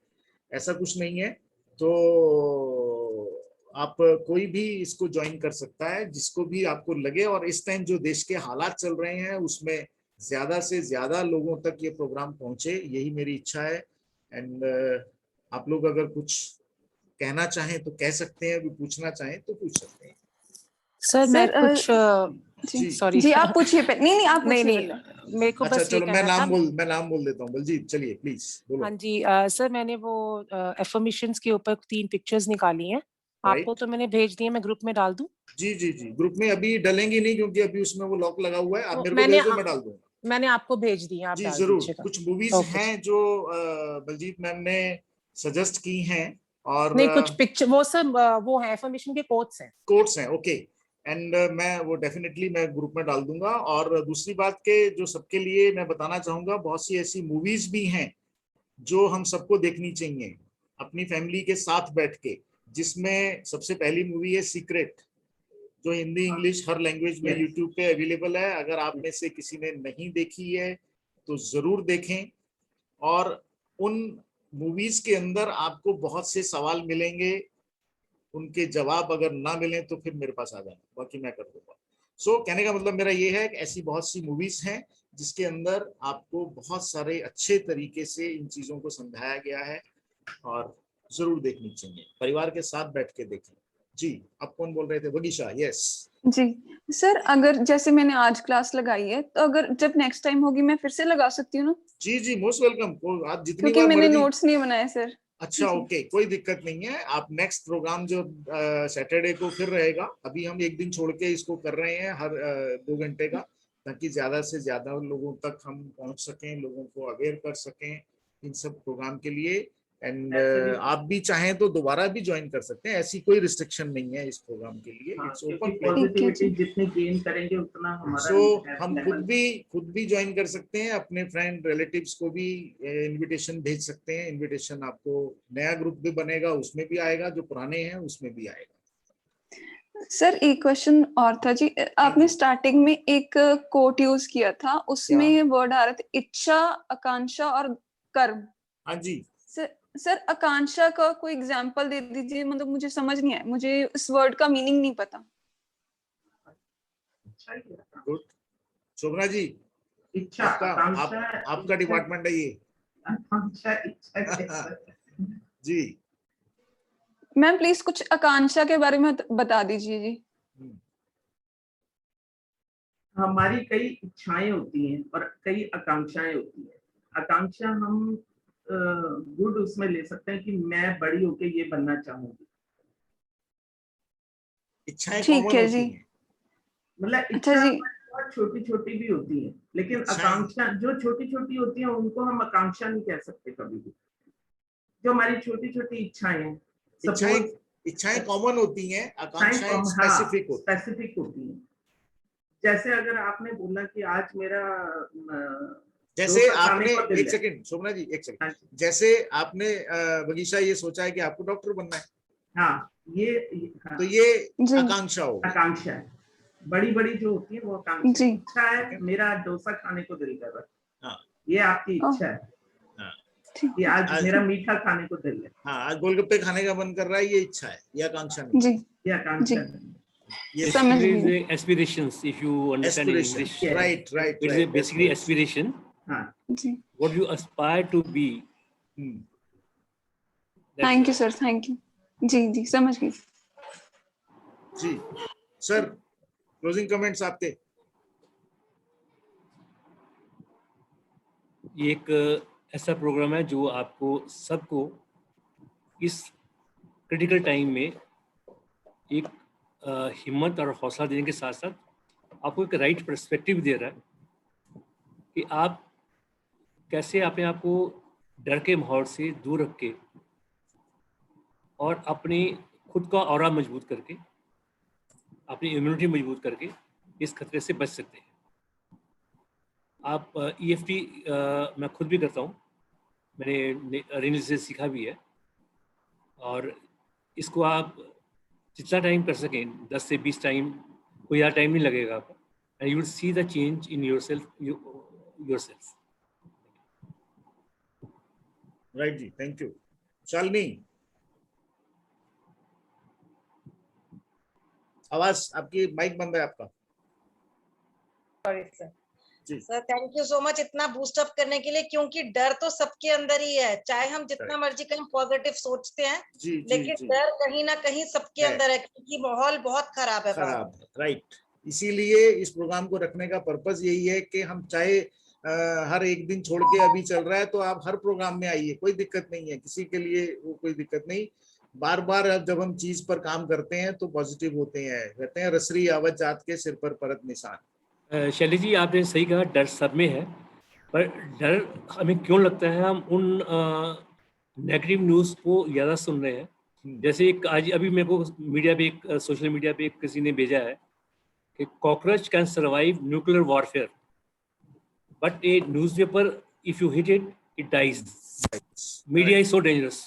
ऐसा कुछ नहीं है। तो आप कोई भी इसको ज्वाइन कर सकता है, जिसको भी आपको लगे। और इस टाइम जो देश के हालात चल रहे हैं उसमें ज्यादा से ज्यादा लोगों तक ये प्रोग्राम पहुंचे, यही मेरी इच्छा है। एंड आप लोग अगर कुछ कहना चाहें तो कह सकते हैं, अभी पूछना चाहें तो पूछ सकते हैं। सर मैं कुछ सॉरी जी आप पूछिए। नहीं आप नहीं पूछिए। मेरे को अच्छा बस ये चलो, मैं नाम बोल देता हूँ। बलजीत चलिए प्लीज बोलो। हाँ जी सर, मैंने वो एफर्मेशंस के ऊपर 3 पिक्चर्स निकाली हैं, आपको तो मैंने भेज दी है, मैं ग्रुप में डाल दूं? जी जी जी, ग्रुप में अभी डलेंगी नहीं क्योंकि अभी उसमें वो लॉक लगा हुआ है। आप मेरे को भेज दो, मैं डाल दूंगा। मैंने आपको भेज दी है, आप जी डाल जरूर। दीजिएगा। कुछ मूवीज हैं जो बलजीत मैम ने सजेस्ट की हैं, और नहीं कुछ पिक्चर वो सब वो है एफर्मेशन के कोट्स हैं। कोट्स हैं, ओके। एंड मैं वो डेफिनेटली मैं ग्रुप में डाल दूंगा। और दूसरी बात के जो सबके लिए मैं बताना चाहूंगा, बहुत सी ऐसी मूवीज भी हैं जो हम सबको देखनी चाहिए अपनी फैमिली के साथ बैठ के, जिसमें सबसे पहली मूवी है सीक्रेट, जो हिंदी इंग्लिश हर लैंग्वेज में यूट्यूब पे अवेलेबल है। अगर आप में से किसी ने नहीं देखी है तो जरूर देखें। और उन मूवीज के अंदर आपको बहुत से सवाल मिलेंगे, उनके जवाब अगर ना मिले तो फिर मेरे पास आ जाना, बाकी मैं कर दूंगा। सो कहने का मतलब मेरा ये है कि ऐसी बहुत सी मूवीज हैं जिसके अंदर आपको बहुत सारे अच्छे तरीके से इन चीजों को समझाया गया है और जरूर देखनी चाहिए, परिवार के साथ बैठ के देखें। जी, आप कौन बोल रहे थे? वगीशा। यस जी सर, अगर जैसे मैंने आज क्लास लगाई है तो अगर जब नेक्स्ट टाइम होगी मैं फिर से लगा सकती हूँ ना? जी जी, मोस्ट वेलकम। आप जितनी क्योंकि बार मैंने मर्जी। नोट्स नहीं बनाए सर। अच्छा ओके, कोई दिक्कत नहीं है। आप नेक्स्ट प्रोग्राम जो सैटरडे को फिर रहेगा, अभी हम एक दिन छोड़ के इसको कर रहे हैं हर 2 घंटे का, ताकि ज्यादा से ज्यादा लोगों तक हम पहुंच सकें, लोगों को अवेयर कर सकें इन सब प्रोग्राम के लिए। एंड आप भी चाहें तो दोबारा भी ज्वाइन कर सकते हैं, ऐसी कोई रिस्ट्रिक्शन नहीं है इस प्रोग्राम के लिए। इट्स ओपन पॉजिटिविटी जितनी गेन करेंगे उतना हमारा सो हम खुद भी ज्वाइन कर सकते हैं, अपने फ्रेंड रिलेटिव्स को भी इनविटेशन भेज सकते हैं। इनविटेशन आपको नया ग्रुप भी बनेगा, उसमें भी आएगा, जो पुराने हैं उसमें भी आएगा। सर एक क्वेश्चन और था जी, आपने स्टार्टिंग में एक कोट यूज किया था, उसमें वर्ड आ रहे थे इच्छा, आकांक्षा और कर्म। हाँ जी सर आकांक्षा का कोई एग्जांपल दे दीजिए, मतलब मुझे समझ नहीं आया, मुझे इस वर्ड का मीनिंग नहीं पता। गुड, शोभना जी, इच्छा आपका डिपार्टमेंट है ये। जी मैम प्लीज कुछ आकांक्षा के बारे में बता दीजिए जी। हमारी कई इच्छाएं होती हैं और कई आकांक्षाएं होती हैं। आकांक्षा हम गुड उसमें ले सकते हैं कि मैं बड़ी होके ये बनना चाहूंगी। इच्छाएं ठीक है जी, मतलब इच्छा बहुत छोटी छोटी भी होती है, लेकिन आकांक्षा जो छोटी छोटी होती है उनको हम आकांक्षा नहीं कह सकते कभी भी। जो हमारी छोटी छोटी इच्छाएं हैं, इच्छाएं कॉमन होती हैं, आकांक्षाएं स्पेसिफिक होती हैं। जैसे अगर आपने बोला कि आज मेरा जैसे आपने एक सेकंड शोभना जी, एक सेकंड, जैसे आपने वगीशा ये सोचा है कि आपको डॉक्टर बनना है, हाँ ये हाँ, तो ये आकांक्षा हो, आकांक्षा है। बड़ी बड़ी जो होती है वो आकांक्षा। इच्छा है मेरा डोसा खाने को दिल कर रहा है, ये आपकी इच्छा है कि आज मेरा मीठा खाने को दिल है। हाँ, आज गोलगप्पे खाने का मन कर रहा है, ये इच्छा है, ये आकांक्षा नहीं। जी ये आकांक्षा है। Yes, aspirations, if you understand in English. Right. It's basically aspiration. What you aspire to be. Thank you sir, thank you. जी समझ गई जी। सर क्लोजिंग कमेंट्स आपके। ये एक ऐसा प्रोग्राम है जो आपको सबको इस क्रिटिकल टाइम में एक हिम्मत और हौसला देने के साथ साथ आपको एक राइट पर्सपेक्टिव दे रहा है कि आप कैसे अपने आप को डर के माहौल से दूर रख के और अपनी खुद का ऑरा मजबूत करके, अपनी इम्यूनिटी मजबूत करके इस खतरे से बच सकते हैं। आप EFT मैं खुद भी करता हूँ, मैंने अरिंज से सीखा भी है, और इसको आप जितना टाइम कर सकें, 10 से 20 टाइम, कोई ज़्यादा टाइम नहीं लगेगा आपको, and you will see the change in yourself. Right जी, थैंक यू। शालिनी, आवाज आपकी, माइक बंद है आपका। Sorry sir. Sir thank you so much इतना बूस्ट अप करने के लिए, क्योंकि डर तो सबके अंदर ही है, चाहे हम जितना मर्जी कहीं पॉजिटिव सोचते हैं, लेकिन डर कहीं ना कहीं सबके अंदर है, क्योंकि माहौल बहुत खराब है। राइट, इसीलिए इस प्रोग्राम को रखने का पर्पस यही है कि हम चाहे हर एक दिन छोड़ के अभी चल रहा है तो आप हर प्रोग्राम में आइए, कोई दिक्कत नहीं है, किसी के लिए वो कोई दिक्कत नहीं। बार बार जब हम चीज पर काम करते हैं तो पॉजिटिव होते हैं, कहते हैं रसरी आवत जात के सिर पर परत निशान। शैली जी, आपने सही कहा, डर सब में है, पर डर हमें क्यों लगता है, हम उन नेगेटिव न्यूज़ को ज़्यादा सुन रहे हैं। जैसे एक आज अभी मेरे को मीडिया पे, एक सोशल मीडिया पे किसी ने भेजा है A cockroach can survive nuclear warfare, but a newspaper, if you hit it, it dies. Media is so dangerous.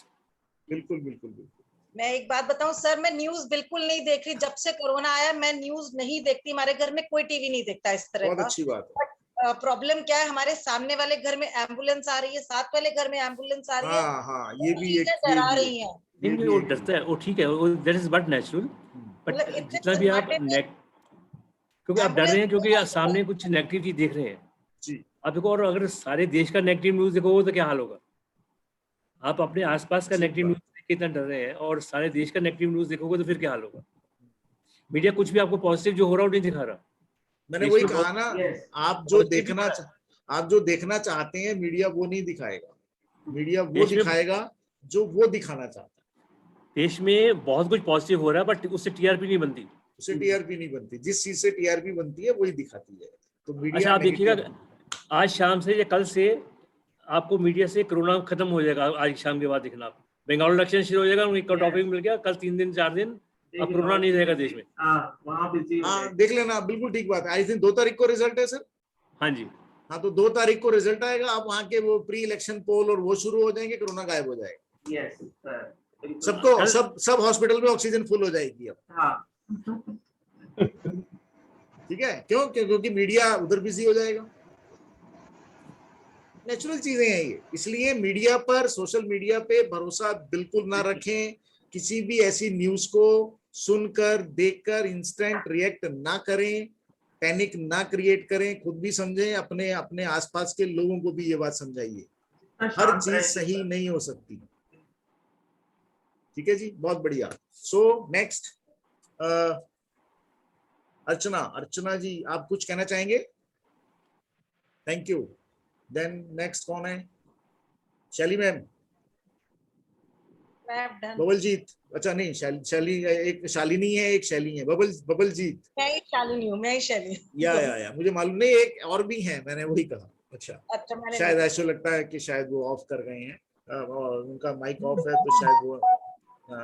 बिल्कुल बिल्कुल बिल्कुल। मैं एक बात बताऊं सर, मैं न्यूज बिल्कुल नहीं देख रही। जब से कोरोना आया मैं न्यूज नहीं देखती। हमारे घर में कोई टीवी नहीं देखता इस तरह का। बहुत अच्छी बात है। प्रॉब्लम क्या है, हमारे सामने वाले घर में एम्बुलेंस आ रही है, साथ वाले घर में एम्बुलेंस आ रही है। हाँ, ये भी एक डरा रही है। नहीं, वो डरता है, वो ठीक है, वो that is but natural. But जितना भी आप क्योंकि आप डर रहे हैं क्योंकि आप सामने कुछ नेगेटिव चीज देख रहे हैं जी। आप देखो, और अगर सारे देश का नेगेटिव न्यूज देखोगे तो क्या हाल होगा। आप अपने आसपास का नेगेटिव न्यूज देख के इतना डर रहे हैं और सारे देश का नेगेटिव न्यूज देखोगे तो फिर क्या हाल होगा। मीडिया कुछ भी आपको पॉजिटिव जो हो रहा है वो नहीं दिखा रहा। मैंने वही कहा ना, आप जो देखना चाहते हैं मीडिया वो नहीं दिखाएगा। मीडिया वो दिखाएगा जो वो दिखाना चाहता है। देश में बहुत कुछ पॉजिटिव हो रहा है बट उससे टीआरपी नहीं बनती। उससे टीआरपी नहीं बनती। जिस चीज से टीआरपी बनती है वही दिखाती है। तो मीडिया अच्छा, आप देखिएगा आज शाम से या कल से आपको मीडिया से कोरोना खत्म हो जाएगा। आज शाम के बाद देखना आप, बंगाल इलेक्शन शुरू हो जाएगा, उनका टॉपिक मिल गया, कल 3 दिन 4 दिन अब कोरोना नहीं रहेगा देश में। वहाँ देख लेना, बिल्कुल ठीक बात है। आई थिंक 2 तारीख को रिजल्ट है सर। हाँ जी, हाँ, तो 2 तारीख को रिजल्ट आएगा। आप वहाँ के वो प्री इलेक्शन पोल और वो शुरू हो जाएंगे, कोरोना गायब हो जाएगा। यस सर, सबको सब हॉस्पिटल में ऑक्सीजन फुल हो जाएगी अब। हाँ ठीक है, क्योंकि मीडिया उधर बिजी हो जाएगा। नेचुरल चीजें हैं ये। इसलिए मीडिया पर, सोशल मीडिया पे भरोसा बिल्कुल ना रखें। किसी भी ऐसी न्यूज को सुनकर देखकर इंस्टेंट रिएक्ट ना करें, पैनिक ना क्रिएट करें। खुद भी समझें, अपने आसपास के लोगों को भी ये बात समझाइए। हर चीज सही नहीं हो सकती। ठीक है जी, बहुत बढ़िया। सो नेक्स्ट अर्चना जी, आप कुछ कहना चाहेंगे? Thank you. देन नेक्स्ट कौन है? शैली मैम, बबलजीत। अच्छा नहीं, शैली एक शालिनी है, एक शैली है। बबलजीत। मैं ही शालिनी हूँ, मैं ही शैली। या मुझे मालूम नहीं, एक और भी है, मैंने वही कहा। अच्छा शायद ऐसा लगता है कि शायद वो ऑफ कर गए हैं, और उनका माइक ऑफ है तो शायद वो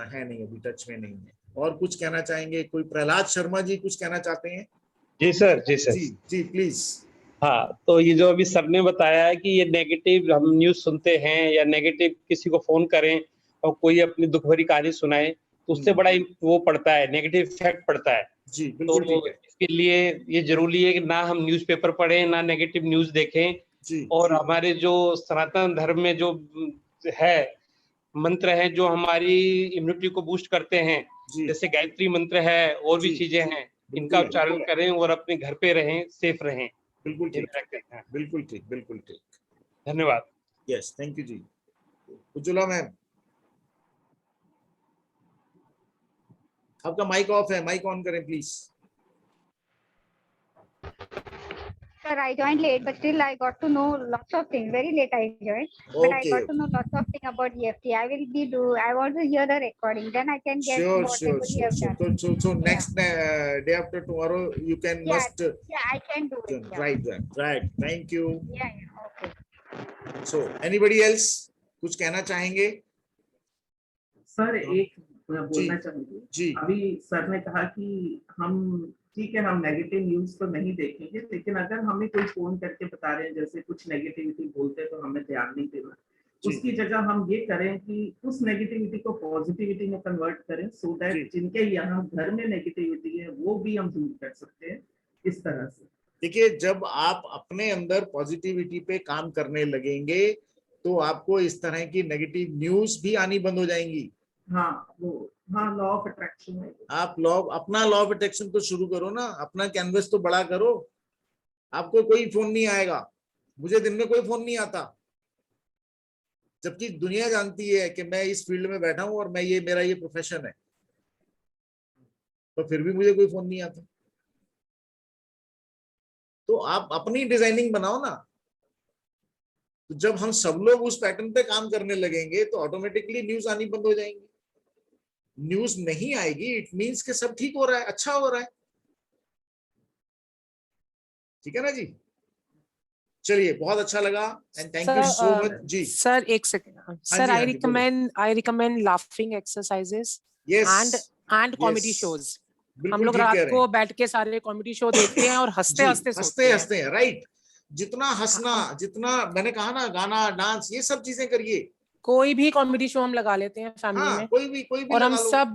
है नहीं, अभी टच में नहीं है। और कुछ कहना चाहेंगे? कोई प्रहलाद शर्मा जी कुछ कहना चाहते हैं? जी सर। जी प्लीज। हाँ, तो ये जो अभी सर ने बताया है कि ये नेगेटिव हम न्यूज सुनते हैं या नेगेटिव किसी को फोन करें और कोई अपनी दुख भरी कहानी सुनाए तो उससे बड़ा वो पड़ता है, नेगेटिव इफेक्ट पड़ता है। जी बिल्कुल ठीक है। इसके लिए ये जरूरी है कि ना हम न्यूज़पेपर पढ़ें, ना नेगेटिव न्यूज देखें जी। और हमारे जो सनातन धर्म में जो है मंत्र है जो हमारी इम्यूनिटी को बूस्ट करते हैं, जैसे गायत्री मंत्र है और भी चीजें हैं, इनका उच्चारण करें और अपने घर पे रहें, सेफ रहें। बिल्कुल ठीक, बिल्कुल ठीक, बिल्कुल ठीक। धन्यवाद। यस, थैंक यू जी। उज्ज्वला मैम, आपका माइक ऑफ है, माइक ऑन करें please. Sir, I joined late, but still I got to know lots of things. Very late I joined, but I got to know lots of things about EFT. I want to hear the recording. Then I can get whatever you have done. So next day after tomorrow, you can must. Yeah, I can do it. Right. Thank you. Yeah, okay. So anybody else कुछ कहना चाहेंगे? Sir एक बोलना चाहूंगी जी। अभी sir ने कहा कि हम ठीक है, हम नेगेटिव न्यूज तो नहीं देखेंगे, लेकिन अगर हमें कोई फोन करके बता रहे हैं जैसे कुछ नेगेटिविटी बोलते हैं तो हमें ध्यान नहीं देना। उसकी जगह हम ये करें कि उस नेगेटिविटी को पॉजिटिविटी में कन्वर्ट करें, सो दैट जिनके यहाँ घर में नेगेटिविटी है वो भी हम दूर कर सकते हैं इस तरह से। देखिए, जब आप अपने अंदर पॉजिटिविटी पे काम करने लगेंगे तो आपको इस तरह की नेगेटिव न्यूज भी आनी बंद हो जाएंगी। लॉ ऑफ अट्रैक्शन है। आप अपना लॉ ऑफ अट्रैक्शन तो शुरू करो ना, अपना कैनवस तो बड़ा करो। आपको कोई फोन नहीं आएगा, मुझे दिन में कोई फोन नहीं आता, जबकि दुनिया जानती है कि मैं इस फील्ड में बैठा हूं और मेरा ये प्रोफेशन है, तो फिर भी मुझे कोई फोन नहीं आता। तो आप अपनी डिजाइनिंग बनाओ ना। तो जब हम सब लोग उस पैटर्न पे काम करने लगेंगे तो ऑटोमेटिकली न्यूज आनी बंद हो जाएंगी। न्यूज नहीं आएगी, इट मीन्स कि सब ठीक हो रहा है, अच्छा हो रहा है। ठीक है ना जी? चलिए, बहुत अच्छा लगा and thank you so much ji. Sir एक second sir, I recommend laughing exercises and comedy shows हम लोग रात को बैठ के सारे कॉमेडी शो देखते हैं और हंसते हंसते हैं। राइट, जितना हंसना, जितना मैंने कहा ना, गाना, डांस, ये सब चीजें करिए। कोई भी कॉमेडी शो हम लगा लेते हैं फैमिली में, कोई भी और हम सब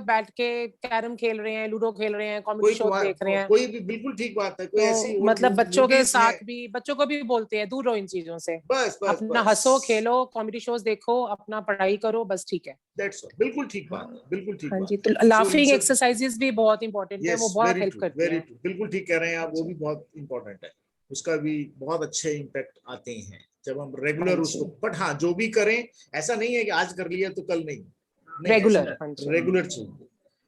बैठ के कैरम खेल रहे हैं, लूडो खेल रहे हैं, कॉमेडी शो देख रहे हैं। कोई भी, बिल्कुल ठीक बात है। कोई ऐसी मतलब बच्चों के साथ भी, बच्चों को भी बोलते हैं दूर रहो इन चीजों से, बस अपना हंसो, खेलो, कॉमेडी शोज देखो, अपना पढ़ाई करो, बस ठीक है। बिल्कुल ठीक बात है, बिल्कुल ठीक बात। तो लाफिंग एक्सरसाइजेस भी बहुत इंपॉर्टेंट है, वो बहुत हेल्प करती है। बिल्कुल ठीक कह रहे हैं आप, वो भी बहुत इंपॉर्टेंट है, उसका भी बहुत अच्छे इम्पैक्ट आते हैं जब हम रेगुलर उसको। बट हाँ, जो भी करें, ऐसा नहीं है कि आज कर लिया तो कल नहीं, रेगुलर चाहिए।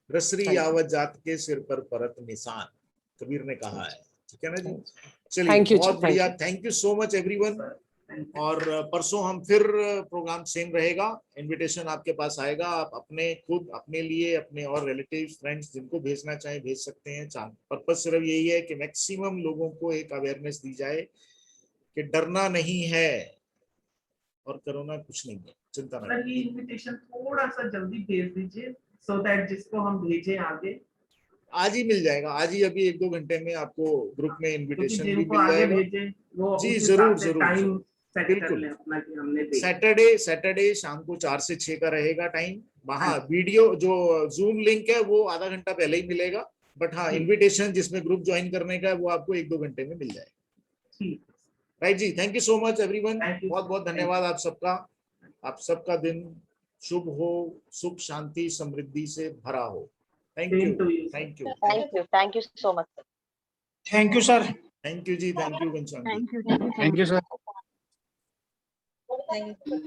रसरी आवत जात के सिर पर परत निशान, कबीर ने कहा है। ठीक है ना जी, चलिए बहुत बढ़िया, thank you so much everyone. और परसों हम फिर प्रोग्राम सेम रहेगा, इनविटेशन आपके पास आएगा, आप अपने खुद, अपने लिए, अपने और रिलेटिव्स, फ्रेंड्स जिनको भेजना चाहें भेज सकते हैं। पर्पस सिर्फ यही है कि मैक्सिमम लोगों को एक अवेयरनेस दी जाए कि डरना नहीं है और कोरोना कुछ नहीं है, चिंता न करें। ये इनविटेशन थोड़ा सा जल्दी भेज दीजिए, सो दैट जिसको हम भेजें आगे आज ही मिल जाएगा, आज ही अभी 1-2 घंटे में आपको ग्रुप में इनविटेशन भी मिल जाएगा। जी जरूर बिल्कुल। सैटरडे शाम को 4 से 6 का रहेगा टाइम। वहाँ वीडियो जो जूम लिंक है वो आधा घंटा पहले ही मिलेगा, बट हाँ इनविटेशन जिसमें ग्रुप ज्वाइन करने का है वो आपको 1-2 घंटे में मिल जाएगा। राइट जी, thank you so much everyone, बहुत बहुत धन्यवाद आप सबका। आप सबका दिन शुभ हो, सुख शांति समृद्धि से भरा हो। Thank you so much. Thank you sir. Thank you जी, thank you Ghanshyam ji, thank you sir. Thank you.